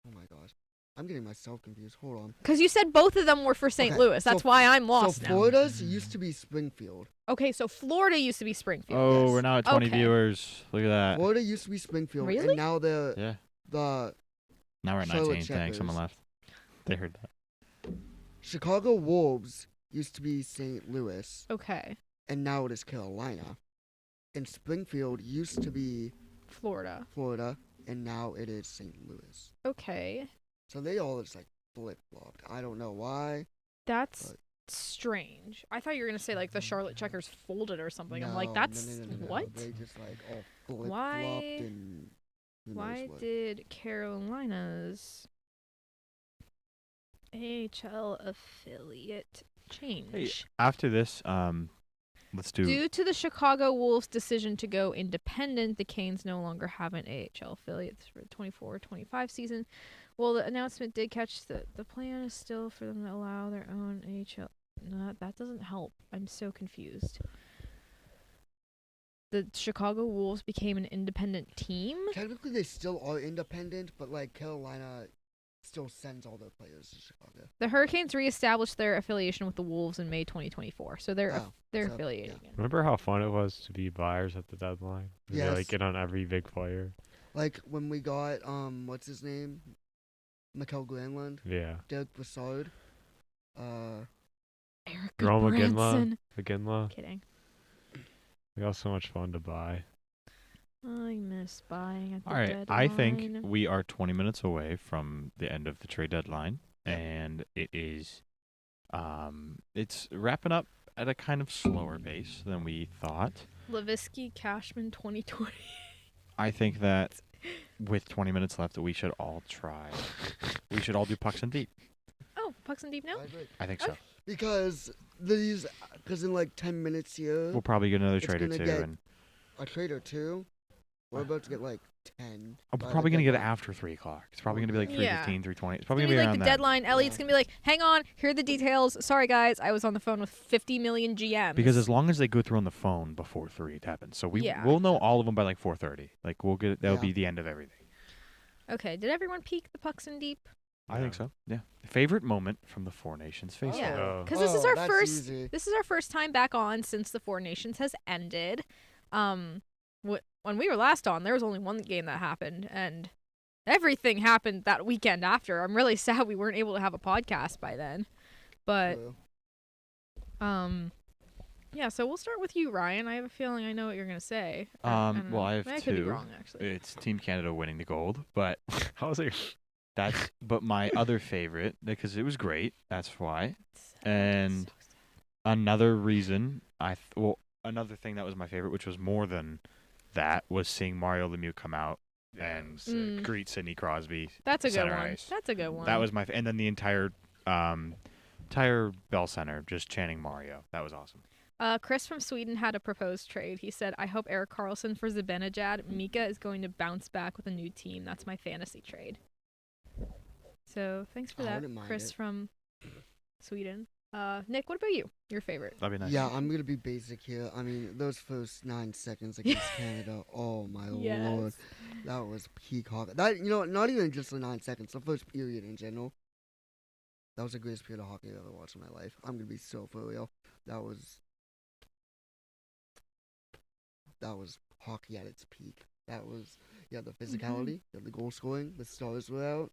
Oh my gosh. I'm getting myself confused. Hold on. Because you said both of them were for St. Okay, Louis. That's so- why I'm lost so now. Florida's used to be Springfield. Okay, so Florida used to be Springfield. Oh, Yes. we're now at 20 Okay. viewers. Look at that. Florida used to be Springfield. Really? And now the Yeah. the Now we're at Charlotte 19. Thanks. Someone Checkers. left. They heard that. Chicago Wolves used to be St. Louis, Okay, and now it is Carolina. And Springfield used to be Florida. Florida, and now it is St. Louis. Okay, So they all just like flip flopped. I don't know why. that's But- strange. I thought you were gonna say like the Charlotte Checkers folded or something. I'm like, No, that's no. what? They just like all flip Why- flopped and who knows Why what. did Carolina's AHL affiliate change? After this, let's do. Due to the Chicago Wolves' decision to go independent, the Canes no longer have an AHL affiliate for the 24-25 season. Well, the announcement did catch that the plan is still for them to allow their own AHL. No, that doesn't help. I'm so confused. The Chicago Wolves became an independent team? Technically, they still are independent, but like Carolina still sends all their players to Chicago. The Hurricanes reestablished their affiliation with the Wolves in May 2024, so they're Oh, they're so, affiliating yeah. again. Remember how fun it was to be buyers at the deadline? And they, Yes. like get on every big player. Like when we got what's his name, Mikael Granlund, Yeah. Derek Brassard, Eric Roma Goodbranson. Ginla. Kidding. They got so much fun to buy. I miss buying at the All right. deadline. I think we are 20 minutes away from the end of the trade deadline, and it is, it's wrapping up at a kind of slower pace than we thought. Levinsky Cashman 2020. I think that with 20 minutes left, we should all try. We should all do pucks and deep. Oh, pucks and deep now. I agree. I think so. Because in like 10 minutes here, We'll probably get another It's trade or gonna two, get- and a trade or two, we're about to get like 10. we're by the probably gonna get it deadline. after 3 o'clock. It's probably gonna be like Yeah. 3:15, 3:20. It's It's probably gonna be like around the that. deadline. Elliot's Yeah. gonna be like, "Hang on, here are the details. Sorry guys, I was on the phone with 50 million GMs." Because as long as they go through on the phone before 3, it happens. So Yeah. we'll know all of them by like 4:30. Like we'll get that'll Yeah. be the end of everything. Okay, did everyone peek the pucks and deep? I think so. Yeah. Favorite moment from the Four Nations face. Yeah. Oh. Because this is our that's first. easy. This is our first time back on since the Four Nations has ended. When we were last on, there was only one game that happened, and everything happened that weekend after. I'm really sad we weren't able to have a podcast by then. But True. yeah. So we'll start with you, Ryan. I have a feeling I know what you're gonna say. Or, I don't Well, know. I have I could be two. wrong actually. It's Team Canada winning the gold, but How's it? but my other favorite, because it was great, that's why. It's And so sad. another reason another thing that was my favorite, which was more than that was seeing Mario Lemieux come out Yeah, it and was sick. Mm. greet Sidney Crosby. That's a good Center one. ice. That's a good one. That was and then the entire Bell Center just chanting Mario. That was awesome. Chris from Sweden had a proposed trade. He said, I hope Eric Carlson for Zibanejad. Mika is going to bounce back with a new team. That's my fantasy trade. So thanks for I that, wouldn't mind Chris it. from Sweden. Nick, what about you? Your favorite? That'd be nice. Yeah, I'm gonna be basic here. I mean, those first 9 seconds against Canada. Oh my lord, that was peak hockey. That not even just the 9 seconds. The first period in general. That was the greatest period of hockey I've ever watched in my life. I'm gonna be so for real. That was hockey at its peak. That was the physicality, you had the goal scoring, the stars were out,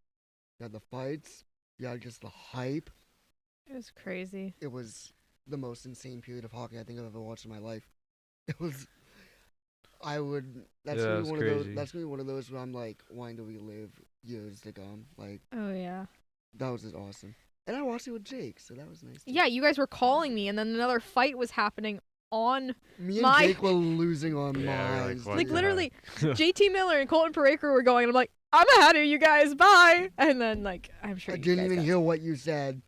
you had the fights, you had just the hype. It was crazy. It was the most insane period of hockey I think I've ever watched in my life. It was. That's Yeah, gonna it be was one of those. crazy. That's gonna be one of those where I'm like wanting to relive years to come. Like Oh, yeah. that was just awesome. And I watched it with Jake, so that was nice. too. Yeah, you guys were calling me, and then another fight was happening on... Me and my- Jake were losing our Yeah, we're like, minds. what Like, dude. the literally, JT Miller and Colton Paraker were going, and I'm like, I'm ahead of you guys, bye! And then, like, I'm sure I you didn't guys even got- hear what you said.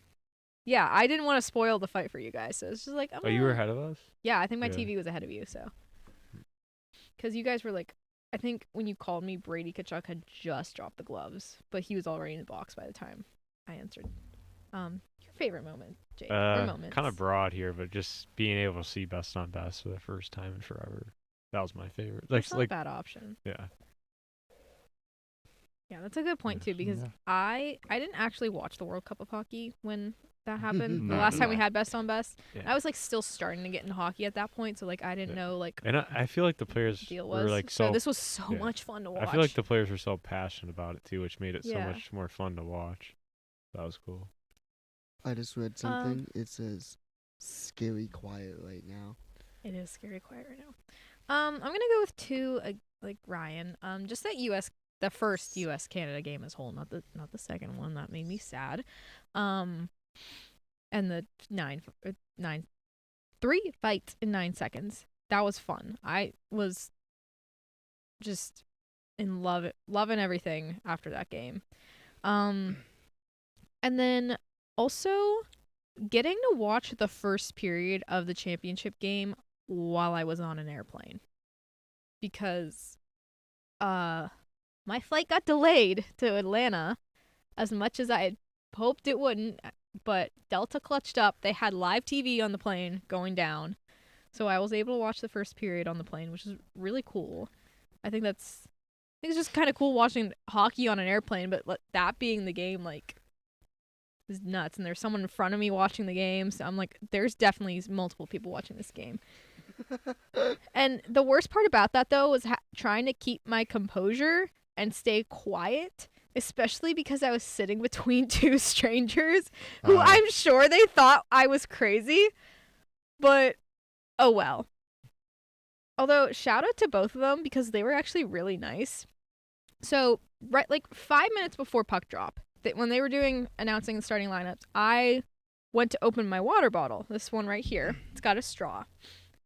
Yeah, I didn't want to spoil the fight for you guys, so it's just like, Oh, you were ahead of us? Yeah, I think my Yeah. TV was ahead of you, so. Because you guys were like, I think when you called me, Brady Kachuk had just dropped the gloves, but he was already in the box by the time I answered. Your favorite moment, Jake? Or moments? Kind of broad here, but just being able to see best on best for the first time in forever. That was my favorite. That's not a bad option. Yeah. Yeah, that's a good point too, because Yeah. I didn't actually watch the World Cup of hockey when that happened. The No, last time we no. had best on best, Yeah. I was like still starting to get into hockey at that point, so like I didn't Yeah. know like And I feel like the players what the deal were was. like so this was so yeah. much fun to watch. I feel like the players were so passionate about it too, which made it so Yeah. much more fun to watch. That was cool. I just read something. It says scary quiet right now. It is scary quiet right now. I'm gonna go with two, like Ryan. Just the first U.S. Canada game as a whole, not the second one. That made me sad. And the 3 fights in 9 seconds. That was fun. I was just in loving everything after that game. And then also getting to watch the first period of the championship game while I was on an airplane, because my flight got delayed to Atlanta as much as I had hoped it wouldn't, but Delta clutched up. They had live TV on the plane going down, so I was able to watch the first period on the plane, which is really cool. I think it's just kind of cool watching hockey on an airplane, but that being the game, like, is nuts. And there's someone in front of me watching the game, so I'm like, there's definitely multiple people watching this game. And the worst part about that, though, was trying to keep my composure and stay quiet, especially because I was sitting between two strangers who I'm sure they thought I was crazy, but oh well. Although, shout out to both of them because they were actually really nice. So, right, like 5 minutes before puck drop, when they were announcing the starting lineups, I went to open my water bottle. This one right here. It's got a straw.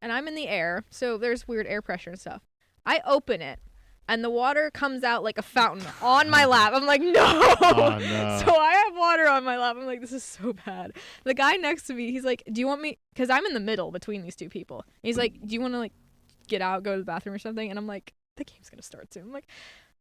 And I'm in the air, so there's weird air pressure and stuff. I open it, and the water comes out like a fountain on my lap. I'm like, no! Oh, no. So I have water on my lap. I'm like, this is so bad. The guy next to me, he's like, do you want me? Because I'm in the middle between these two people. And he's like, do you want to, like, get out, go to the bathroom or something? And I'm like, the game's going to start soon. I'm like,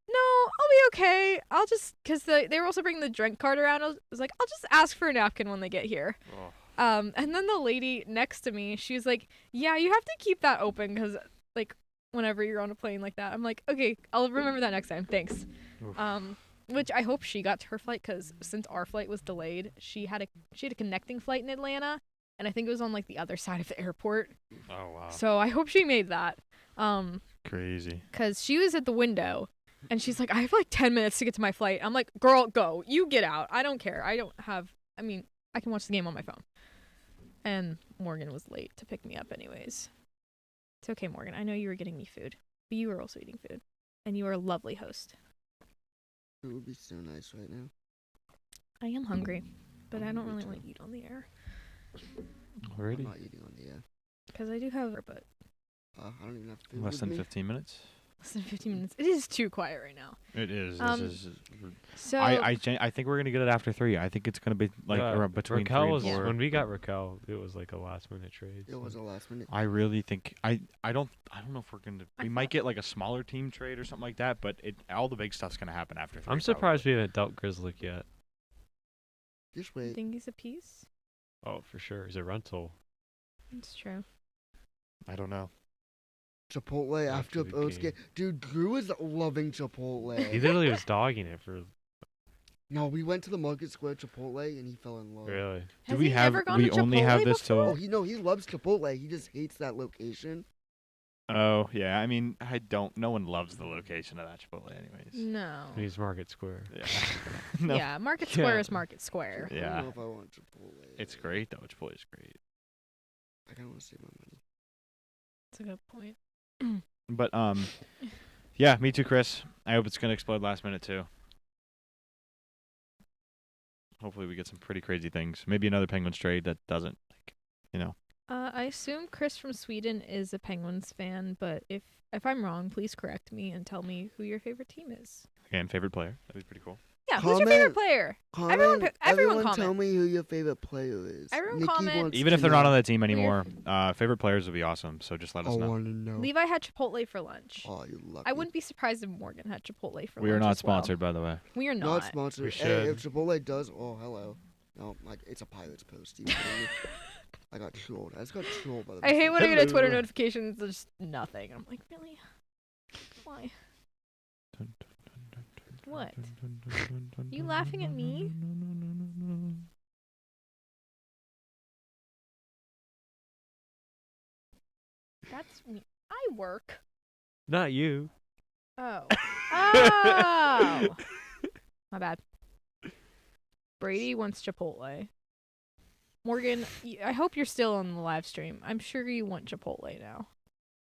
no, I'll be okay. I'll just, because they were also bringing the drink cart around. I was like, I'll just ask for a napkin when they get here. Oh. And then the lady next to me, she was like, yeah, you have to keep that open because, like, whenever you're on a plane like that. I'm like, okay, I'll remember that next time. Thanks. Oof. Which I hope she got to her flight because since our flight was delayed, she had a connecting flight in Atlanta, and I think it was on, like, the other side of the airport. Oh wow. So I hope she made that. Crazy. Because she was at the window, and she's like, I have, like, 10 minutes to get to my flight. I'm like, girl, go. You get out. I don't care. I can watch the game on my phone. And Morgan was late to pick me up anyways. It's okay, Morgan. I know you were getting me food, but you were also eating food. And you are a lovely host. It would be so nice right now. I am hungry, but I don't really want to eat on the air. I'm Already? not eating on the air. Because I do have, but I don't even have food Less with than me. 15 minutes. Less than 15 minutes. It is too quiet right now. It is. So I think we're gonna get it after 3. I think it's gonna be like around between 3 Raquel and was 4. when we got Raquel. It was like a last minute trade. It was a last minute. I really think I don't know if we're gonna. We might get like a smaller team trade or something like that, but all the big stuff's gonna happen after 3. I'm surprised we haven't dealt Grizzly yet. Just you wait. think he's a piece? Oh, for sure. He's a rental. It's true. I don't know. Chipotle after After the Oats game. Dude, Drew is loving Chipotle. He literally was dogging it for No, we went to the Market Square Chipotle and he fell in love. really. Has we he have- ever gone we to only Chipotle have this before? till- He loves Chipotle. He just hates that location. Oh yeah, I mean I don't. No one loves the location of that Chipotle, anyways. No. He's Market Square. Yeah. No. Yeah, Market Square Yeah. is Market Square. I don't Yeah. know if I want Chipotle. It's great though. Chipotle's great. I kind of want to save my money. That's a good point. But yeah, me too, Chris. I hope it's gonna explode last minute too. Hopefully we get some pretty crazy things. Maybe another Penguins trade that doesn't, I assume Chris from Sweden is a Penguins fan, but if I'm wrong, please correct me and tell me who your favorite team is. again, favorite player. That'd be pretty cool. Yeah, who's your favorite Comment. player? Comment. Everyone tell comment. me who your favorite player is. Everyone Nikki comment. wants Even to if they're not know. on the team your anymore, favorite players would be awesome. So just let us I know. want to know. Levi had Chipotle for lunch. Oh, you lucky. I wouldn't be surprised if Morgan had Chipotle for lunch. We are not as well. sponsored, by the way. We are Not not. sponsored. We Hey, if should. Chipotle does, oh hello. No, like it's a Pirates post. You kidding me? I got trolled. I just got trolled by the. I hate when I get a Twitter Hello. notification and it's just nothing. I'm like, really? Why? What? You laughing at me? That's me. I work. Not you. Oh. Oh. My bad. Brady wants Chipotle. Morgan, I hope you're still on the live stream. I'm sure you want Chipotle now.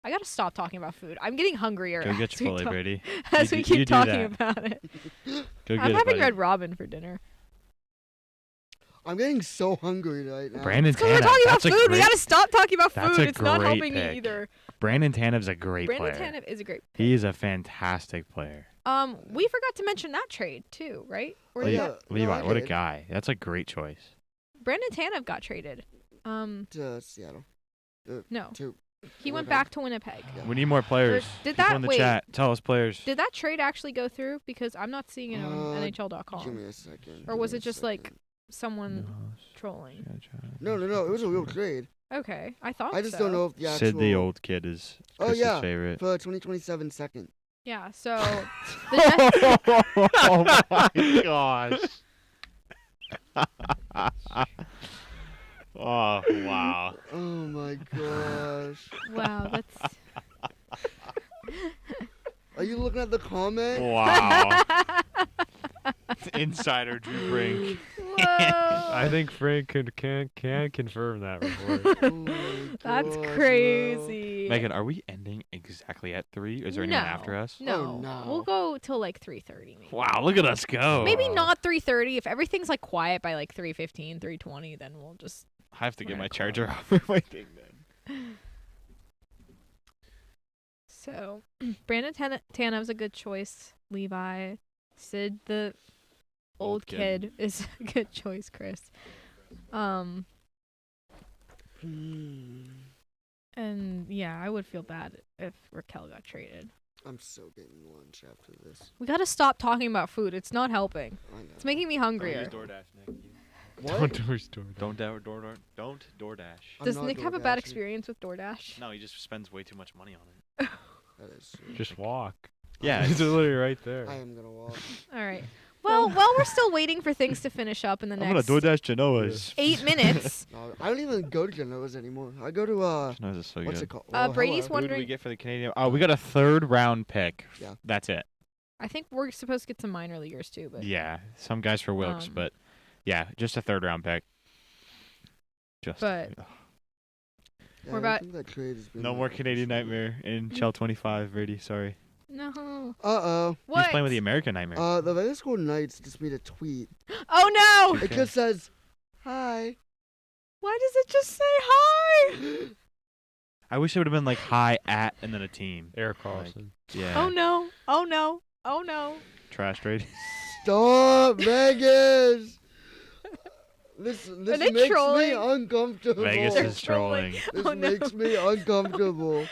I gotta stop talking about food. I'm getting hungrier Go get as we Chipotle, talk- Brady. as You we do- you keep do talking that. about it. Go get I'm it, having buddy. Red Robin for dinner. I'm getting so hungry right now. Brandon Because we're Tanev. talking about That's a food. We great- gotta stop talking about that's food. a It's not great helping me pick. either. Brandon Tanev's a great Brandon player. Tanev is a great. He is a fantastic player. We forgot to mention that trade too, right? Or did Levi, yeah. that- no, Levi I what a did. guy. That's a great choice. Brandon Tanev got traded. To Seattle. No, To he went Winnipeg. back to Winnipeg. Yeah. We need more players. Did People that- in the wait. chat. Tell us players. Did that trade actually go through? Because I'm not seeing it on Give me NHL.com. a second. Or give was me it a just like second. someone trolling? No, it was a real trade. Okay, I thought I just so. don't know if the actual. Sid the old kid is Oh, Chris's yeah. favorite. For 2027 second. Yeah, so the Jets, Oh my gosh. Oh wow. Oh my gosh. wow, that's Are you looking at the comment? Wow. Insider Drew Brink. whoa. I think Frank can confirm that report. Oh my That's gosh, crazy. Megan, are we ending exactly at 3? Is there anyone after us? No, Oh, no. we'll go till like 3:30 maybe. Wow, look at us go. Maybe not 3:30. If everything's like quiet by like 3:15, 3:20, then we'll just. I have to We're get gonna my call charger it. off of my thing then. So, Brandon Tanev's a good choice. Levi, Sid the old kid is a good choice. Chris, Hmm. and yeah, I would feel bad if Raquel got traded. I'm so getting lunch after this. We gotta stop talking about food. It's not helping. I know. It's making me hungrier. What? Don't do store. Don't DoorDash. I'm Does not Nick have a bad DoorDashing. experience with DoorDash? No, he just spends way too much money on it. That is true. Just walk. Yeah, It's it's literally right there. I am gonna walk. All right. Well, while we're still waiting for things to finish up in the I'm gonna next DoorDash Genoa's. 8 minutes, No, I don't even go to Genoa's anymore. I go to Genoa's is so what's good. it called? Brady's hello. Who did we wondering. get for the Canadian? Oh, we got a 3rd round pick. Yeah. That's it. I think we're supposed to get some minor leaguers too, but Yeah, some guys for Wilkes, Um, but yeah, just a 3rd round pick. Just But- ugh. Yeah, We're I about- think that trade has been no like more a Canadian smooth. Nightmare in Shell 25, Brady. Sorry. no. Uh-oh. What? He's playing with the American Nightmare. The Vegas Golden Knights just made a tweet. Oh no! It just says, "Hi." Why does it just say hi? I wish it would have been like hi at and then a team. Eric Carlson. Yeah. Oh no! Oh no! Oh no! Trash trade. Stop, Vegas. This they makes me trolling? uncomfortable. Vegas They're is trolling. This Oh no! makes me uncomfortable.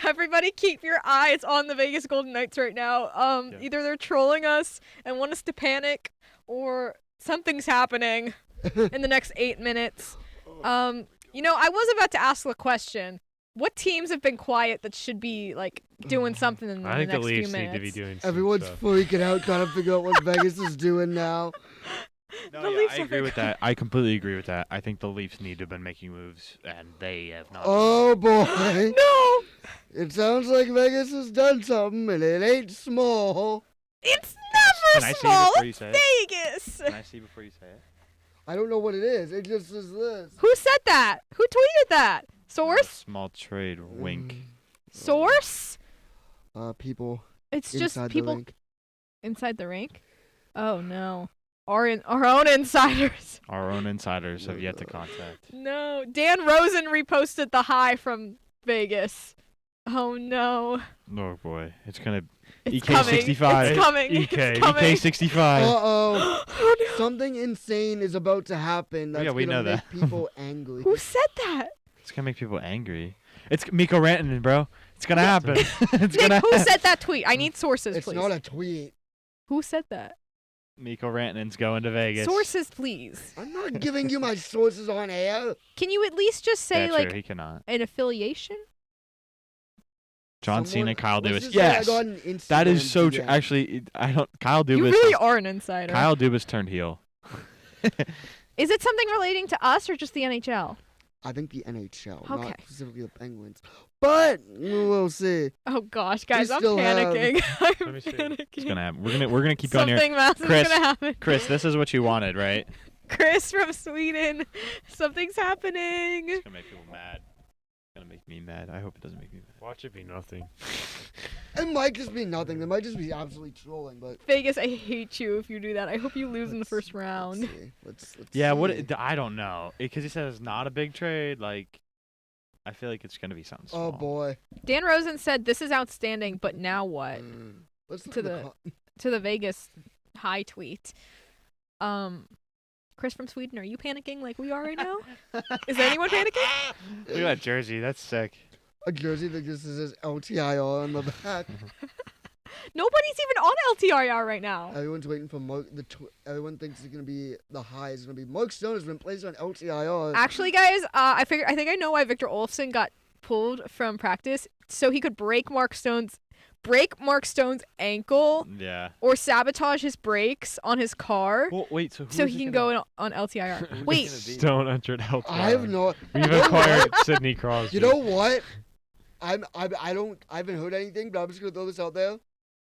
Everybody, keep your eyes on the Vegas Golden Knights right now. Yeah. Either they're trolling us and want us to panic, or something's happening in the next 8 minutes. You know, I was about to ask the question: what teams have been quiet that should be like doing something in the I think next the few Leafs minutes? need to be doing Everyone's some stuff. freaking out trying to figure out what Vegas is doing now. No, The yeah, Leafs I are agree with big. that. I completely agree with that. I think the Leafs need to have been making moves, and they have not. Oh boy. No, It sounds like Vegas has done something and it ain't small. it's Can never I see small. before you say it? Vegas. Can I see before you say it? I don't know what it is. It just is this. Who said that? Who tweeted that? Source? Small trade. Wink. Source? People It's inside just the people rink. inside the rink. Oh no, our own insiders. Our own insiders have yet to contact. No, Dan Rosen reposted the high from Vegas. Oh no, Oh boy, it's gonna it's EK coming. 65. It's coming. EK. It's coming. EK 65. Uh-oh. Oh no. Something insane is about to happen that's Yeah, we gonna know make that. people angry. Who said that? It's gonna make people angry. It's Mikko Rantanen, bro. It's gonna happen. It's Nick, gonna who happen. said that tweet? I need sources, It's please. not a tweet. Who said that? Mikko Rantanen's going to Vegas. Sources, please. I'm not giving you my sources on air. Can you at least just say Yeah, like true, he cannot. an affiliation? John Someone- Cena, Kyle let's Dubas. just say I Yes, got an that is Instagram so DM. true. Actually, I don't. Kyle Dubas. You really are an insider. Kyle Dubas turned heel. Is it something relating to us or just the NHL? I think the NHL, Okay. not specifically the Penguins. But we'll see. Oh gosh, guys, I'm still have- panicking. Let I'm me see. panicking. It's gonna happen. We're gonna keep going here. Something massive Chris, is gonna happen. Chris, this is what you wanted, right? Chris from Sweden. Something's happening. It's gonna make people mad. It's gonna make me mad. I hope it doesn't make me mad. Watch it be nothing. It might just be nothing. It might just be absolutely trolling, but Vegas, I hate you if you do that. I hope you lose in the let's- first round. Let's see. Let's Yeah, see. I don't know. Because he says it's not a big trade. Like, I feel like it's gonna be something small. Oh boy. Dan Rosen said, "This is outstanding, but now what?" Let's look To at the- co- To the Vegas high tweet. Chris from Sweden, are you panicking like we are right now? Is anyone panicking? Look at that jersey. That's sick. a jersey that just says LTIR on the back. Nobody's even on LTIR right now. Everyone's waiting for Mark. Everyone thinks it's gonna be the high is gonna be Mark Stone has been placed on LTIR. Actually, guys, I think I know why Victor Olofsson got pulled from practice, so he could break Mark Stone's ankle Yeah. or sabotage his brakes on his car, Well, wait. So so he can go on LTIR. Who's Wait, gonna be- Stone entered LTR. I have no. We've You know acquired what? Sidney Crosby. You know what? I haven't heard anything, but I'm just gonna throw this out there.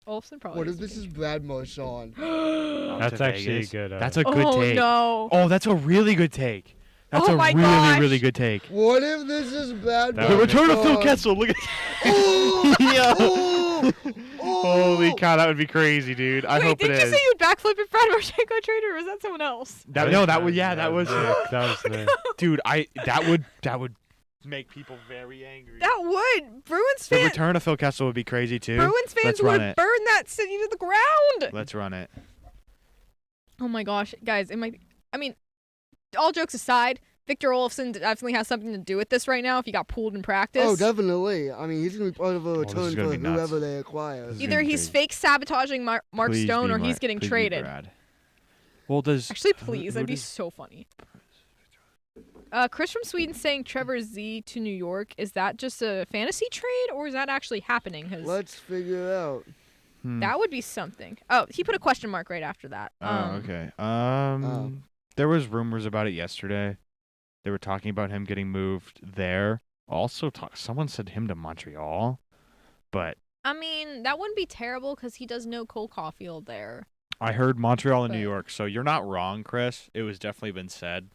Olofsson probably. What if this is Brad Marchand? That's to actually Vegas. good. That's a good Oh take. no! Oh, that's a really good take. That's Oh a my really, gosh. really good take. What if this is Brad That The would Marchand? return of Phil Kessel. Look at. Oh! Yeah. Oh! Oh! Holy cow, that would be crazy, dude. I Wait, hope it did you is. say you'd backflip if Brad Marchand got traded, or was that someone else? No, that was that was Nick. That was Nick. dude. That would make people very angry. That would. Bruins The fans. return of Phil Kessel would be crazy too. Bruins fans Let's would run it. burn that city to the ground. Let's run it. Oh my gosh, guys! I mean, all jokes aside, Victor Olofsson definitely has something to do with this right now. If he got pulled in practice, Oh, definitely. I mean, he's gonna be part of a this is return gonna for be nuts. whoever they acquire. This is either gonna be he's crazy. fake sabotaging Mark Please Stone, be or he's Mark- getting please be traded. Brad. Well, does Actually, who- please, who that'd be does- so funny. Chris from Sweden saying Trevor Z to New York. Is that just a fantasy trade, or is that actually happening? 'Cause Let's figure it out. that would be something. Oh, he put a question mark right after that. Oh, okay. Oh. There was rumors about it yesterday. They were talking about him getting moved there. Also, someone said him to Montreal, but I mean, that wouldn't be terrible because he does know Cole Caulfield there. I heard Montreal and New But- York. So you're not wrong, Chris. It was definitely been said,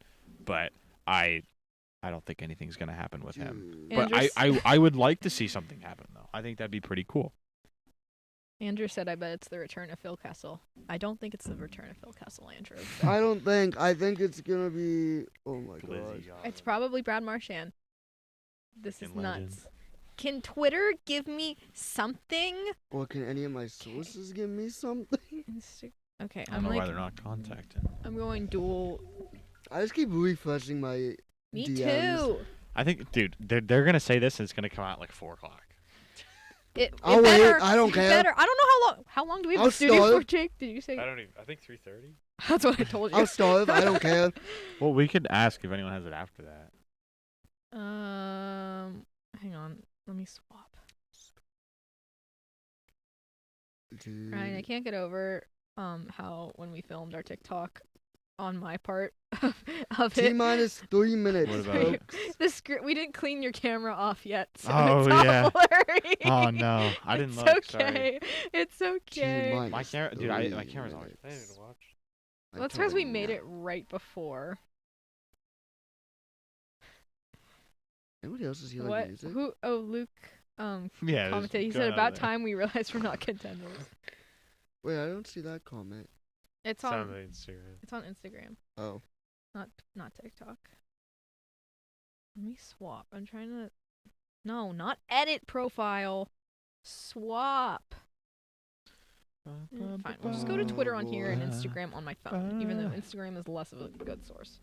but I don't think anything's gonna happen with him. But Andrew I would like to see something happen though. I think that'd be pretty cool. Andrew said, "I bet it's the return of Phil Kessel." I don't think it's the return of Phil Kessel, Andrew. I don't think. I think it's gonna be. Oh my god. Glizzy, It's probably Brad Marchand. This is Fucking legend. nuts. Can Twitter give me something? Or can any of my sources give me something? Okay, I don't know why they're not contacting. I'm going dual. I just keep refreshing my Me DMs. too. I think, dude, they're gonna say this and it's gonna come out like 4 o'clock. I'll wait, better. I don't It care. better. I don't know how long. How long do we have I'll the studio for, start. Jake? Did you say? I think 3:30. That's what I told you. I'll starve. I don't care. Well, we could ask if anyone has it after that. Hang on. Let me swap. Dude. Ryan, I can't get over how when we filmed our TikTok on my part of T it. minus 3 minutes. What about folks. We didn't clean your camera off yet, so Oh, it's all yeah. blurry. Oh no, I didn't it's look. Sorry. okay. It's okay. T-minus My camera, dude. My 3 camera's always. I minutes. didn't watch. I That's don't because we made know. it right before. Anybody else is he like What? music? Who? Oh, Luke. Yeah. Commented. He go said out about there. time we realized we're not contenders. Wait, I don't see that comment. It's It's on on. the Instagram. It's on Instagram, Oh. not TikTok. Let me swap. I'm trying to. No, not edit profile. Swap. Fine. We'll just go to Twitter on here and Instagram on my phone, even though Instagram is less of a good source.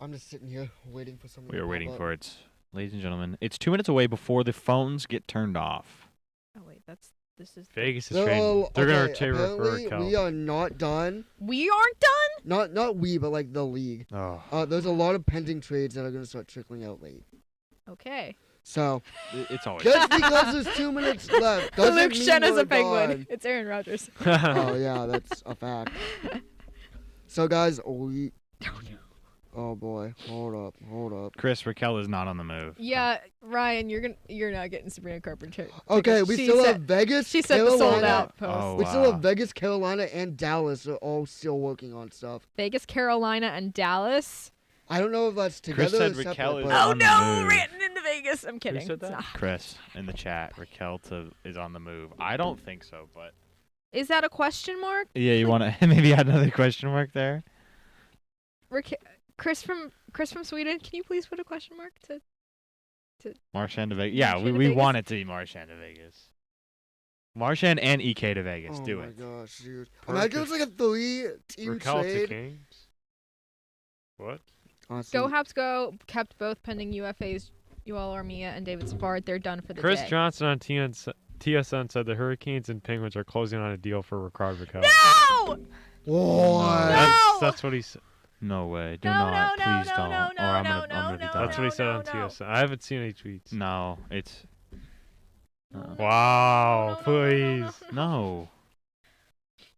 I'm just sitting here waiting for something. We to are pop waiting up. for it, ladies and gentlemen. It's 2 minutes away before the phones get turned off. Oh wait, this is. Vegas is So, trading. They're okay, gonna rotate apparently Raquel. we are not done. We aren't done. Not we, but like the league. Oh, There's a lot of pending trades that are gonna start trickling out late. Okay. So it's always. just because there's 2 minutes left doesn't Luke mean Shen is we're a penguin. done. It's Aaron Rodgers. Oh yeah, that's a fact. So guys, we. Oh boy, hold up. Chris, Raquel is not on the move. Yeah, Ryan, you're not getting Sabrina Carpenter. Okay, we She still said- have Vegas. She said the Carolina. sold out post. Oh, We still wow. have Vegas, Carolina, and Dallas are all still working on stuff. Vegas, Carolina, and Dallas. I don't know if that's together Chris said or separate, Raquel is but Oh on the no, move. Ranton into Vegas. I'm kidding. said It's that? not. Chris in the chat, Raquel is on the move. I don't think so, but Is that a question mark? yeah, you want to maybe add another question mark there? Chris from Sweden, can you please put a question mark to? Marshan to Vegas. Yeah, Marshan to we Vegas? want it to be Marshan to Vegas. Marshan and EK to Vegas. oh Do my it. gosh, dude. Parker. Imagine it's like a 3-team Raquel to trade. Kings. What? Honestly, Go Haps Go kept both pending UFAs. Yuval Armia and David Savard. They're done for the Chris day. Johnson on TSN said the Hurricanes and Penguins are closing on a deal for Rickard Raquel. No! What? No! That's what he said. No way. Do No, not. no, no, Please no, don't. no, or no, I'm no, gonna, no, I'm gonna be no, done. That's what he said on no. TSN. I haven't seen any tweets. No, it's Wow, please. no.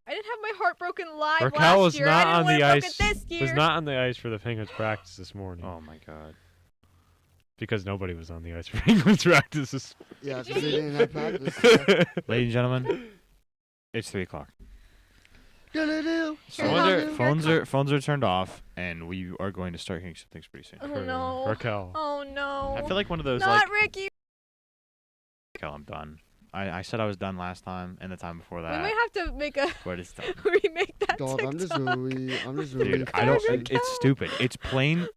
I didn't have my heart broken live Raquel last was year. not I on didn't the want it ice. broken this year. Was not on the ice for the Penguins practice this morning Oh my God. because nobody was on the ice for Penguins practice this Yeah, because they didn't have practice. So. Ladies and gentlemen, it's 3:00. Do-do-do. Phones are turned off, and we are going to start hearing some things pretty soon. Oh for no. Raquel. Oh no. I feel like one of those Not like, Ricky. Raquel, I'm done. I said I was done last time and the time before We that, might have to make a but it's done. remake that Dog, TikTok. I'm just Dude, I don't. It's stupid. It's plain.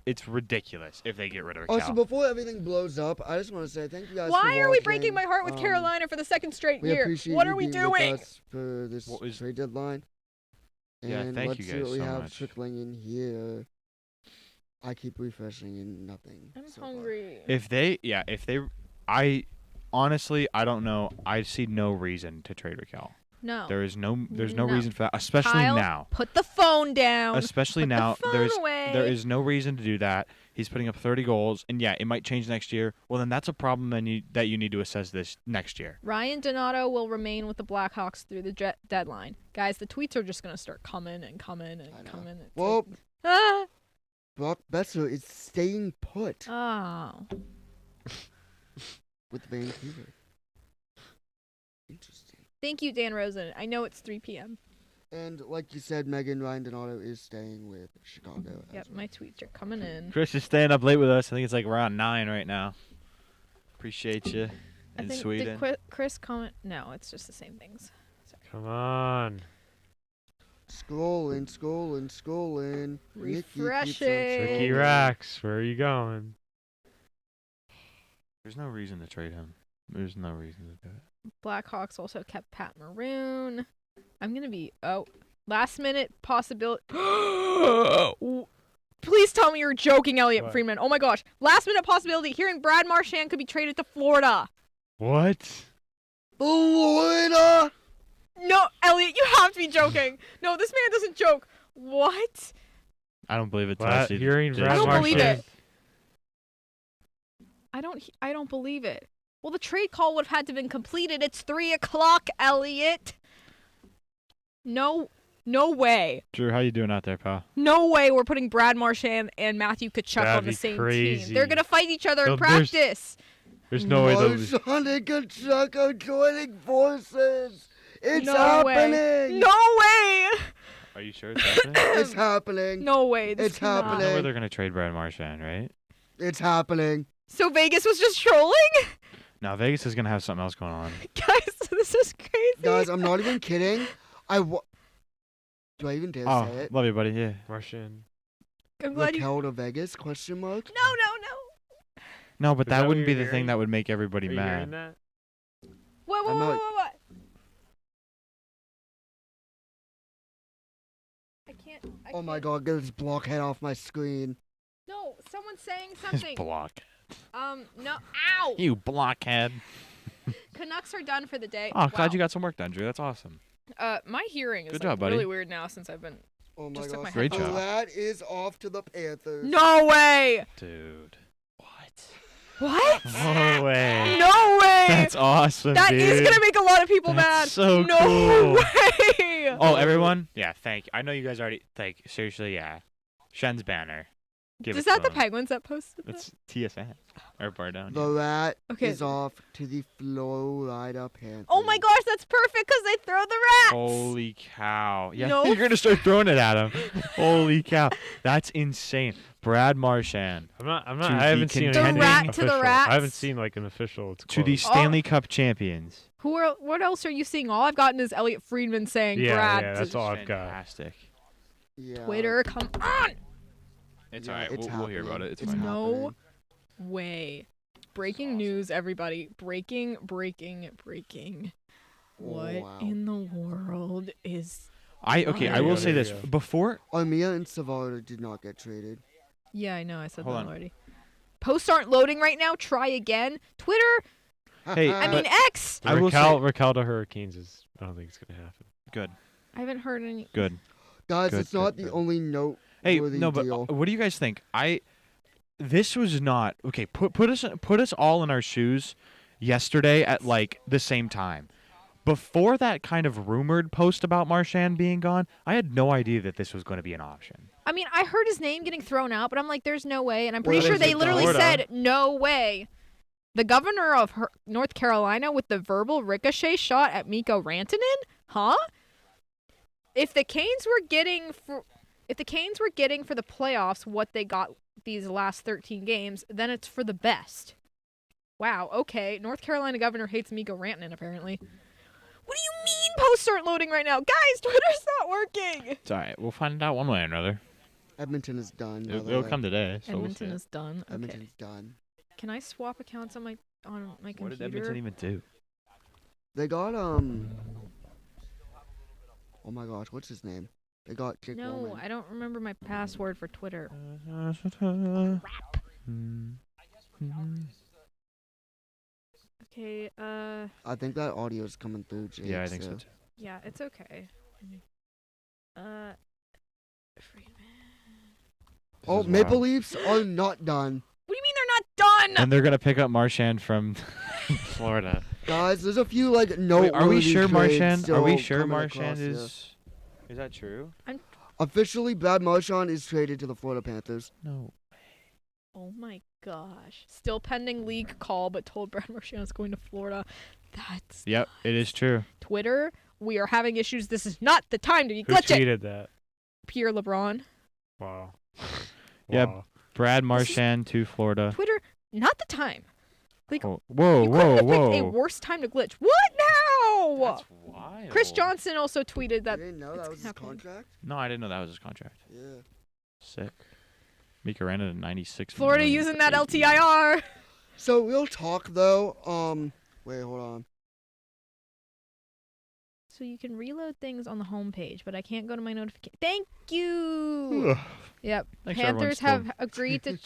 It's ridiculous if they get rid of Raquel. Also, before everything blows up, I just want to say thank you guys. Why for are we breaking watching. my heart with Carolina for the second straight We year? appreciate What you are we being with doing? us for this What was- trade deadline. Yeah, And thank let's you see guys what we so have much. trickling in here. I keep refreshing and nothing. I'm so far. hungry. if they, I honestly, I don't know. I see no reason to trade Raquel. No. There's no No. reason for that, especially Kyle, now. Put the phone down. Especially Put the now, phone away. there is no reason to do that. He's putting up 30 goals, and yeah, it might change next year. Well, then that's a problem that you need to assess this next year. Ryan Donato will remain with the Blackhawks through the deadline. Guys, the tweets are just going to start coming and coming I and know. coming. It's Well, like, ah! Brock Besser is staying put Oh. with Vancouver. Interesting. Thank you, Dan Rosen. I know it's 3 p.m. And like you said, Megan, Ryan Donato is staying with Chicago. Yep, as well. my tweets are coming in. Chris is staying up late with us. I think it's like around 9 right now. Appreciate you I in think Sweden. did Chris comment? No, it's just the same things. Come on. Scrolling. Nikki keeps on Refreshing. scrolling. Ricky Rax, where are you going? There's no reason to trade him. There's no reason to do it. Blackhawks also kept Pat Maroon. I'm gonna be last minute possibility. Please tell me you're joking, Elliot What? Friedman. Oh my gosh, last minute possibility. Hearing Brad Marchand could be traded to Florida. What? Florida. No, Elliot, you have to be joking. No, this man doesn't joke. What? I don't believe it. Hearing Brad I don't believe Marchand. it. I don't believe it. Well, the trade call would have had to have been completed. It's 3:00, Elliot. No way. Drew, how you doing out there, pal? No way we're putting Brad Marchand and Matthew Tkachuk That'd on the be same crazy. team. They're going to fight each other in No, there's- practice. There's no way those. Marchand and Kachuk are joining forces. It's No happening. way. No way. Are you sure it's happening? It's happening. No way. This It's cannot. I know happening. where they're gonna trade Brad Marchand, right? It's happening. So Vegas was just trolling? Now Vegas is gonna have something else going on. Guys, this is crazy. Guys, I'm not even kidding. Do I even dare Oh, say it? love you, buddy. Yeah. Marchand. I'm glad you... Raquel to Vegas? Question mark. No. No, but Is that that wouldn't what be you're the thing hearing? that would make everybody Are you hearing mad. that? What? I'm not- I can't. Oh my god, get this blockhead off my screen. No, someone's saying His something. block. No. Ow! You blockhead. Canucks are done for the day. Oh, glad Wow. you got some work done, Drew. That's awesome. My hearing is Good like, job, buddy. really weird now since I've been... Oh my Just took my gosh. Great headphones job. off. That is off to the Panthers. No way! Dude. What? What? No way. No way! That's awesome, That dude. is gonna make a lot of people That's mad. so no cool. way! Oh, everyone? Yeah, thank you. I know you guys already... seriously, yeah. Shen's banner. Give Is it that to the him. Penguins that posted that? It's TSN. Or Bardone. The rat Okay. is off to the Florida Panthers. Oh my gosh, that's perfect because they throw the rats! Holy cow. Yeah, No. you're going to start throwing it at him. Holy cow. That's insane. Brad Marchand I'm not. To I haven't the seen contending- anything The rat to the official. rats? I haven't seen like an official. It's to the close. Stanley Cup champions. What else are you seeing? All I've gotten is Elliot Friedman saying Yeah, Brad yeah, to that's all I've got. Fantastic. Yeah. Twitter. Come on! It's Yeah, all right. it's We'll hear about happening. it. It's It's fine. No way. Breaking news, everybody. Breaking. What wow. in the world is... I will Yeah, say there this. you go. Before... Armia and Savard did not get traded. Yeah, I know. I said Hold that on. already. Posts aren't loading right now. Try again. Twitter. Hey, I But- mean, X. I will Raquel to Hurricanes is. I don't think it's gonna happen. Good. I haven't heard any... Good. guys, Good, it's not good, the good. only note. Hey, worthy no, but deal. what do you guys think? This was not okay. Put us all in our shoes. Yesterday at like the same time, before that kind of rumored post about Marchand being gone, I had no idea that this was going to be an option. I mean, I heard his name getting thrown out, but I'm like, there's no way. And I'm pretty Well, sure there's they a literally Florida. said, no way. The governor of North Carolina with the verbal ricochet shot at Mikko Rantanen? Huh? If the Canes were getting for the playoffs what they got these last 13 games, then it's for the best. Wow, okay. North Carolina governor hates Mikko Rantanen, apparently. What do you mean posts aren't loading right now? Guys, Twitter's not working! It's all right. We'll find out one way or another. Edmonton is done. by the It'll way. come today. So Edmonton we'll is done. Okay. Edmonton's done. Can I swap accounts on my computer? What did Edmonton even do? They got Oh my gosh, what's his name? They got Jake No, Roman. I don't remember my password for Twitter. Okay, I think that audio is coming through, Jake. Yeah, I think so too. yeah, it's okay. Freeman. This Oh, is Maple wild. Leafs are not done. What do you mean they're not done? And they're gonna pick up Marchand from Florida. Guys, there's a few like no. Wait, are we sure Marchand? Are we sure Marchand is? Is that true? Officially, Brad Marchand is traded to the Florida Panthers. No. Oh my gosh. Still pending league call, but told Brad Marchand is going to Florida. That's Yep, it is true. Twitter. We are having issues. This is not the time to be Who glitching. tweeted that? Pierre LeBron. Wow. Yeah. Wow. Brad Marchand to Florida. Twitter, not the time. Like, Oh, whoa, you couldn't whoa, have picked a whoa. worse time to glitch. What now? That's wild. Chris Johnson also tweeted that. You didn't know it's that was his happening. contract? No, I didn't know that was his contract. Yeah. Sick. Mika ran at 96. Florida million. using that LTIR. So real talk though. Wait, hold on. So you can reload things on the homepage, but I can't go to my notification. Thank you. Yep. Thanks, Panthers everyone, have agreed to.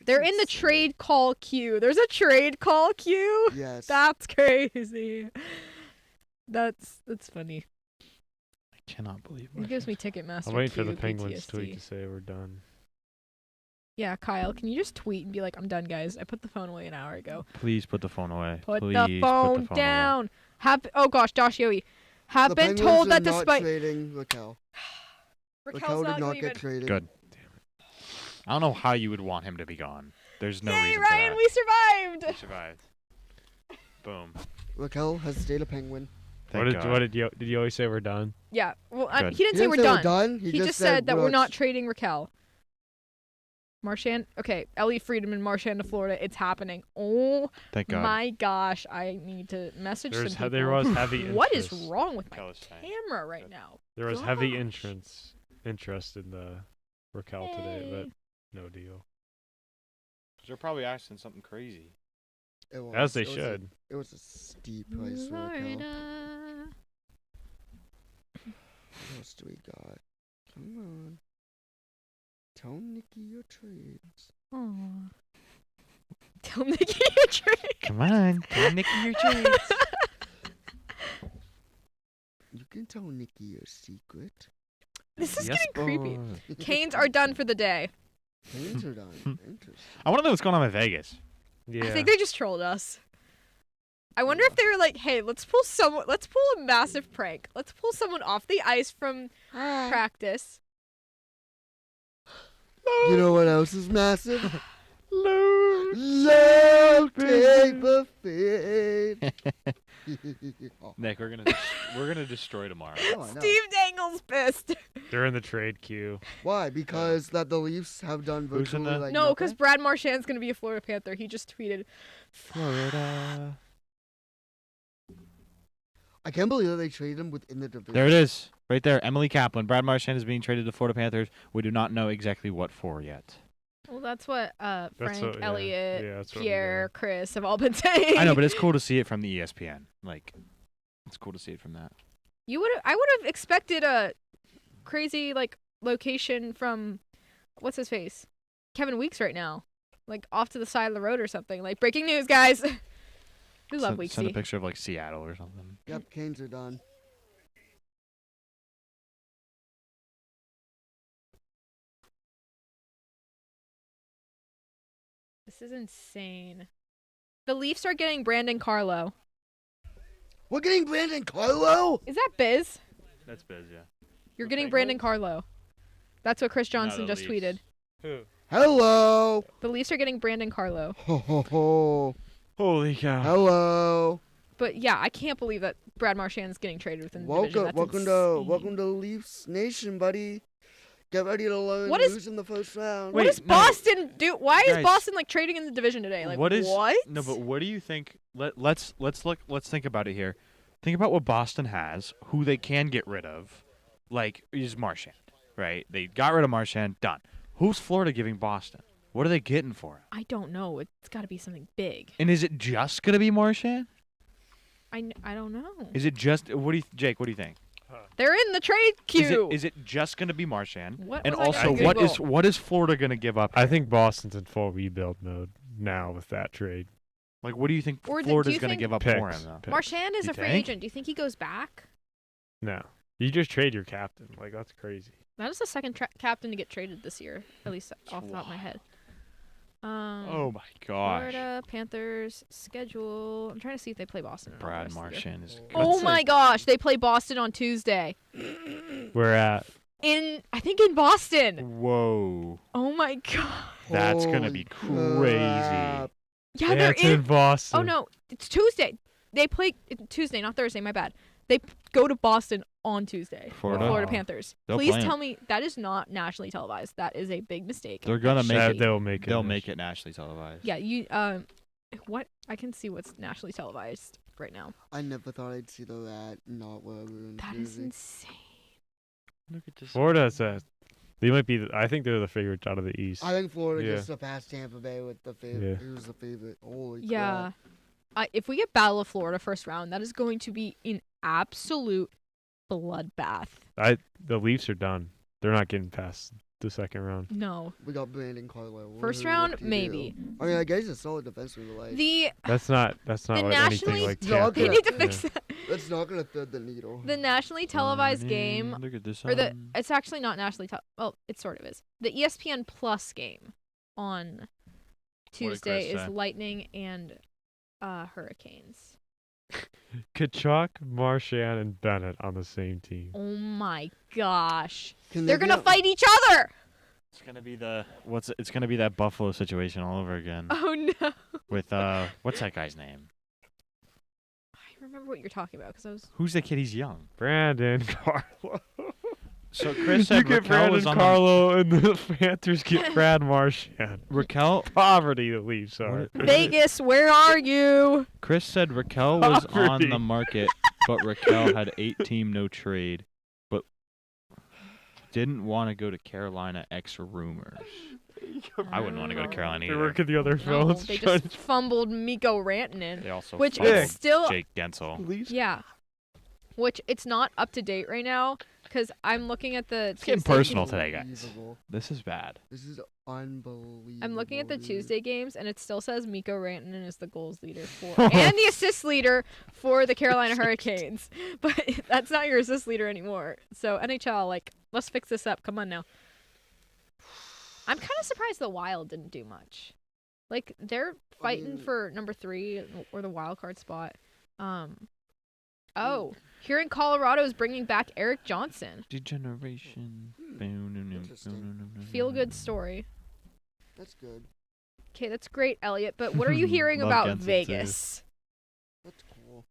They're in the trade call queue. There's a trade call queue. Yes. That's crazy. That's funny. I cannot believe It gives me Ticketmaster. I'm waiting for the queue, Penguins PTSD. tweet to say we're done. Yeah, Kyle, can you just tweet and be like, "I'm done, guys. I put the phone away an hour ago." Please put the phone away. Put Please the phone put the phone down. Oh gosh, Josh Yowie. Have The been Penguins told are that not despite trading Raquel. Raquel's Raquel did not leaving. get traded. Good. I don't know how you would want him to be gone. There's no Yay, reason Ryan, for we survived. that. We survived. Boom. Raquel has stayed a Penguin. Thank God. What did you always say we're done? Yeah, well, Good. he didn't He say didn't we're done. He He just said that we're not trading Raquel. Marchand, okay, Ellie Friedman, Marchand to Florida. It's happening. Oh Thank God. my gosh, I need to message some people. There was heavy interest. What is wrong with my Raquel is staying. camera right now? There was heavy Gosh. interest in the Raquel today, Yay. but no deal. They're probably asking something crazy. It was, As they it was a- should. It was a steep price for Raquel. Florida. What else do we got? Come on. Tell Nikki your trades. Aw. Tell Nikki your trick. Come on. Tell Nikki your trades. You can tell Nikki your secret. This is Yes, getting creepy. boy. Canes are done for the day. Canes are done. Interesting. I want to know what's going on with Vegas. Yeah. I think they just trolled us. I wonder if they were like, "Hey, let's pull a massive prank. Let's pull someone off the ice from practice." You know what else is massive? Low paper fade. Nick, we're gonna destroy tomorrow. Oh, I know. Steve Dangle's pissed. They're in the trade queue. Why? Because that the Leafs have done Who's in virtually the- like No, because nothing? Brad Marchand's gonna be a Florida Panther. He just tweeted. Florida. I can't believe that they traded him within the division. There it is, right there. Emily Kaplan. Brad Marchand is being traded to Florida Panthers. We do not know exactly what for yet. Well, that's what Frank, what- yeah. Elliot, Yeah, that's what we Pierre, got. Chris have all been saying. I know, but it's cool to see it from the ESPN. Like, it's cool to see it from that. I would have expected a crazy like location from what's his face, Kevin Weeks right now, like off to the side of the road or something. Like breaking news, guys. We love Send a Weeksy. picture of like Seattle or something. Yep, Canes are done. This is insane. The Leafs are getting Brandon Carlo. We're getting Brandon Carlo. Is that Biz? That's biz, yeah. You're The getting Penguins? Brandon Carlo. That's what Chris Johnson the just Leafs. tweeted. Who? Hello. The Leafs are getting Brandon Carlo. Ho ho ho. Holy cow. Hello. But yeah, I can't believe that Brad Marchand's getting traded within the division. Welcome, That's welcome insane. to Leafs Nation, buddy. Get ready to learn What is- lose in the first round. What Wait, does no. Boston do? Why is Guys. Boston like trading in the division today? Like what is what? No, but what do you think? Let's think about it here. Think about what Boston has, who they can get rid of. Like is Marchand, right? They got rid of Marchand, done. Who's Florida giving Boston? What are they getting for him? I don't know. It's got to be something big. And is it just gonna be Marchand? I don't know. Is it just Jake? What do you think? They're in the trade queue. Is it just gonna be Marchand? What And was I also, gonna Google? what is Florida gonna give up? I think Boston's in full rebuild mode now with that trade. Like, what do you think Or do Florida's you gonna think- give up Picks. for him though? Picks. Marchand is You a free think? agent. Do you think he goes back? No. You just trade your captain. Like, that's crazy. That is the second captain to get traded this year, at least off the top of my head. Oh my gosh. Florida Panthers schedule. I'm trying to see if they play Boston. Or not the Brad rest of the year. Marchand is. Oh my gosh, they play Boston on Tuesday. We're at. I think in Boston. Whoa. Oh my god. That's gonna be Holy crazy. crap. Yeah, Yeah, they're it's in Boston. Oh no, it's Tuesday. They play Tuesday, not Thursday. My bad. They go to Boston on Tuesday. the Florida? Florida Wow. Panthers. They'll Please play 'em. tell me that is not nationally televised. That is a big mistake. They're gonna That make should it. be. They'll make it. They'll make it nationally televised. Yeah, what? I can see what's nationally televised right now. I never thought I'd see the rat not wherever in That is Jersey. insane. Look at this. Florida's a They might be. I think they're the favorites out of the East. I think Florida Yeah. just surpassed Tampa Bay with the favorite. Who's the favorite? Holy Yeah. crap. If we get Battle of Florida first round, that is going to be an absolute bloodbath. The Leafs are done. They're not getting past the second round. No. We got Brandon Carlisle. First What round, do you maybe. do? I mean, I guess he's a solid defenseman, but like, That's not The what anything nationally- like No, Tampa. They need to Yeah. fix that. that's not gonna thread the needle. The nationally televised game, Look at this. or it's actually not nationally well, it sort of is. The ESPN Plus game on Tuesday Chris is say? Lightning and Hurricanes. Kachuk, Marchand, and Bennett on the same team. Oh my gosh. Can They're they going to get- fight each other. It's gonna be it's gonna be that Buffalo situation all over again Oh no. with what's that guy's name? I remember what you're talking about because I was Who's the kid? He's young. Brandon Carlo. So Chris You said get Raquel Brandon was on Carlo, and the Panthers get Brad Marchand. Raquel. Poverty, the Leafs are. Vegas, where are you? Chris said Raquel was on Poverty. the market, but Raquel had 8-team no trade, but didn't want to go to Carolina. X rumors. I wouldn't want to go to Carolina They either. work at the other No, phones. they just fumbled Mikko Rantanen, They also which fumbled is still Jake Gensel. Leafs. yeah, which it's not up to date right now because I'm looking at the It's getting Tuesday personal games. today, guys. Unbelievable. This is bad. This is unbelievable. I'm looking at the dude. Tuesday games and it still says Mikko Rantanen is the goals leader for and the assist leader for the Carolina Hurricanes, but that's not your assist leader anymore. So NHL, like, let's fix this up. Come on now. I'm kind of surprised the Wild didn't do much. Like they're fighting mean- for number 3 or the wild card spot. Oh, here in Colorado is bringing back Eric Johnson. Degeneration. Interesting. Feel good story. That's good. Okay, that's great, Elliot. But what are you hearing Love about Gensel, too. Vegas? That's cool.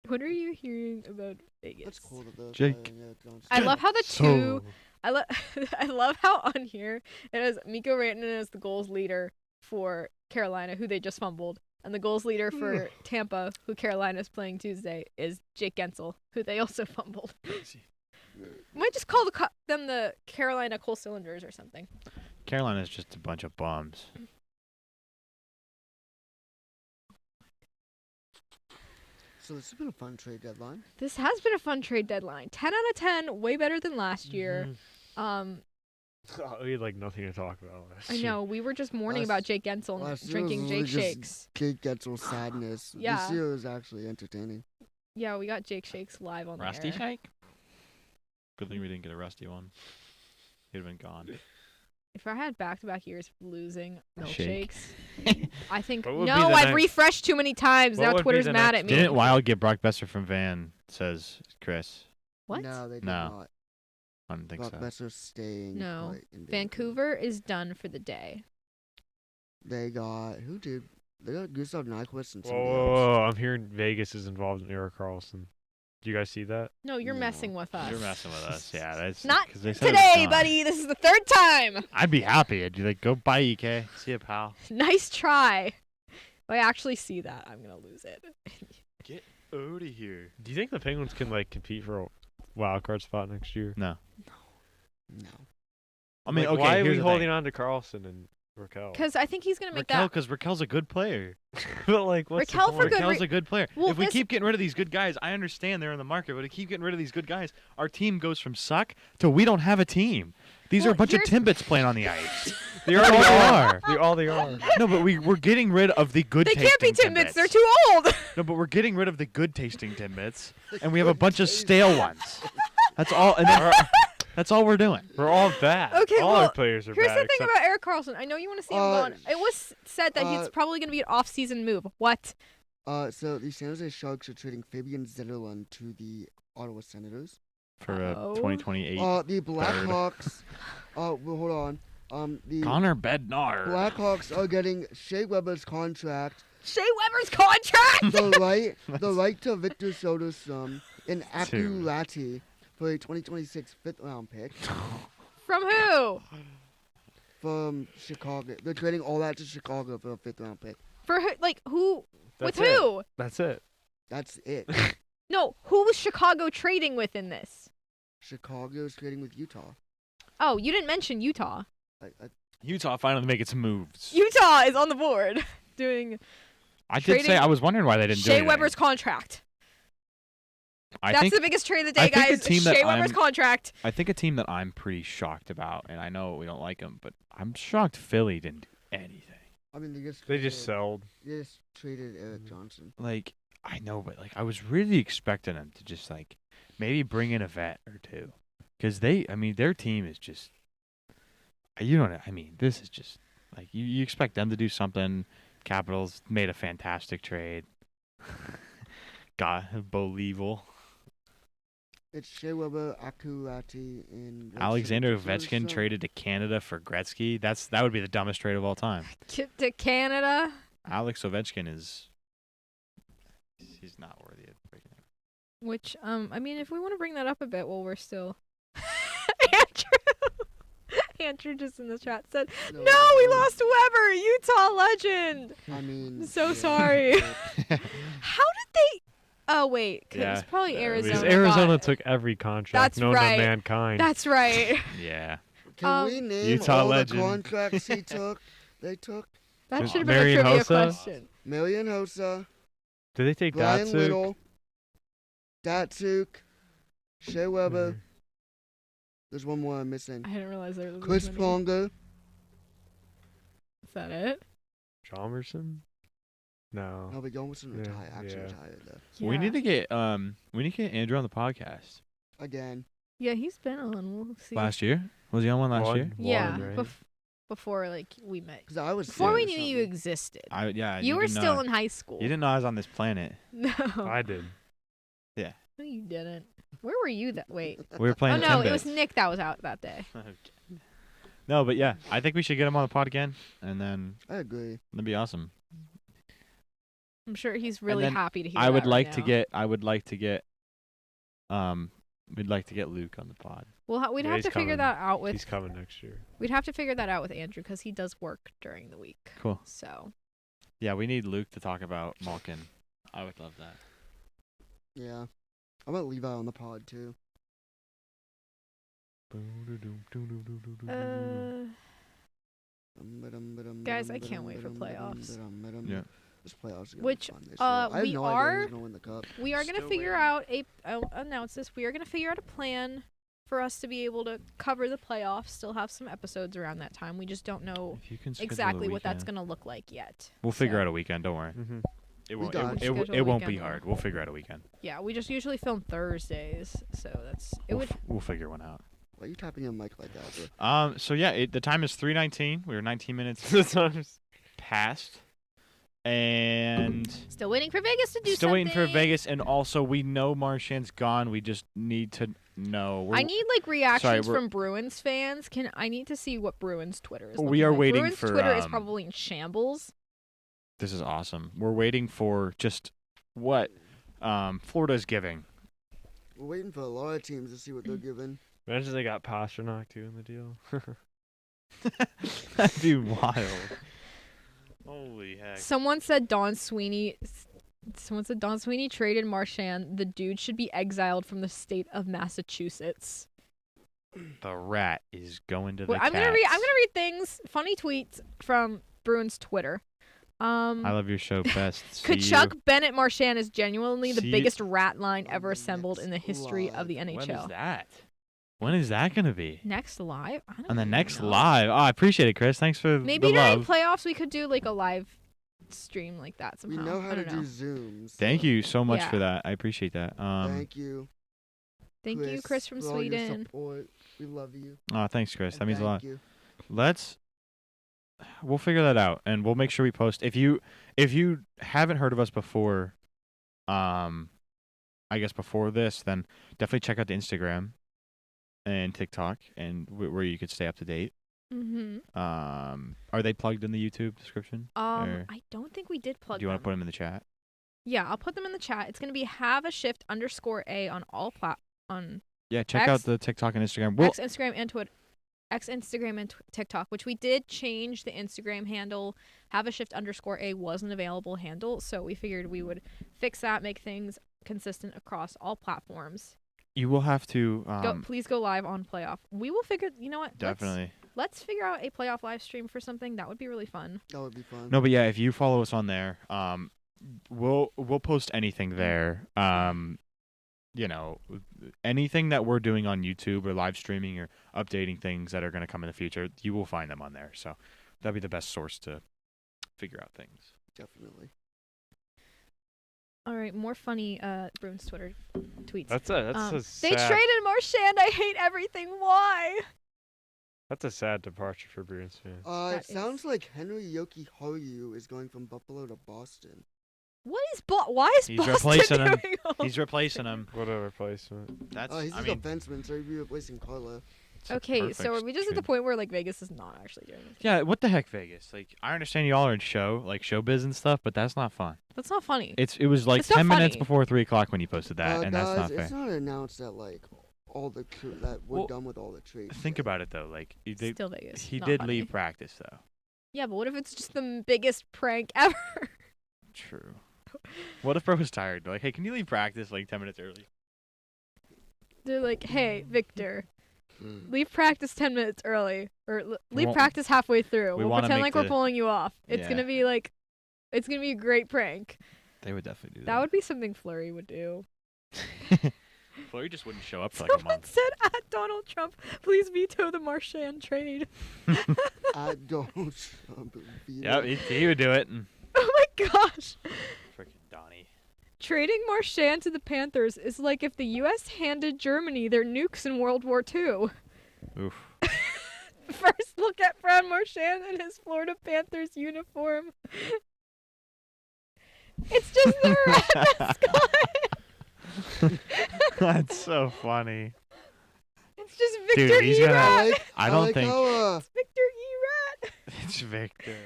What are you hearing about Vegas? That's cool that they're Jake. playing Eric Johnson. I love how the two. So, I love how on here it has Mikko Rantanen as the goals leader for Carolina, who they just fumbled, and the goals leader for Tampa, who Carolina's playing Tuesday, is Jake Gensel, who they also fumbled. Might just call them the Carolina Coal Cylinders or something. Carolina's just a bunch of bums. So this has been a fun trade deadline. This has been a fun trade deadline. 10 out of 10, way better than last year. we had like nothing to talk about last I year. know, we were just mourning Last- about Jake Gensel last and year was drinking really Jake just- Shakes. Jake Getzel sadness. Yeah. This year was actually entertaining. Yeah, we got Jake Shakes live on Rusty the air. Shake? Good thing we didn't get a Rusty one. He'd have been gone. If I had back-to-back years of losing Shake. milkshakes, I think What would be no, the I've next- refreshed too many times. What Now would be Twitter's the mad next at me. Didn't Wild get Brock Besser from Van, says Chris. What? No, they did No. not. I don't think Brock so. Besser's staying. No. put in Vancouver is done for the day. They got who did? They got Gustav Nyquist and Whoa, somebody whoa, else. whoa, I'm hearing Vegas is involved in Eric Carlson. Do you guys see that? No, you're No. messing with us. You're messing with us. Yeah, that's Not 'cause they said it was today, gone. buddy. This is the third time. I'd be happy. I'd be like, go buy EK. See ya, pal. Nice try. If I actually see that, I'm gonna lose it. Get out of here. Do you think the Penguins can like compete for a wild card spot next year? No. No. I mean, Like, okay, why are here's we the holding thing. on to Carlson and Raquel? Because I think he's gonna make Raquel, that. because Raquel's a good player. But like, what's Raquel the for point? good Raquel's a good player. Well, if we this- keep getting rid of these good guys, I understand they're in the market, but if we keep getting rid of these good guys, our team goes from suck to we don't have a team. These are Well, a bunch of here's- Timbits playing on the ice. They That's already all they are. are. They all they are. No, but we're getting rid of the good They can't be tasting Timbits. They're too old. No, but we're getting rid of the good tasting Timbits, and we have a bunch of stale ones. That's all. And then that's all we're doing. We're all bad. Okay, all well, our players are Here's bad. the thing except- about Eric Carlson. I know you want to see him gone. It was said that he's probably gonna be an off-season move. What? So the San Jose Sharks are trading Fabian Zetterlund to the Ottawa Senators. For Uh-oh. 2028. The Blackhawks. Well, hold on. The Connor Bednar. Blackhawks are getting Shea Weber's contract, Shea Weber's contract. the right to Victor Soderstrom, and Aku Dude. Lati for a 2026 fifth-round pick From who? from Chicago. They're trading all that to Chicago for a fifth-round pick. For who? Like who? That's with it. who? That's it. That's it. No, who was Chicago trading with in this? Chicago is trading with Utah. Oh, you didn't mention Utah. Utah finally making some moves. Utah is on the board doing I did say trading I was wondering why they didn't do Shea anything. Weber's contract. I That's think the biggest trade of the I day, think a guys. team that Shea Weber's I'm- contract. I think a team that I'm pretty shocked about, and I know we don't like them, but I'm shocked Philly didn't do anything. I mean, They just traded- sold. They just traded Eric Johnson. Like, I know, but like I was really expecting them to just like maybe bring in a vet or two, because their team is just, you don't know. I mean, this is just like you expect them to do something. Capitals made a fantastic trade. God, Believable. It's Shea Weber, Akurati, and Alexander Gretzky. Ovechkin traded to Canada for Gretzky. That would be the dumbest trade of all time. To Canada. Alex Ovechkin he's not worthy of breaking it. Which, I mean, if we want to bring that up a bit while we're still... Andrew just in the chat said, no, we lost Weber, Utah legend. I mean, I'm so yeah. sorry. How did they... Oh, wait. 'Cause Yeah. it's probably Arizona. Because Arizona got- took every contract That's known right. to mankind. That's right. Yeah. Can we name Utah all legend. the contracts they took? That Just should have been a Marian trivia Hossa? question. Marian Hossa, Did they take Brian Datsuk? Little, Datsuk, Shea Weber. Mhm. There's one more I'm missing. I didn't realize there was Chris this many. Pronger. Is that it? Chalmerson? No. No, but Johnson Yeah, retired. Actually yeah. retired though. We Yeah. need to get Andrew on the podcast. Again. Yeah, he's been on. We'll see. Last year? Was he on one last year? Yeah, right? before like we met. Because I was Before we sick or knew you something. existed. You were didn't still know. in high school. You didn't know I was on this planet. No. I did. No, you didn't. Where were you that? Wait. We were playing Oh no, it Timbits. was Nick that was out that day. No, but yeah, I think we should get him on the pod again, and then I agree. that'd be awesome. I'm sure he's really then happy to hear. I would that like right to now. get. We'd like to get Luke on the pod. We'd Yeah, have he's to figure coming. that out with. He's coming next year. We'd have to figure that out with Andrew because he does work during the week. Cool. So Yeah, we need Luke to talk about Malkin. I would love that. Yeah. I want Levi on the pod too. Guys, I can't wait for playoffs. Yeah. This playoffs are gonna Which, be fun this year. I have we no are- idea who's gonna win the cup. we are gonna figure out a. I'll announce this. We are gonna figure out a plan for us to be able to cover the playoffs. Still have some episodes around that time. We just don't know If you can schedule a exactly what that's weekend. gonna look like yet. We'll figure So- out a weekend. Don't worry. Mm-hmm. It We won't. got It, it. it, Schedule it a won't be weekend. hard. We'll figure out a weekend. Yeah, we just usually film Thursdays, so that's it. Would We'll figure one out. Why are you tapping your mic like that, bro? So yeah, the time is 3:19. We were 19 minutes past, and still waiting for Vegas to do still something. waiting for Vegas. And also, we know Marchand's gone. We just need to know. I need like reactions we're- from Bruins fans. I need to see what Bruins Twitter is. We looking are like. waiting Bruins for, Twitter is um, probably in shambles. This is awesome. We're waiting for just what Florida's giving. We're waiting for a lot of teams to see what they're giving. Imagine they got Pasternak too in the deal. That'd be wild. Holy heck! Someone said Don Sweeney traded Marchand. The dude should be exiled from the state of Massachusetts. The rat is going to the I'm gonna read. cats. I'm gonna read things. Funny tweets from Bruins Twitter. I love your show best. See you. Kachuk Bennett Marchand is genuinely the See you- biggest rat line ever Oh, assembled in the history next of the When is NHL. that? When is that gonna be? Next live? I don't On the even next know. live. Oh, I appreciate it, Chris. Thanks for Maybe the during love. playoffs we could do like a live stream like that We somehow. know how I to don't do know. Zooms. Thank you so much Yeah. for that. I appreciate that. Thank you. Thank you, Chris from for all your Sweden. support. We love you. Oh, thanks, Chris. That And means a lot. thank you. We'll figure that out, and we'll make sure we post. If you haven't heard of us before, I guess before this, then definitely check out the Instagram and TikTok, and where you could stay up to date. Mm-hmm. Are they plugged in the YouTube description? Or I don't think we did plug do you want them. to put them in the chat? Yeah, I'll put them in the chat. It's gonna be _A on all on Yeah, check X- out the TikTok and Instagram. We'll, X Instagram and Twitter. X Instagram and TikTok, which we did change the Instagram handle. _A was an available handle, so we figured we would fix that, make things consistent across all platforms. You will have to Please go live on playoff. We will figure. You know what? definitely. Let's figure out a playoff live stream for something. That would be really fun. That would be fun. No, but yeah, if you follow us on there, we'll post anything there. You know, anything that we're doing on YouTube or live streaming or updating things that are going to come in the future, you will find them on there. So that'd be the best source to figure out things. Definitely. All right, more funny Bruins Twitter tweets. That's a They sad, traded Marchand. I hate everything. Why? That's a sad departure for Bruins fans. It That sounds like Henry Yoki Hoyu is going from Buffalo to Boston. What is Why is He's Boston replacing him. doing all He's replacing him. What a replacement. That's He's I a mean, defenseman, so he'd be replacing Carla. it's a Okay, so are perfect we just at the trade. point where like Vegas is not actually doing this? Yeah, what the heck, Vegas? Like, I understand y'all are in showbiz and stuff, but that's not fun. That's not funny. It was like It's not 10 minutes funny. before 3 o'clock when you posted that, and guys, that's not fair. it's not announced that like all the that we're Well, done with all the trades. Think yet. about it though. Like, Still Vegas. he not did funny. leave practice though. Yeah, but what if it's just the biggest prank ever? True. What if bro was tired? Like, hey, can you leave practice like 10 minutes early? They're like, hey, Victor, leave practice 10 minutes early, or leave won't- practice halfway through. we We'll wanna pretend make like we're the- pulling you off. It's Yeah. gonna be like, it's gonna be a great prank. They would definitely do That would be something Fleury would do. that. Fleury just wouldn't show up for like a Someone month. said at Donald Trump, please veto the Marchand trade. I don't. Trump Yeah, he would do it. And Oh my gosh. freaking Donnie. Trading Marchand to the Panthers is like if the U.S. handed Germany their nukes in World War II. Oof. First look at Brad Marchand in his Florida Panthers uniform. It's just their mascot. That's so funny. It's just Dude, Victor he's E-Rat. gonna- I I don't like think How, It's Victor E-Rat. it's Victor.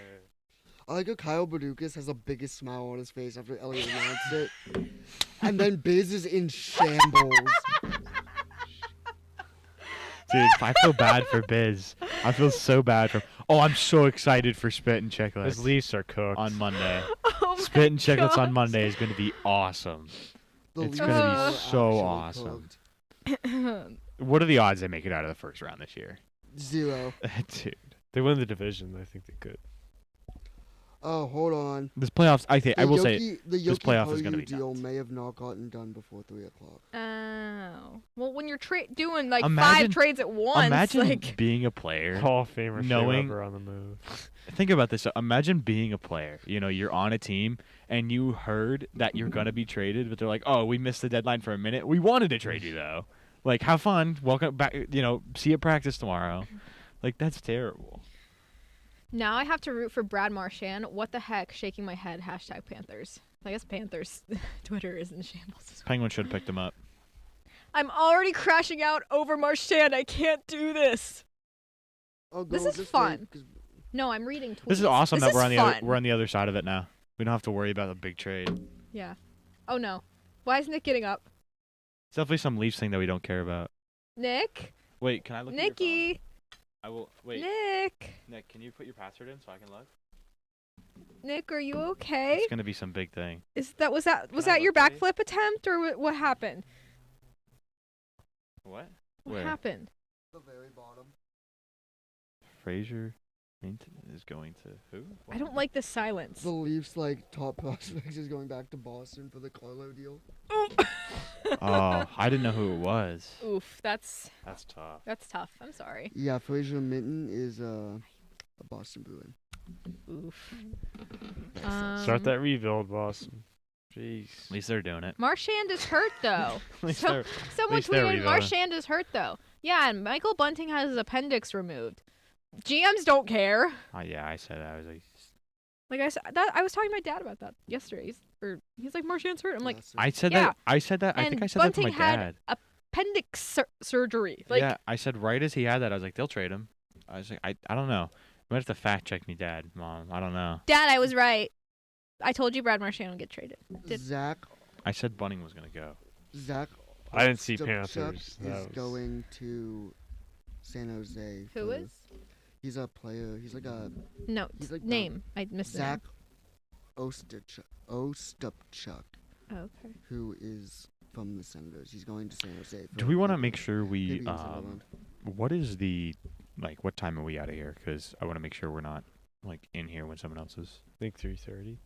I like how Kyle Badukas has the biggest smile on his face after Elliot announced it, and then Biz is in shambles. Dude, I feel bad for Biz. I feel so bad for. Oh, I'm so excited for Spit and His Chicklets Leafs are cooked. on Monday. Oh my Spit and Chicklets on gosh. Monday is going to be awesome. The It's Leafs gonna be are so actually awesome. cooked. What are the odds they make it out of the first round this year? 0. Dude, They win the division. I think they could. Oh, hold on. this playoffs. I will say the this Yoki playoff is gonna Hoyu be deal nuts. may have not gotten done before 3 o'clock. Oh. Well, when you're doing like Imagine- 5 trades at once, imagine like being a player. Hall of Famer Shea Knowing- Weber on the move. Think about this. Imagine being a player. You know, you're on a team and you heard that you're gonna be traded, but they're like, "Oh, we missed the deadline for a minute. We wanted to trade you though. Like, have fun. Welcome back. You know, see you at practice tomorrow." Like, that's terrible. now I have to root for Brad Marchand. What the heck? Shaking my head. Hashtag Panthers. I guess Panthers Twitter is in shambles as well. Penguins should have picked him up. I'm already crashing out over Marchand. I can't do this. Oh, This go is this fun. way, 'cause No, I'm reading tweets. This is awesome This that we're is on the fun. we're on the other side of it now. We don't have to worry about a big trade. It's Yeah. Oh no. Why is Nick getting up? definitely some Leafs thing that we don't care about. Nick? Wait, can I look? At your phone? Nicky? I will. Wait, Nick? Nick, can you put your password in so I can look? Nick, are you okay? It's gonna be some big thing. Was that Can I your look, please? backflip attempt or what happened? What? What Where? happened? the very bottom. Fraser is going to who? I don't like this silence. The Leafs like top prospects is going back to Boston for the Carlo deal. Oh, I didn't know who it was. Oof, that's That's tough. tough. I'm sorry. Yeah, Fraser Minton is a Boston Bruin. Oof. Start that rebuild, Boston. Jeez. At least they're doing it. Marchand is hurt though. At least So- they're- Someone least they're tweeted rebuilding. Marchand is hurt though. Yeah, and Michael Bunting has his appendix removed. GMs don't care. yeah, I said I was like, Like I said, I was talking to my dad about that yesterday. He's like Marchand's hurt. I'm like Yes, sir. I said Yeah. that. I said that. I think And I said that to my Bunting had dad. appendix surgery. Like Yeah, I said right as he had that, I was like, they'll trade him. I was like, I don't know. You might have to fact check me, Dad, Mom. I don't know. Dad, I was right. I told you Brad Marchand would get traded. Did- Zach I said Bunning was gonna go. I didn't see Ostapchuk Panthers. That is was- going to San Jose. Who is? He's a player. He's like a No, He's like name. I missed the name. Zach Ostapchuk, Oh, okay. who is from the Senators. He's going to San Jose. Do we want to make sure we maybe in Sunderland. what is the what time are we out of here? Because I want to make sure we're not in here when someone else is. I think 3:30.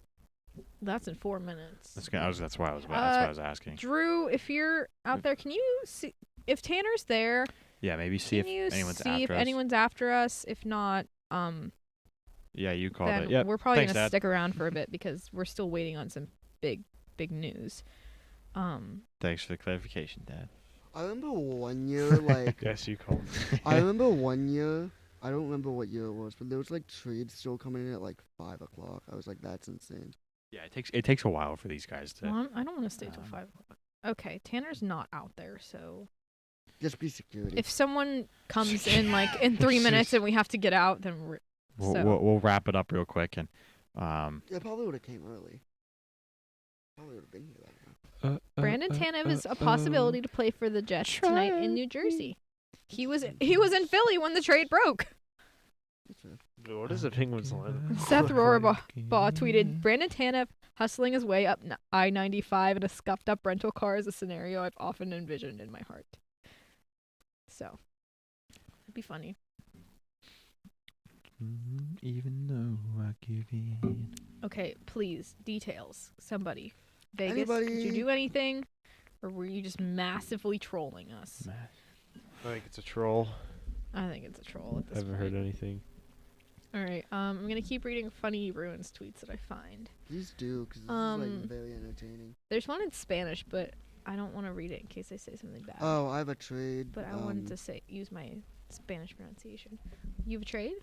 That's in 4 minutes. That's why I was asking. Drew, if you're out there, can you see if Tanner's there? Yeah, maybe see if anyone's after us. If not, yeah, you called then it. Yeah, we're probably thanks, gonna Dad. stick around for a bit because we're still waiting on some big news. Thanks for the clarification, Dad. I remember one year, Yes, you called. I remember one year. I don't remember what year it was, but there was trades still coming in at 5 o'clock. I was like, that's insane. Yeah, it takes a while for these guys to. Well, I don't want to stay till 5 o'clock. Okay, Tanner's not out there, so Just be security. if someone comes in in 3 minutes and we have to get out, then We'll wrap it up real quick and. Yeah, probably would have came early. Probably would have been here right now. Brandon Tanev is a possibility to play for the Jets tonight in New Jersey. He was in Philly when the trade broke. What is the Penguins line? Seth Rohrabaugh tweeted, Brandon Tanev hustling his way up I-95 in a scuffed-up rental car is a scenario I've often envisioned in my heart. So, it'd be funny. Even though I give in. Okay, please, details. Somebody. Vegas, Anybody? did you do anything? Or were you just massively trolling us? I think it's a troll. I think it's a troll at I this haven't point. heard anything. All right, I'm going to keep reading funny Bruins tweets that I find. Please do, because this is very entertaining. There's one in Spanish, but I don't want to read it in case I say something bad. Oh, I have a trade. But I wanted to use my Spanish pronunciation. You have a trade?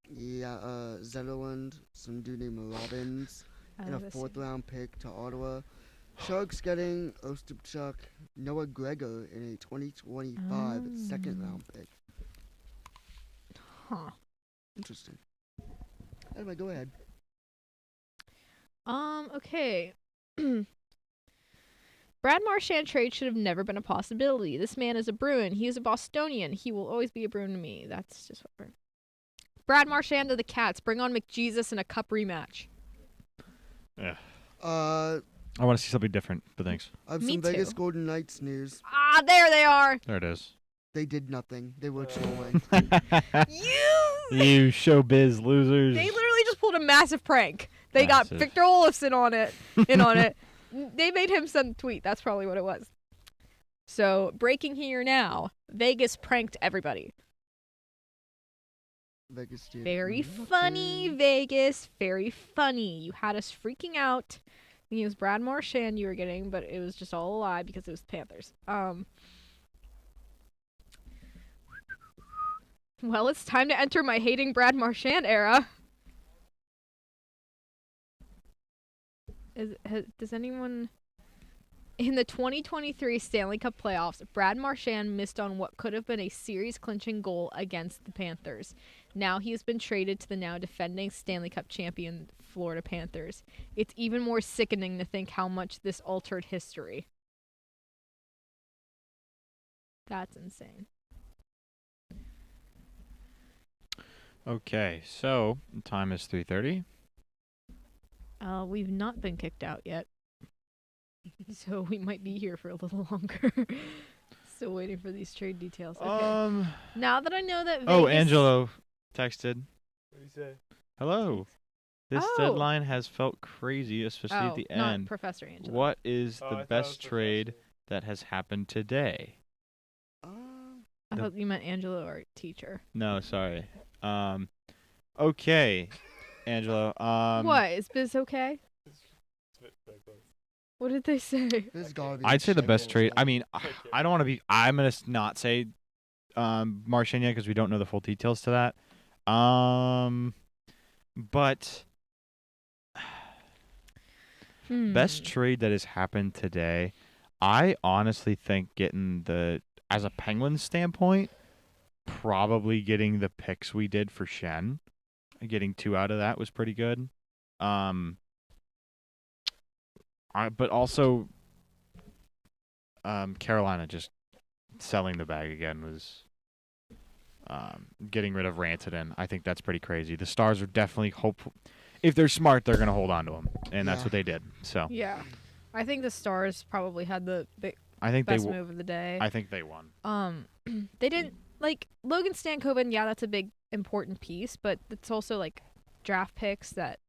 Yeah, Zetterlund, some dude named Robbins, and a 4th-round pick to Ottawa. Sharks getting Ostapchuk, Noah Gregor in a 2025 2nd-round pick. Huh. Interesting. Anyway, go ahead. Okay. Brad Marchand trade should have never been a possibility. This man is a Bruin. He is a Bostonian. He will always be a Bruin to me. That's just what we're... Brad Marchand to the Cats. Bring on McJesus in a cup rematch. Yeah. I I want to see something different, but thanks. have Me some Vegas too. Golden Knights news. Ah, there they are. There it is. They did nothing. They were trolling. You showbiz losers. They literally just pulled a massive prank. They got Massive. Victor Olofsson on it. They made him send a tweet. That's probably what it was. So, breaking here now. Vegas pranked everybody. Vegas did Very nothing. funny, Vegas. Very funny. You had us freaking out. It was Brad Marchand you were getting, but it was just all a lie because it was the Panthers. Well, it's time to enter my hating Brad Marchand era. Does anyone... In the 2023 Stanley Cup playoffs, Brad Marchand missed on what could have been a series-clinching goal against the Panthers. Now he has been traded to the now defending Stanley Cup champion Florida Panthers. It's even more sickening to think how much this altered history. That's insane. Okay, so time is 3:30. We've not been kicked out yet. So we might be here for a little longer. Still waiting for these trade details. Okay. Now that I know that Vegas... Oh, Angelo texted. What do you say? Hello. This Oh. deadline has felt crazy, especially at the not end. Professor Angelo. What is Oh, I the thought it best was trade Professor. that has happened today? I thought you meant Angelo, our teacher. No, sorry. Okay, Angelo. What? Is Biz okay? What did they say? This garbage. I'd say the shit. best trade. I mean, I don't want to be. I'm gonna not say Marchand yet because we don't know the full details to that. But best trade that has happened today, I honestly think getting as a Penguins standpoint, probably getting the picks we did for Shen, getting 2 out of that was pretty good. But also, Carolina just selling the bag again was getting rid of Rantanen. I think that's pretty crazy. The Stars are definitely hopeful. If they're smart, they're going to hold on to him, and that's Yeah. what they did. So Yeah. I think the Stars probably had the I think best move of the day. I think they won. They didn't like Logan Stankoven. Yeah, that's a big important piece, but it's also like draft picks that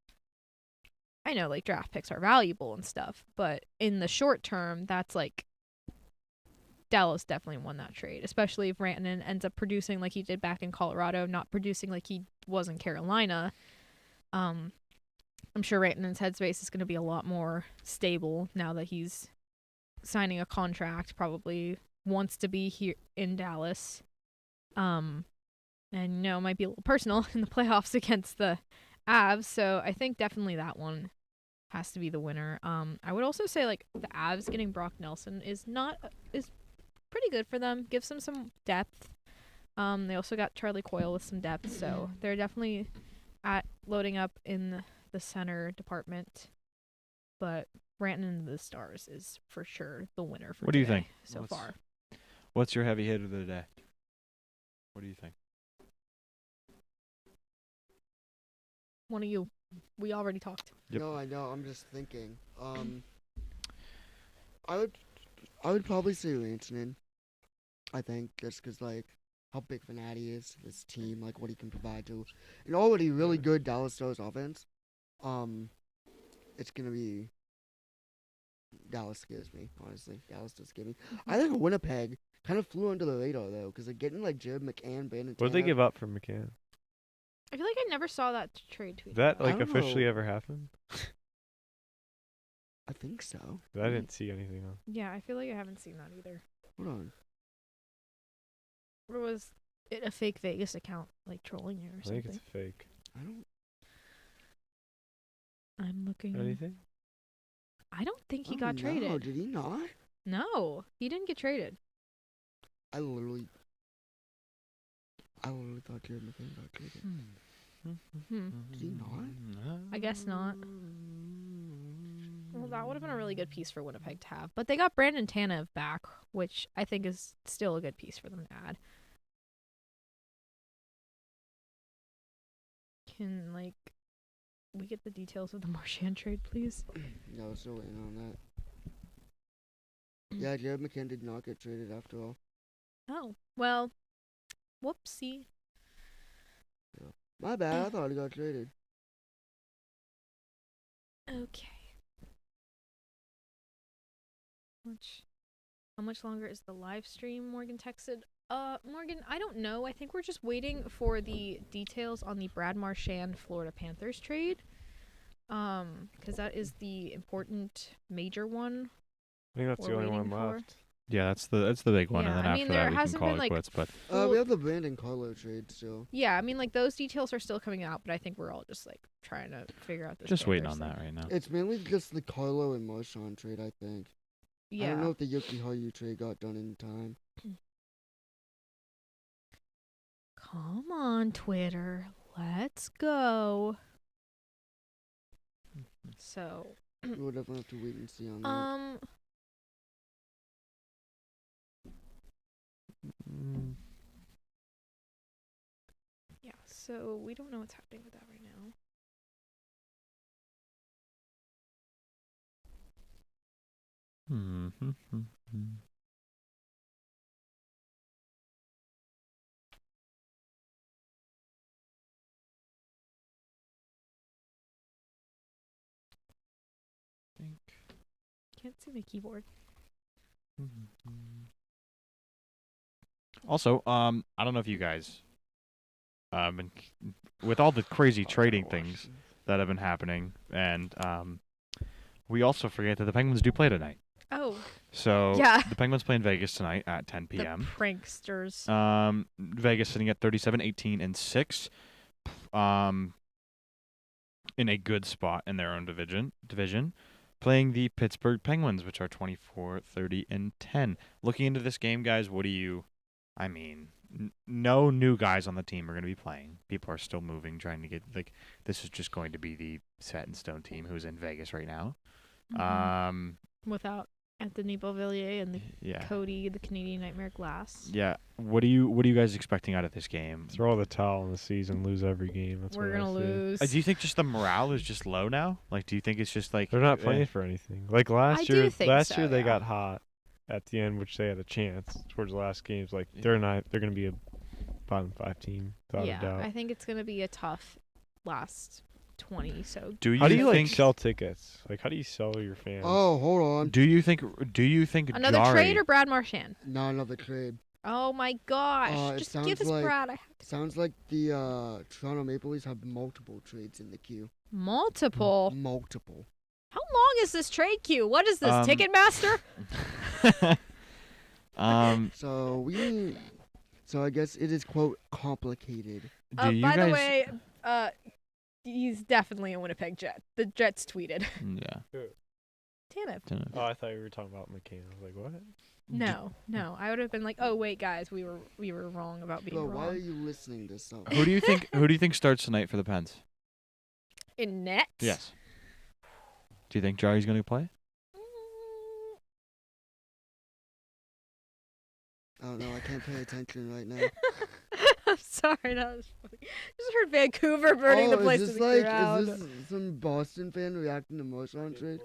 I know like draft picks are valuable and stuff, but in the short term, that's like Dallas definitely won that trade, especially if Rantanen ends up producing like he did back in Colorado, not producing like he was in Carolina. I'm sure Rantanen's headspace is going to be a lot more stable now that he's signing a contract, probably wants to be here in Dallas. And it might be a little personal in the playoffs against the Avs, so I think definitely that one has to be the winner. I would also say like the Avs getting Brock Nelson is pretty good for them. Gives them some depth. They also got Charlie Coyle with some depth, so they're definitely at loading up in the center department. But Rantanen and the Stars is for sure the winner for What do you today think? so far. What's your heavy hit of the day? What do you think? One of you. We already talked. Yep. No, I know. I'm just thinking. I would probably say Rantanen. I think just because like how big of an ad he is to this team, like what he can provide to an already really good Dallas Stars offense. It's gonna be Dallas scares me, honestly. Dallas does scare me. I think Winnipeg kind of flew under the radar though, because they're getting like Jared McCann, Brandon. What did they Tanev. give up for McCann? I feel like I never saw that trade tweet. Did that I like don't officially know. ever happen? I think so. I didn't see anything on. Yeah, I feel like I haven't seen that either. Hold on. Or was it a fake Vegas account like trolling you or I think something? it's fake. I don't. I'm looking. Anything? I don't think he Oh, got no, traded. did he not? No, he didn't get traded. I literally thought Jared McCann got traded. Did he not? I guess not. Well, that would have been a really good piece for Winnipeg to have. But they got Brandon Tanev back, which I think is still a good piece for them to add. Can, like, we get the details of the Marchand trade, please? Yeah, I was still waiting on that. Yeah, Jared McCann did not get traded after all. Oh, well, whoopsie. My bad, I thought he got traded. Okay. How much longer is the live stream? Morgan texted. Morgan, I don't know. I think we're just waiting for the details on the Brad Marchand Florida Panthers trade. Because that is the important major one. I think that's the We're only one waiting for. left. Yeah, that's the big one, Yeah, and then I mean, after there that we can hasn't call been, it like, quits. But We have the Brandon Carlo trade still. Yeah, I mean, like, those details are still coming out, but I think we're all just, like, trying to figure out this. just waiting Panthers on thing. that right now. It's mainly just the Carlo and Marchand trade, I think. Yeah. I don't know if the Yuki Haru trade got done in time. Come on, Twitter. Let's go. So, We'll definitely have to wait and see on that. Yeah, so we don't know what's happening with that right now. Can't see my keyboard. Also, I don't know if you guys, been, with all the crazy trading things that have been happening, and we also forget that the Penguins do play tonight. Oh, So yeah. the Penguins play in Vegas tonight at 10 p.m. The pranksters. Vegas sitting at 37-18-6, in a good spot in their own division, playing the Pittsburgh Penguins, which are 24-30-10. Looking into this game, guys, what do you? I mean, no new guys on the team are going to be playing. People are still moving, trying to get this is just going to be the set in stone team who's in Vegas right now. Without Anthony Beauvillier and the Yeah. Cody, the Canadian Nightmare Glass. Yeah. What are you guys expecting out of this game? Throw the towel in the season, lose every game. That's We're what I gonna see. lose. Do you think just the morale is just low now? Like, do you think it's just like They're not playing for anything. Like last I do year, think last so, year they yeah. got hot, at the end, which they had a chance towards the last games. Like Yeah. they're going to be a bottom 5 team without a doubt. I think it's gonna be a tough last 20. So Do you How do you think? like sell tickets? Like how do you sell your fans? Oh, hold on. Do you think? another Jari, trade or Brad Marchand? Not another trade. Oh my gosh! It Just sounds give us like- Brad. Sounds like the Toronto Maple Leafs have multiple trades in the queue. Multiple. Multiple. How long is this trade queue? What is this, Ticketmaster? So I guess it is quote complicated. do you By guys? the way, he's definitely a Winnipeg Jet. The Jets tweeted. Yeah. Tanev. Oh, I thought you were talking about McCann. I was like, what? No. I would have been like, oh wait, guys, we were wrong about being Bro, wrong. why are you listening to something? Who do you think? Who do you think starts tonight for the Pens? In net? Yes. Do you think Jari's going to play? I don't know. I can't pay attention right now. I'm sorry, that was funny. Just heard Vancouver burning the place to is the this ground. is this some Boston fan reacting to Marchand trade?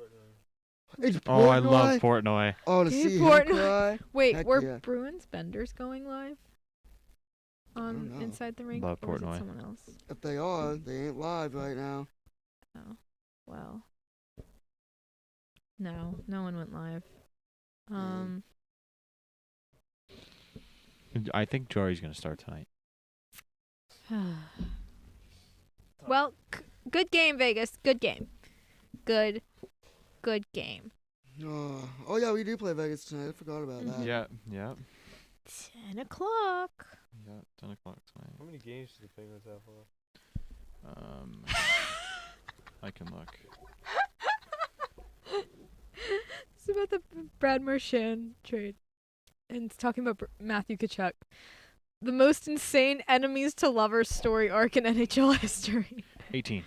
It's Oh, I Portnoy? love Portnoy. Oh, to Dave see Portnoy. him cry. Wait, Heck were yeah. Bruins Benders going live? don't know. Inside the rink? Love or was it Portnoy. someone else? If they are, they ain't live right now. Oh, well. No one went live. I think Jari's going to start tonight. Well, good game, Vegas. Good game. Good game. Oh yeah, we do play Vegas tonight. I forgot about that. Yeah. 10 o'clock. Yeah. 10 o'clock tonight. How many games do the Penguins have left? I can look. It's about the Brad Marchand trade. And it's talking about Matthew Tkachuk. The most insane enemies to lovers story arc in NHL history. 18.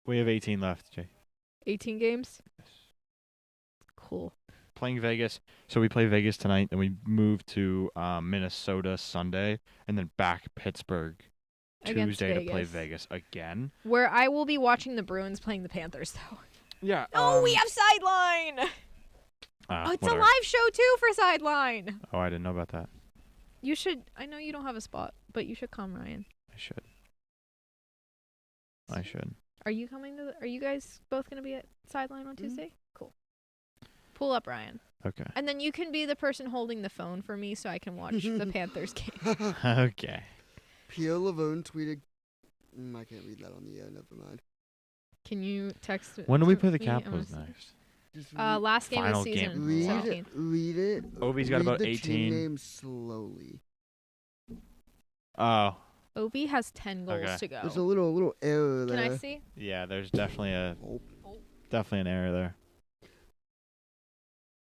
We have 18 left, Jay. 18 games? Cool. Playing Vegas. So we play Vegas tonight, then we move to Minnesota Sunday, and then back Pittsburgh Against Tuesday to play Vegas. Vegas again. Where I will be watching the Bruins playing the Panthers, though. Yeah. Oh, we have Sideline! Oh, it's whatever. a live show, too, for Sideline. Oh, I didn't know about that. You should... I know you don't have a spot, but you should come, Ryan. I should. Are you coming to... Are you guys both going to be at Sideline on Tuesday? Cool. Pull up, Ryan. Okay. And then you can be the person holding the phone for me so I can watch the Panthers game. Okay. Pierre Lavone tweeted. I can't read that on the air. Never mind. Can you text When do we to play the me? Capitals I wanna see. next? Just Last game Final of the game. season. read 17th. read it. Ovi's got read about the 18. Team name slowly. Oh. Obi has 10 goals Okay. to go. There's a little error Can there. I see? Yeah, there's definitely Oh, an error there.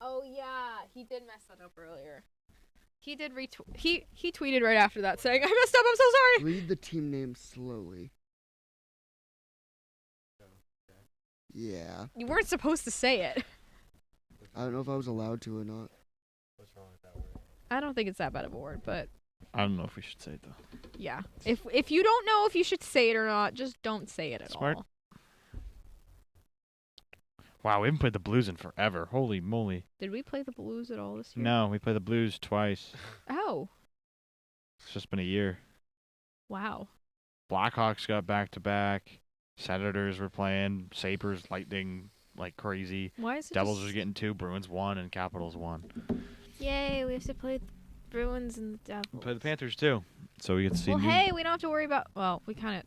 Oh yeah, he did mess that up earlier. He did retweet. He tweeted right after that saying, "I messed up. I'm so sorry." read the team name slowly. Yeah. You weren't supposed to say it. I don't know if I was allowed to or not. What's wrong with that word? I don't think it's that bad of a word, but I don't know if we should say it though. yeah. If you don't know if you should say it or not, just don't say it at Smart. all. Wow, we haven't played the Blues in forever. Holy moly. Did we play the Blues at all this year? No, we played the Blues twice. Oh, It's just been a year. wow. Blackhawks got back-to-back. Senators were playing. Sabres, Lightning, like crazy. Why is it Devils just... was getting 2. Bruins 1, and Capitals 1. Yay, we have to play the Bruins and the Devils. We played the Panthers too. So we get to see Well, new... hey, we don't have to worry about... Well, we kind of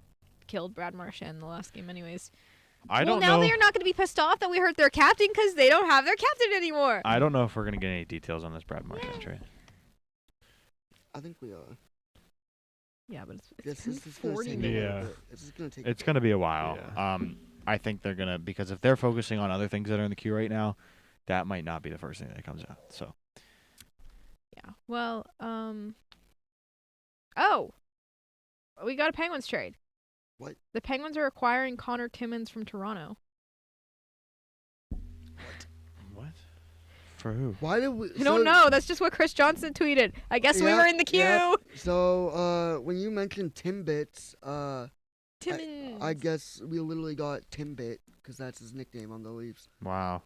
killed Brad Marchand in the last game anyways. I Well, don't now know. they're not going to be pissed off that we hurt their captain because they don't have their captain anymore. I don't know if we're going to get any details on this Brad Marchand trade. I think we are. Yeah, but it's Yes, been this is gonna 40 take minutes. a Yeah. little bit. This is gonna take. It's going to be a while. Yeah. I think they're going to, because if they're focusing on other things that are in the queue right now, that might not be the first thing that comes out. So Yeah. Well, oh, we got a Penguins trade. What? The Penguins are acquiring Connor Timmins from Toronto. what? For who? Why did we? I don't know. That's just what Chris Johnson tweeted. I guess we Yeah, were in the queue. yeah. So, when you mentioned Timbits, Timmins. I guess we literally got Timbit because that's his nickname on the Leafs. Wow.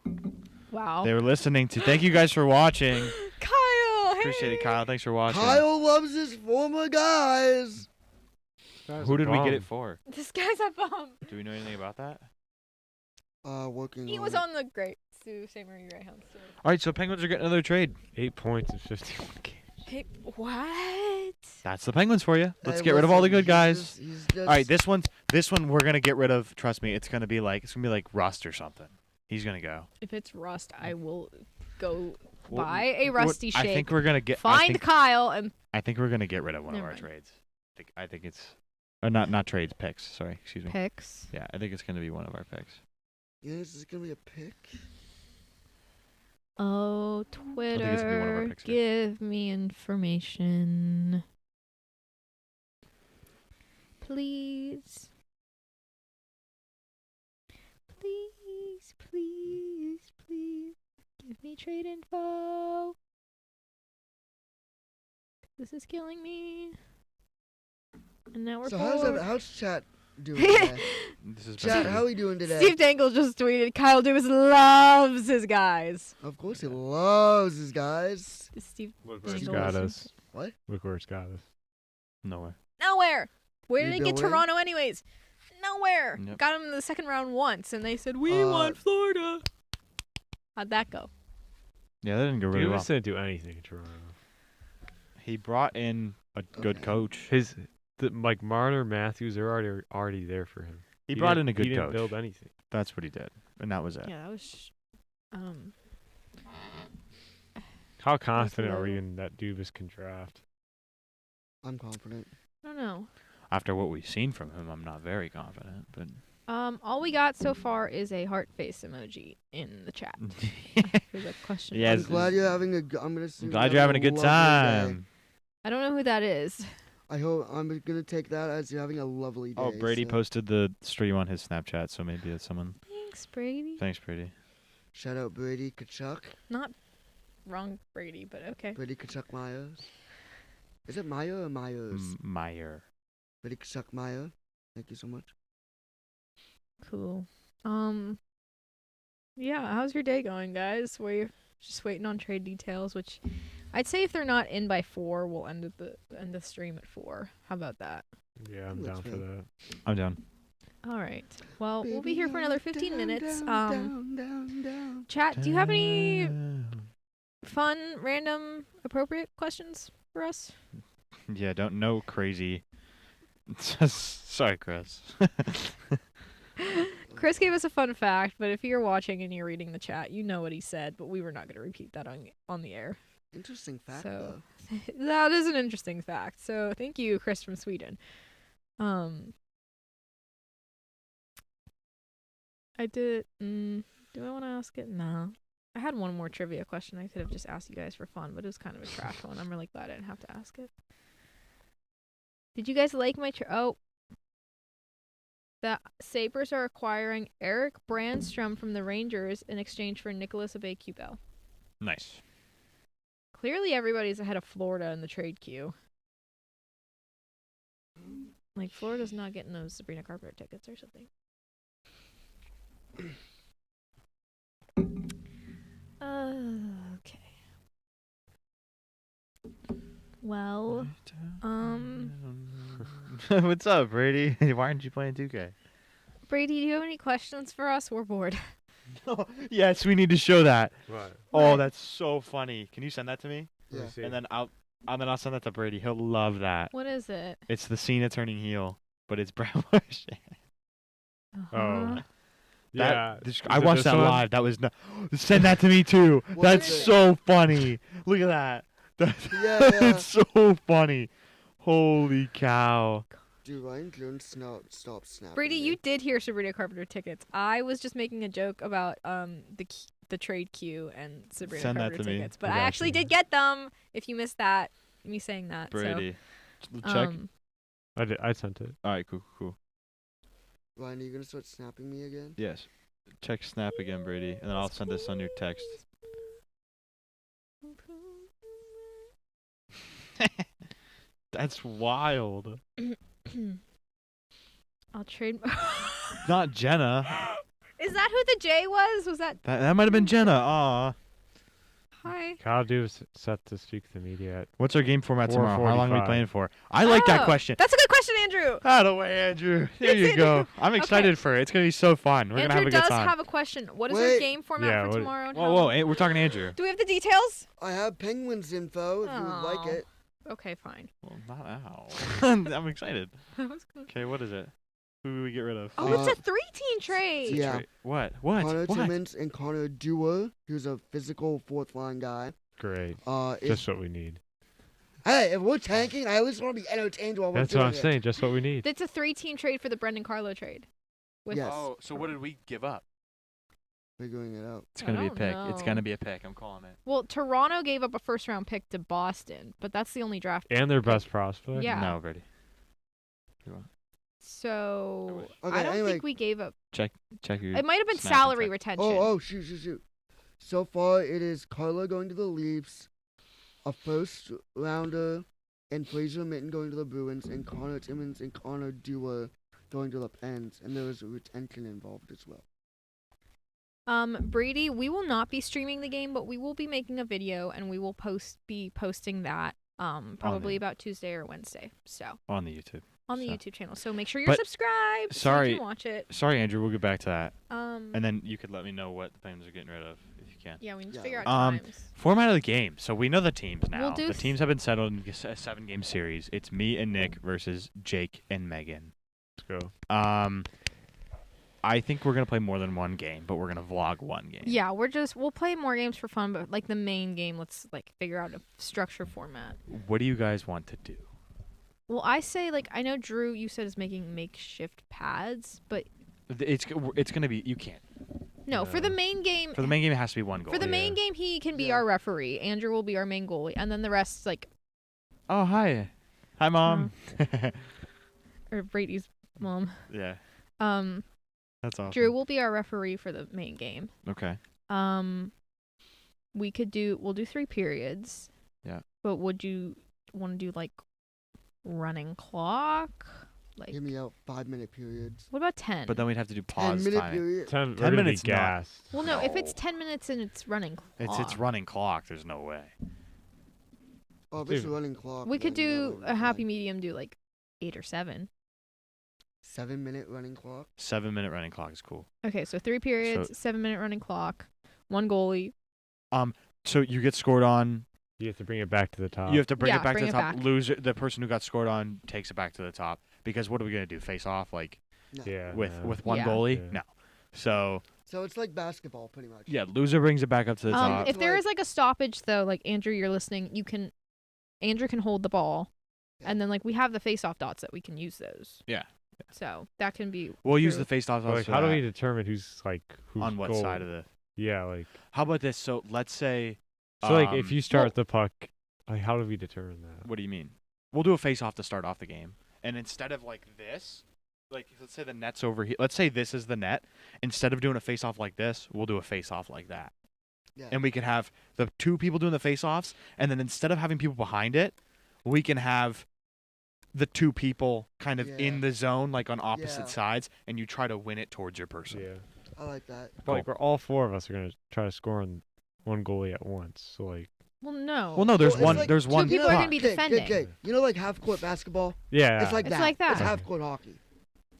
Wow. They were listening to. Thank you guys for watching. Kyle, hey. Appreciate it, Kyle. Thanks for watching. Kyle loves his former guys. Who did we get it for? This guy's a bum. Do we know anything about that? Working. He was on the Great St. Marie Greyhounds. So. All right, so Penguins are getting another trade. 8 points in 51 games. Hey, what? That's the Penguins for you. Let's Hey, get rid of all the listen, good guys. he's just, All right, this one we're gonna get rid of. Trust me, it's gonna be like Rust or something. He's gonna go. If it's Rust, I will go Well, buy a Rusty I shake. think we're gonna get. Find Kyle and I think we're gonna get rid of one Never of our mind. trades. I think it's, or not trades, picks. Sorry, excuse me. picks. Yeah, I think it's gonna be one of our picks. Yeah, this is gonna be a pick. Oh, it's gonna be one of our Twitter, picks here. give me information. Please. Please, please, please. Give me trade info. This is killing me. And now we're So bored. how's chat doing today? This is Chat, how are we doing today? Steve Dangle just tweeted, Kyle Dubas loves his guys. Of course, he loves his guys. Steve Look where it's Dangle got listens us. What? Look where it's got us. nowhere. Nowhere. Where did You they get go in? Toronto anyways? Nowhere. Yep. Got them in the second round once, and they said, we want Florida. How'd that go? Yeah, that didn't go really Dude, well. didn't do anything in Toronto. He brought in a good Okay. coach. Like Marner, Matthews, they're already there for him. He brought in didn't- a good he didn't coach. build anything. That's what he did, and that was it. Yeah, that was. How confident are we low. in that Dubas can draft? I'm confident. I don't know. After what we've seen from him, I'm not very confident, but All we got so far is a heart face emoji in the chat for the question. Yes. I'm glad you're having a. I'm gonna. I'm glad you're having a good lovely day. time. I don't know who that is. I hope I'm gonna take that as you're having a lovely day. Oh, Brady so posted the stream on his Snapchat, so maybe it's someone. Thanks, Brady. Thanks, Brady. Shout out Brady Kachuk. Not wrong, Brady, but okay. Brady Kachuk Myers. Is it Meyer or Myers? Meyer. Brady Kachuk Meyer. Thank you so much. Cool. Yeah, how's your day going, guys? We're just waiting on trade details, which I'd say if they're not in by 4, we'll end the stream at 4. How about that? Yeah, I'm That's down for fair. that. I'm down. All right. Well, we'll be Baby, here for another down, 15 minutes. down. Chat, do you have any fun, random, appropriate questions for us? Yeah, don't know crazy. Sorry, Chris. Chris gave us a fun fact, but if you're watching and you're reading the chat, you know what he said, but we were not going to repeat that on the air. Interesting fact, So- though. That is an interesting fact. So thank you, Chris from Sweden. I did. Do I want to ask it? No. I had one more trivia question I could have just asked you guys for fun, but it was kind of a trash one. I'm really glad I didn't have to ask it. Did you guys like my the Sabres are acquiring Eric Brandstrom from the Rangers in exchange for Nicholas Abe-Kubel. Nice. Clearly, everybody's ahead of Florida in the trade queue. Like, Florida's not getting those Sabrina Carpenter tickets or something. Okay. Well, What's up, Brady? Why aren't you playing 2K? Brady, do you have any questions for us? We're bored. Yes, we need to show that. What? Oh, What? that's so funny. Can you send that to me? Yeah. And then I'll send that to Brady. He'll love that. What is it? It's the Cena turning heel, but it's Brown Bush. Uh-huh. Yeah. I Is it watched this that one? live. That was send that to me too. What That's is it? so funny. Look at that. Yeah. It's so funny. Holy cow. Dude, Ryan Jones stop snapping. Brady, me. you did hear Sabrina Carpenter tickets. I was just making a joke about the trade queue and Sabrina Send that Carpenter to me. tickets, but I I got actually you. did get them. If you missed that, me saying that. Brady. So, Check. I sent it. All right, cool. Ryan, are you gonna start snapping me again? Yes. Check Snap again, Brady, and then I'll send this on your text. That's wild. I'll trade. Not Jenna. Is that who the J was? Was that That might have been Jenna. Aw. hi? Kyle is set to speak to the media at What's our game format tomorrow? How long are we 4:45. playing for? I like that Oh, question. That's a good question, Andrew. Out of the way, Andrew. There Yes, you go. Andrew. I'm excited for it. It's gonna be so fun. We're gonna Andrew have a good does time. have a question. What is our Wait. game format Yeah, for what- tomorrow? and Whoa, how- whoa. Hey, we're talking to Andrew. Do we have the details? I have Penguins info if you would like Aw. it. Okay, fine. Well, not now. I'm excited. That was good. Okay, what is it? Who do we get rid of? Oh, it's Uh, a 3-team trade. Yeah. What? Connor What? Timmins and Connor Dewar, who's a physical fourth line guy. Great. Is, Just what we need. hey, if we're tanking, I always want to be entertained while we're That's doing what I'm it. saying. Just what we need. It's a 3-team trade for the Brendan Carlo trade. With Yes. Oh, so what did we give up? Figuring it out. It's I gonna be a don't pick. It's know. gonna be a pick. I'm calling it. Well, Toronto gave up a first-round pick to Boston, but that's the only draft. And their best prospect. Yeah. No, ready. So Okay, I don't anyway. think we gave up. Check your. It might have been snap and salary check. retention. Oh, shoot. So far, it is Carla going to the Leafs, a first rounder, and Fraser Mitten going to the Bruins, and Connor Timmins and Connor Dewar going to the Pens, and there was a retention involved as well. Brady, we will not be streaming the game, but we will be making a video, and we will be posting that probably the- about Tuesday or Wednesday. So On the YouTube. on the So- YouTube channel. So make sure you're But- subscribed. So sorry. you can watch it. Sorry, Andrew. We'll get back to that, And and then you could let me know what the Penguins are getting rid of if you can. yeah, we need to Yeah. figure out times. Format of the game. So we know the teams now. do The teams have been settled in a 7-game series. It's me and Nick versus Jake and Megan. Let's go. I think we're gonna play more than one game, but we're gonna vlog one game. Yeah, we'll play more games for fun, but like the main game, let's like figure out a structure format. What do you guys want to do? Well, I say like I know Drew, you said is making makeshift pads, but It's gonna be you can't. no, for the main game. For the main game, it has to be one goal. For the main game, he can be our referee. Andrew will be our main goalie, and then the rest like Oh hi, mom. or Brady's mom. Yeah, that's awesome. Drew will be our referee for the main game. Okay. We'll do 3 periods. Yeah. But would you want to do like running clock? Like Give me out 5-minute periods. what about 10? But then we'd have to do pause 10-minute time. period. 10 10 minutes Be not. gassed. well, no, if it's No. 10 minutes and it's running clock. It's running clock. There's no way. Oh, if it's Dude. running clock. We could then yeah, do that'll be a happy fine. medium, do like 8 or 7. 7-minute running clock. 7-minute running clock is cool. Okay, so 3 periods, 7-minute running clock, 1 goalie. So you get scored on. You have to bring it back to the top. You have to bring Yeah, it back bring to the it top. back. Loser, the person who got scored on takes it back to the top. Because what are we gonna do? Face off like No. Yeah. with no. one Yeah. goalie? Yeah. No. So So it's like basketball, pretty much. yeah, loser brings it back up to the top. If there Like- is like a stoppage though, like Andrew, you're listening, Andrew can hold the ball, Yeah. and then like we have the face-off dots that we can use those. Yeah. So that can be. We'll use true. the face off. But, like, how do we determine who's on what goal? side of the? Yeah, like How about this? So let's say. so. Like if you start well- the puck, like how do we determine that? What do you mean? We'll do a face off to start off the game, and instead of like this, like let's say the net's over here. Let's say this is the net. Instead of doing a face off like this, we'll do a face off like that, Yeah. and we can have the 2 people doing the face offs, and then instead of having people behind it, we can have the 2 people kind of in Yeah. the zone, like on opposite Yeah. sides, and you try to win it towards your person. Yeah. I like that. But like we're all 4 of us are gonna try to score on one goalie at once. So like Well, no. Well, no, there's Well, it's one. like There's one. people are gonna be puck. defending. You know, like half court basketball. yeah. It's like It's that. like that. It's half court hockey.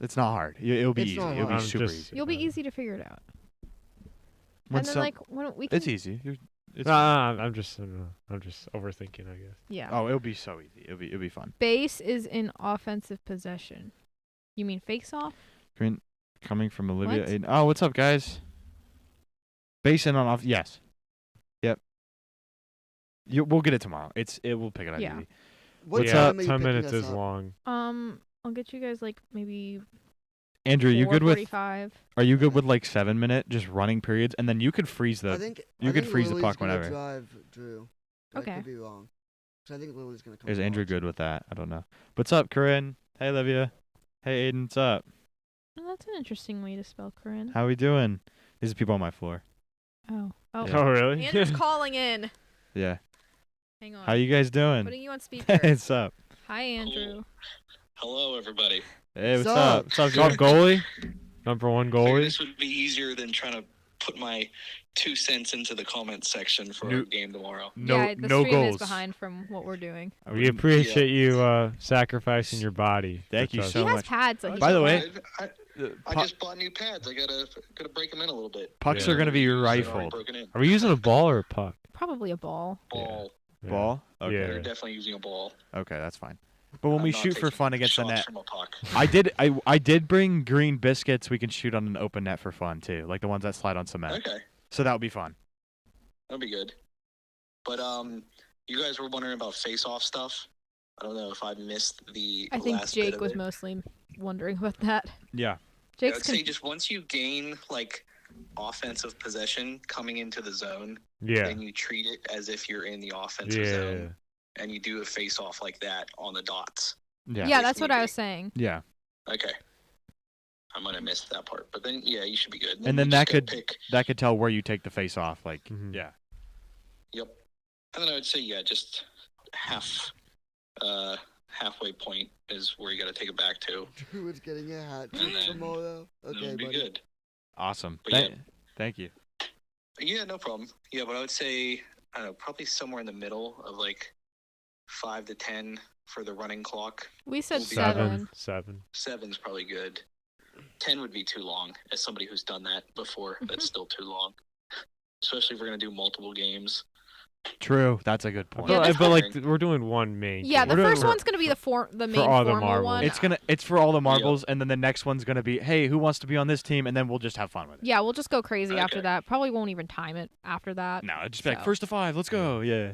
It's not hard. It'll be It's easy. not It'll be hard. super Just- easy. You'll be easy to figure it out. When And then some- like when we can. it's easy. It's I'm just overthinking, I guess. Yeah. Oh, it'll be so easy. It'll be fun. Base is in offensive possession. You mean face-off? Coming from Olivia. What? Aiden. Oh, what's up, guys? Base in on off. Yes. Yep. We'll get it tomorrow. We'll pick it up Yeah. easy. What What's time up? are you 10 picking minutes us is up? long. I'll get you guys like maybe. Andrew, you good with? 4:45. Are you good with like 7-minute just running periods, and then you could freeze I the. think you I could think freeze the Lily's puck gonna whenever. Drive Drew. I Okay. could be wrong. So I think Lily's gonna come. Is to Andrew watch. good with that? I don't know. What's up, Corinne? Hey, Olivia. Hey, Aiden. What's up? Oh, that's an interesting way to spell Corinne. How we doing? These are people on my floor. Oh. Yeah. Oh really? Andrew's calling in. Yeah. Hang on. How you guys doing? Putting you on speaker. What's up? Hi, Andrew. Hello, everybody. Hey, what's Sup? up? What's up, What's up, goalie? Number one Figured goalie. this would be easier than trying to put my 2 cents into the comments section for our game tomorrow. Yeah, the no stream goals. is behind from what we're doing. We appreciate you sacrificing your body. Thank you That's so He has much. pads. That he By the can way, wear. I just bought new pads. I gotta break them in a little bit. Pucks Yeah. are gonna be They're already rifled. broken in. Are we using a ball or a puck? Probably a ball. Ball. Yeah. Ball. Yeah. Okay. They're definitely using a ball. Okay, that's fine. But when I'm we not shoot for taking fun against the shots net, from a puck. I did bring green biscuits we can shoot on an open net for fun too, like the ones that slide on cement. Okay, So that would be fun. that'll be good. But you guys were wondering about face-off stuff. I don't know if I missed the I think last bit Jake of was it. mostly wondering about that. Yeah. Jake's I'd say just once you gain like offensive possession coming into the zone, Yeah. then you treat it as if you're in the offensive Yeah. zone, and you do a face-off like that on the dots. Yeah. yeah, if that's what need I be. was saying. Yeah. Okay. I might have missed that part, but then yeah, you should be good. And then you that just gotta could pick. that could tell where you take the face off. Like, Mhm. yeah. Yep. And then I would say just halfway point is where you got to take it back to. Drew is getting a hat And then- tomorrow. and Okay, it'll be buddy. good. Awesome. But yeah. Thank you. Yeah, no problem. Yeah, but I would say I don't know, probably somewhere in the middle of like 5 to 10 for the running clock. We said We'll be 7. 7. 7's probably good. 10 would be too long. As somebody who's done that before, that's still too long. Especially if we're gonna do multiple games. True. That's a good point. Yeah, But, that's like we're doing one main. Yeah, game. the We're doing- first one's gonna be the main all the formal marbles. one. It's for all the marbles, and then the next one's gonna be, hey, who wants to be on this team? And then we'll just have fun with it. Yeah, we'll just go crazy after Okay. that. Probably won't even time it after that. No, just be like So. first to 5. Let's go. Yeah.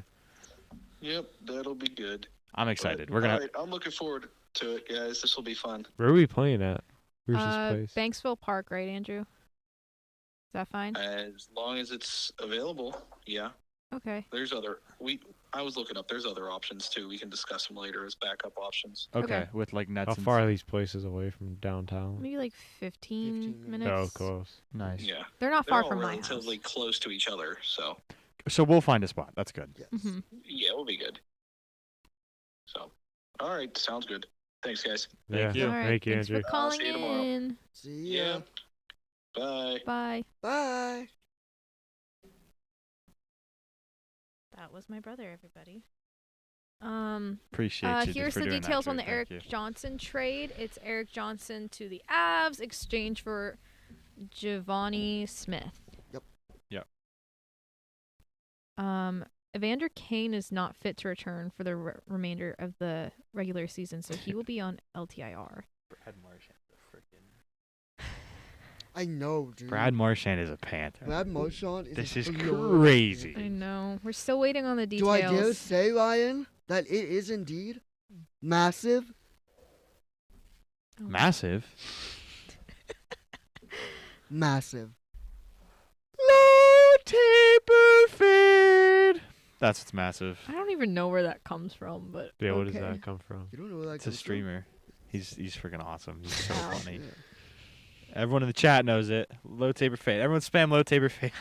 Yep, that'll be good. I'm excited. But, We're gonna. all right, I'm looking forward to it, guys. This will be fun. Where are we playing at? Where's this place? Banksville Park, right, Andrew? Is that fine? As long as it's available, yeah. Okay. There's I was looking up. There's other options too. We can discuss them later as backup options. Okay. Okay. With like nets. How and far are these places away from downtown? Maybe like 15 15 minutes. Oh, close. Nice. Yeah, They're not they're far all from my house. relatively close to each other, so So we'll find a spot. That's good. Yes. Mhm. yeah, we'll be good. So, all right, sounds good. Thanks, guys. Thank yeah. you. All right. Thank you, Thanks Andrew. for calling see you tomorrow. in. See ya. Yeah. Bye. Bye. Bye. That was my brother, everybody. Appreciate you Here's for the doing that, details on Drew. the Eric Thank you. Johnson trade. It's Eric Johnson to the Avs, exchange for Giovanni Smith. Yep. Yep. Evander Kane is not fit to return for the remainder of the regular season, so he will be on LTIR. I know, dude. Brad Marchand is a Panther. Brad Marchand is. This is glorious. crazy. I know. We're still waiting on the Do I details. dare say, Ryan, that it is indeed massive? Oh. Massive. Massive. Low taper fade. That's what's massive. I don't even know where that comes from, but Yeah, where does okay. that come from? You don't know where that It's a comes from? streamer. He's freaking awesome. He's so Wow. funny. Yeah. Everyone in the chat knows it. Low taper fade. Everyone spam low taper fade.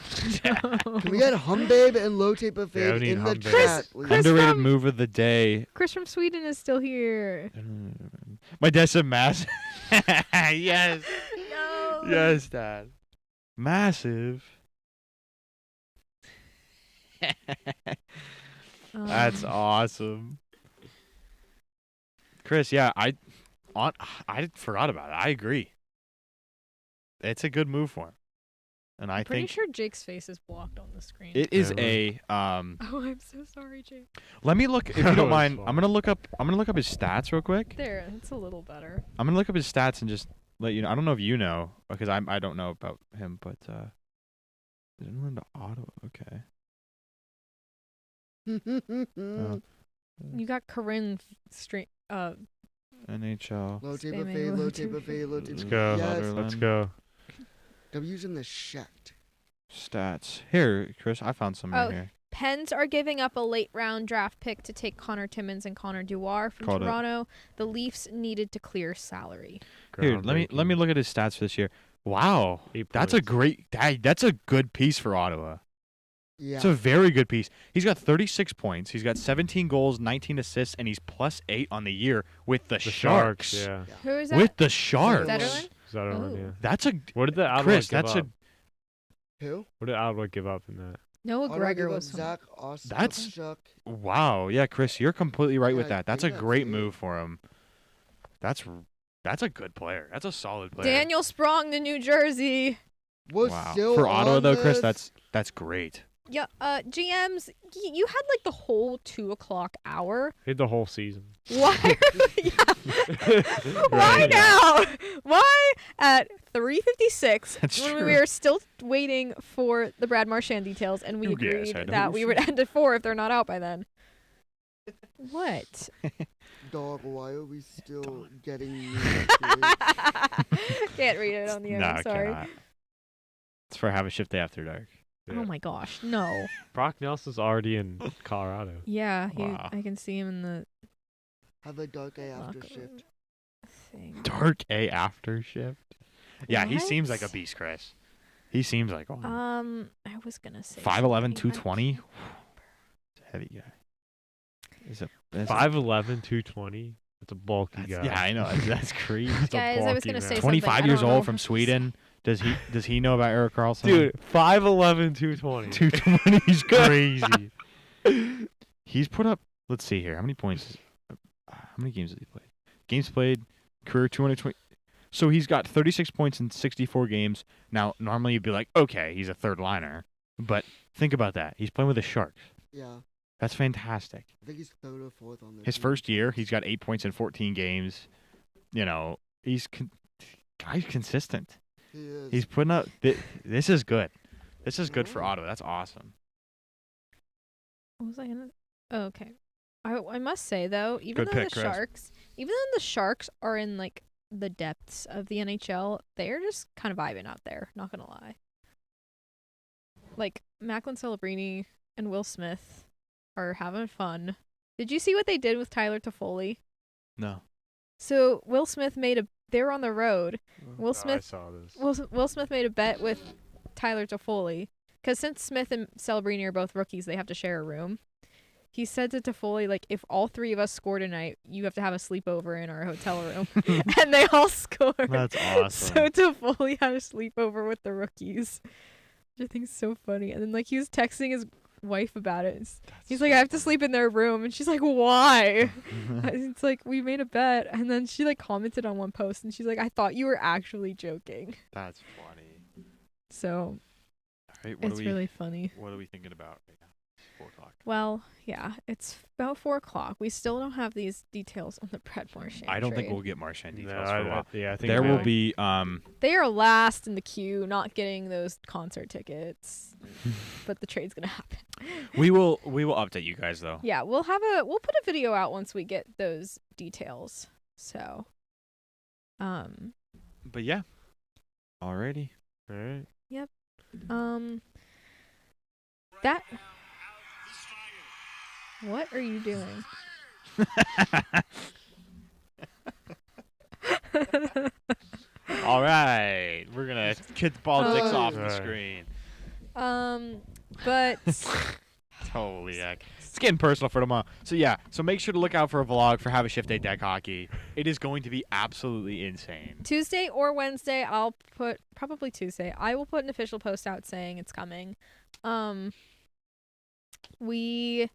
Can we get Humbabe and Low Taper Fade we need in the Humbabe. chat? please? Chris Underrated from- move of the day. Chris from Sweden is still here. My dad said massive. Yes. No. Yes, Dad. Massive. That's awesome. Chris, yeah, I forgot about it. I agree. It's a good move for him. And I Pretty think sure Jake's face is blocked on the screen. it is Yeah, a Oh, I'm so sorry, Jake. let me look if you That don't was mind. fun. I'm going to look up his stats real quick. There, it's a little better. I'm going to look up his stats and just let you know. I don't know if you know because I don't know about him, but didn't to Ottawa. Okay. Oh. You got Corinne straight. NHL. Low Taper Spamming Fade, Low Low Taper Taper Fade, Low Taper Let's Fade. go. Yes. Let's go. I'm using the shaft. Stats. Here, Chris, I found some Oh. right here. Pens are giving up a late round draft pick to take Connor Timmins and Connor Duar from Called it. Toronto. The Leafs needed to clear salary. Here, let me Groundbreaking. look at his stats for this year. Wow. 8 That's a points. great that's a good piece for Ottawa. Yeah. It's a very good piece. He's got 36 points. He's got 17 goals, 19 assists, and he's +8 on the year with the The Sharks. Sharks. Yeah. Who is that? With the Sharks. Zetterlund? So I don't know. Oh. Yeah. That's a What did the Ottawa Chris. give That's up? Who? What did Ottawa give up in that? Noah Ottawa Gregor gave up was someone. Zach That's- Ostapchuk. wow. Yeah, Chris, you're completely right with Yeah, I that. That's a think that's great it. move for him. That's a good player. That's a solid player. Daniel Sprong to New Jersey. Was Wow. still For Ottawa on though, Chris, this? that's great. Yeah, GMs, you had like the whole 2 o'clock hour. He had the whole season. Why? Yeah. Why Right, yeah. now? Why at 3:56 That's when true. we were still waiting for the Brad Marchand details, and we Who cares? agreed I know that who we she- would end at 4 if they're not out by then. What? Dog, why are we still getting new Can't read it on the air. No, I'm I sorry. cannot. It's for Have a Shift Day After Dark. Oh my gosh, no. Brock Nelson's already in Colorado. Yeah, Wow. I can see him in the Have a dark day after locker shift. thing. Dark A After Shift. Yeah, he seems like a What? beast, Chris. He seems like one. I was gonna say 5'11", something. 220. Heavy guy. Is it 5'11", 220. That's a bulky guy. Yeah, I know. That's crazy. That's a Guys, I was bulky gonna man. say something. 25 I years don't know old from if- Sweden. Does he know about Eric Carlson? Dude, 5'11", 220. 220 is crazy. He's put up. Let's see here. How many points? How many games has he played? Games played. Career 220. So he's got 36 points in 64 games. Now, normally you'd be like, okay, he's a third liner. But think about that. He's playing with the Sharks. Yeah, That's fantastic. I think he's third or fourth on the His team. first year, he's got 8 points in 14 games. You know, guy's consistent. He is. He's putting up. This is good. This is good for Ottawa. That's awesome. What was I gonna? Oh, okay. I must say though, even Good though pick, the Chris. Sharks are in like the depths of the NHL, they're just kind of vibing out there. Not gonna lie. Like Macklin Celebrini and Will Smith are having fun. Did you see what they did with Tyler Toffoli? No. So Will Smith they were on the road. Will I Smith saw this. Will Smith made a bet with Tyler Toffoli because since Smith and Celebrini are both rookies, they have to share a room. He said to Toffoli, like, if all three of us score tonight, you have to have a sleepover in our hotel room. And they all scored. That's awesome. So Toffoli had a sleepover with the rookies, which I think is so funny. And then, like, he was texting his wife about it. He's like, I have to sleep in their room. And she's like, why? It's like, we made a bet. And then she, like, commented on one post. And she's like, I thought you were actually joking. That's funny. So All right, it's really funny. What are we thinking about right now? 4 o'clock. Well, yeah, it's about 4 o'clock. We still don't have these details on the Brad Marchand I don't think trade. we'll get Marchand No, details for a while. yeah, I think There it'll will like- be They are last in the queue, not getting those concert tickets. But the trade's gonna happen. we will update you guys though. Yeah, we'll put a video out once we get those details. So, But yeah. Alrighty. All right. that. What are you doing? All right. We're gonna get the politics off the Alright. screen. But Holy heck. It's getting personal for tomorrow. So yeah, so make sure to look out for a vlog for Have a Shift Day Deck Hockey. It is going to be absolutely insane. Tuesday or Wednesday, probably Tuesday. I will put an official post out saying it's coming. We're winning.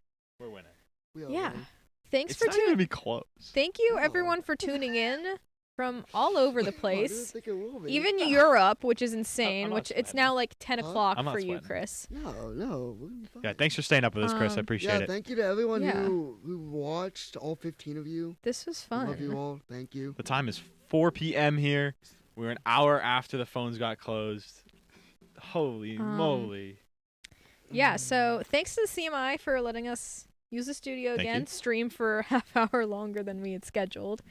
We are Yeah. winning. Thanks It's for not even tuning. gonna be close. Thank you No. everyone for tuning in from all over the I didn't place. think it will be. Even Europe, which is insane. I'm not Which it's sweating. now like 10 Huh? o'clock I'm not for you, sweating. Chris. No, we're gonna be fine. Yeah, thanks for staying up with us, Chris. I appreciate Yeah, it. thank you to everyone Yeah. who watched, all 15 of you. This was I love you fun. all. Thank you. The time is 4 p.m. here. We're an hour after the phones got closed. Holy moly. Yeah, so thanks to the CMI for letting us use the studio Thank again, you. stream for a half hour longer than we had scheduled.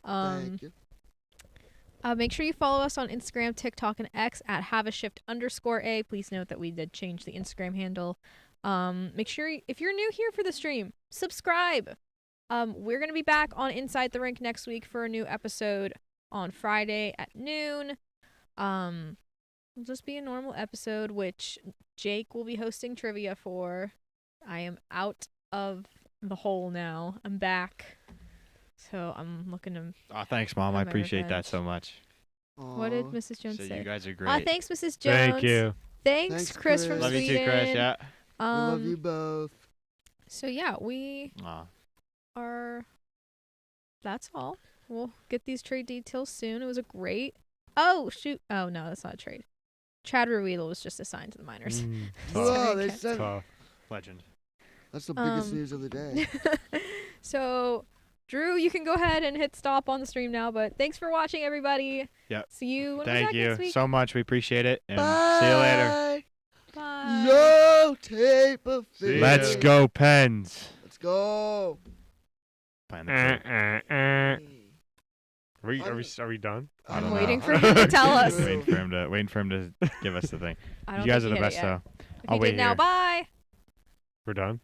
Thank you. Make sure you follow us on Instagram, TikTok, and X at haveashift_a. Please note that we did change the Instagram handle. Make sure if you're new here for the stream, subscribe. We're gonna be back on Inside the Rink next week for a new episode on Friday at noon. It'll just be a normal episode, which Jake will be hosting trivia for. I am out of the hole now. I'm back. So I'm looking to Oh, thanks, Mom. I Have my appreciate that revenge. so much. What did Aw. Mrs. Jones So say? you guys are great. Thanks, Mrs. Jones. Thank you. Thanks, Thanks, Chris from Chris. Love Sweden. you too, Chris. Yeah. We love you both. So yeah, we Aw. are. That's all. We'll get these trade details soon. It was a great. Oh shoot! Oh no, that's not a trade. Chad Ruedel was just assigned to the minors. Tough. Whoa, they okay. sent. Tough. Legend. That's the biggest Um, news of the day. So, Drew, you can go ahead and hit stop on the stream now. But thanks for watching, everybody. Yep. See you. When we're Thank back you next week. so much. We appreciate it. And see you later. Bye. Yo, tape of See ya. Let's go, Pens. Let's go. Playing the tape. Are we done? I I'm don't waiting know. for him to tell us. waiting for him to give us the thing. I don't You guys are think the he hit best it yet. though. If I'll he wait did now, here. bye. We're done.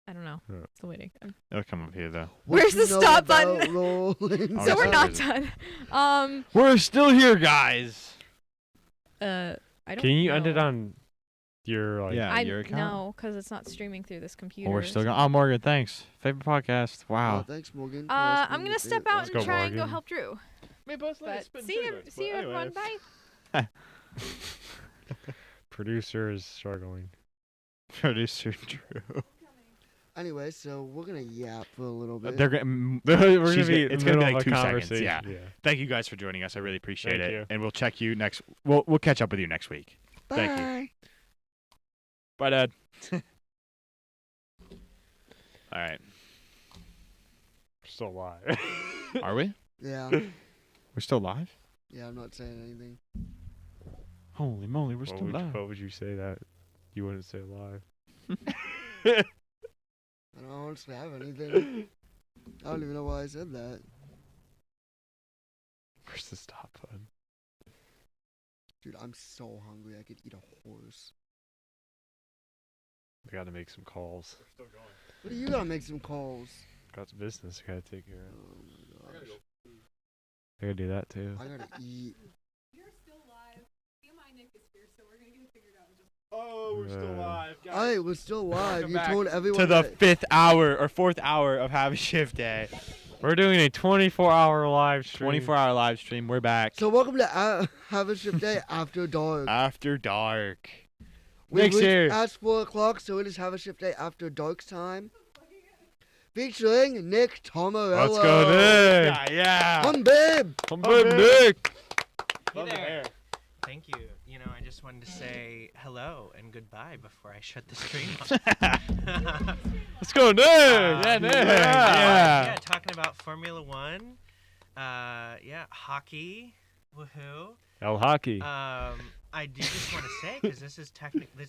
I don't know. Yeah. Still waiting. It'll come up here though. What Where's you the know stop about button? Rolling Oh, So we're sorry. not done. We're still here, guys. I don't. Can you end it know. on your like? Yeah, I your account. no, because it's not streaming through this computer. Well, we're still going. Oh, Morgan, thanks. Favorite podcast. Oh, Wow. thanks, Morgan. for I'm listening gonna to step it. out Let's and go, try and go Morgan. help Drew. But see you, everyone. Bye. Producer is struggling. Producer Drew. Anyway, so we're gonna yap for a little bit. They're We're gonna She's be. gonna- it's gonna be like 2 seconds, conversation. yeah. Thank you guys for joining us. I really appreciate Thank it. you. And we'll check you next. We'll catch up with you next week. Bye. Thank you. Bye, Dad. All right. We're still live. Are we? Yeah. We're still live? Yeah, I'm not saying anything. Holy moly, we're What still would, live. what would you say that you wouldn't say live? I don't honestly have anything. I don't even know why I said that. Where's the stop button? Dude, I'm so hungry. I could eat a horse. I gotta make some calls. What do you gotta make some calls? Got some business I gotta take care of. Oh my gosh. I gotta do that too. I gotta eat. You're still live. CMI Nick is here, so we're gonna get it figured out. Oh, we're still live, Alright, we're still live. Welcome You back told everyone to the that- 5th hour or 4th hour of Have a Shift Day. We're doing a 24-hour live stream. 24-hour live stream. We're back. So welcome to Have a Shift Day After Dark. After dark. We Nick's reached here. past 4 o'clock, so it is Have a Shift Day After Dark's time. Featuring Nick Tomarello. Let's go, Nick. Yeah. Come, babe. Come back, Nick. Hey Love the there. hair. Thank you. You know, I just wanted to say hello and goodbye before I shut the stream off. Let's go, Nick. Yeah, Nick. Yeah. Talking about Formula One. Hockey. Woohoo. El Hockey. I do just want to say, because this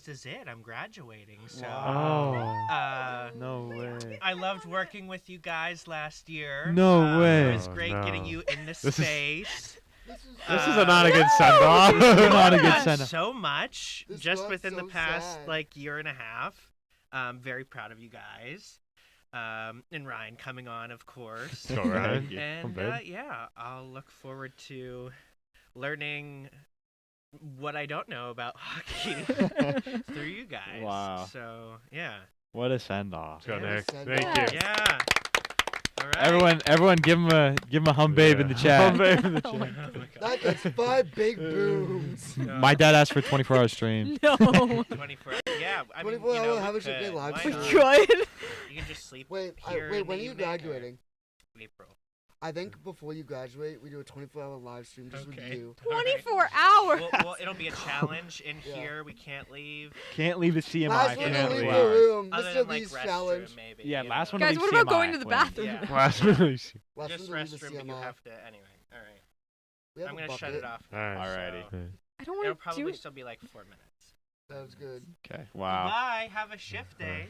is it. I'm graduating. So, Oh. No way. I loved working with you guys last year. No way. It was Oh, great no. getting you in this This is- space. This is not a good send off. Not a good Learned send-off. so much This just got within the so past sad. year and a half. Very proud of you guys. And Ryan coming on, of course. Go, Ryan. And babe. I'll look forward to learning what I don't know about hockey through you guys. Wow. So yeah. What a send off. Let's go, Yeah, Nick. send Thank off. you. Yeah. All right. Everyone, give him a hum babe in the chat. Hum babe in the Oh my chat. Oh my That God. gets 5 big booms. My dad asked for 24-hour stream. No. 24. Yeah. I mean, 24 you know, hour Have we a Shift Day could. live Why stream. not? Good. You can just sleep Wait, here in when the are you evening or graduating? April. I think before you graduate, we do a 24-hour live stream just with Okay. you. All right. 24 hours. Well, it'll be a challenge in Yeah. here. We can't leave. Can't leave the CMI Last for one can't to leave leave. the 24 hours. room. Other Mr. than like Beast restroom, challenge. maybe. Yeah, you last know. one to Guys, leave what about CMI going to the wins. bathroom? Yeah. Last release. Last This one to leave the restroom, you CMI. have to. Anyway. All right. We have I'm a gonna shut bucket. it off. Alrighty. So I don't it'll want to probably do. still be like 4 minutes. Sounds good. Okay. Wow. Bye. Have a shift day.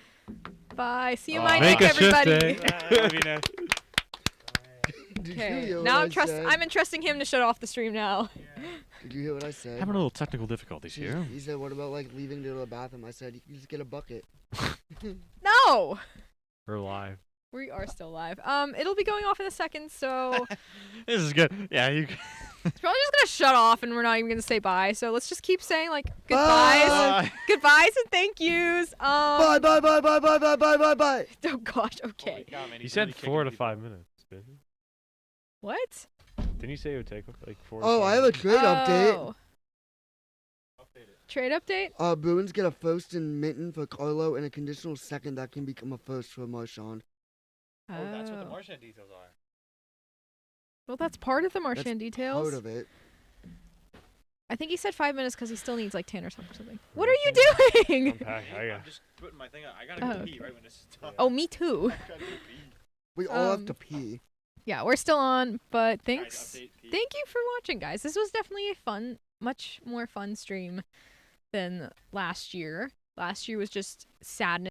Bye. See you, Oh. my Make Nick, a shift everybody. day. Love you, Nick. Did you Okay. hear Now what I said? I'm entrusting him to shut off the stream now. Did you hear what I said? Having a little technical difficulties He- here. He said, "What about like leaving to the bathroom?" I said, "You can just get a bucket." No. We're live. We are still live. It'll be going off in a second, so This is good. Yeah, you. it's probably just gonna shut off, and we're not even gonna say bye. So let's just keep saying like goodbyes, Bye. goodbyes, and thank yous. Bye, bye, bye, bye, bye, bye, bye, bye, bye. Oh gosh. Okay. He said 4 to 5 minutes. Didn't he? What? Didn't you say it would take like 4? Oh, I have a trade update. Oh. Trade update? Bruins get a first and Mitten for Carlo and a conditional second that can become a first for Marchand. Oh. Marchand details are. Well, that's part of the Marchand details. Part of it. I think he said 5 minutes because he still needs like Tanner or something. What are you doing? I'm just putting my thing out. I gotta go pee right when this is done. Oh, me too. We all have to pee. Yeah, we're still on, but thanks. Guys, update, pee. Thank you for watching, guys. This was definitely a fun, much more fun stream than last year. Last year was just sadness.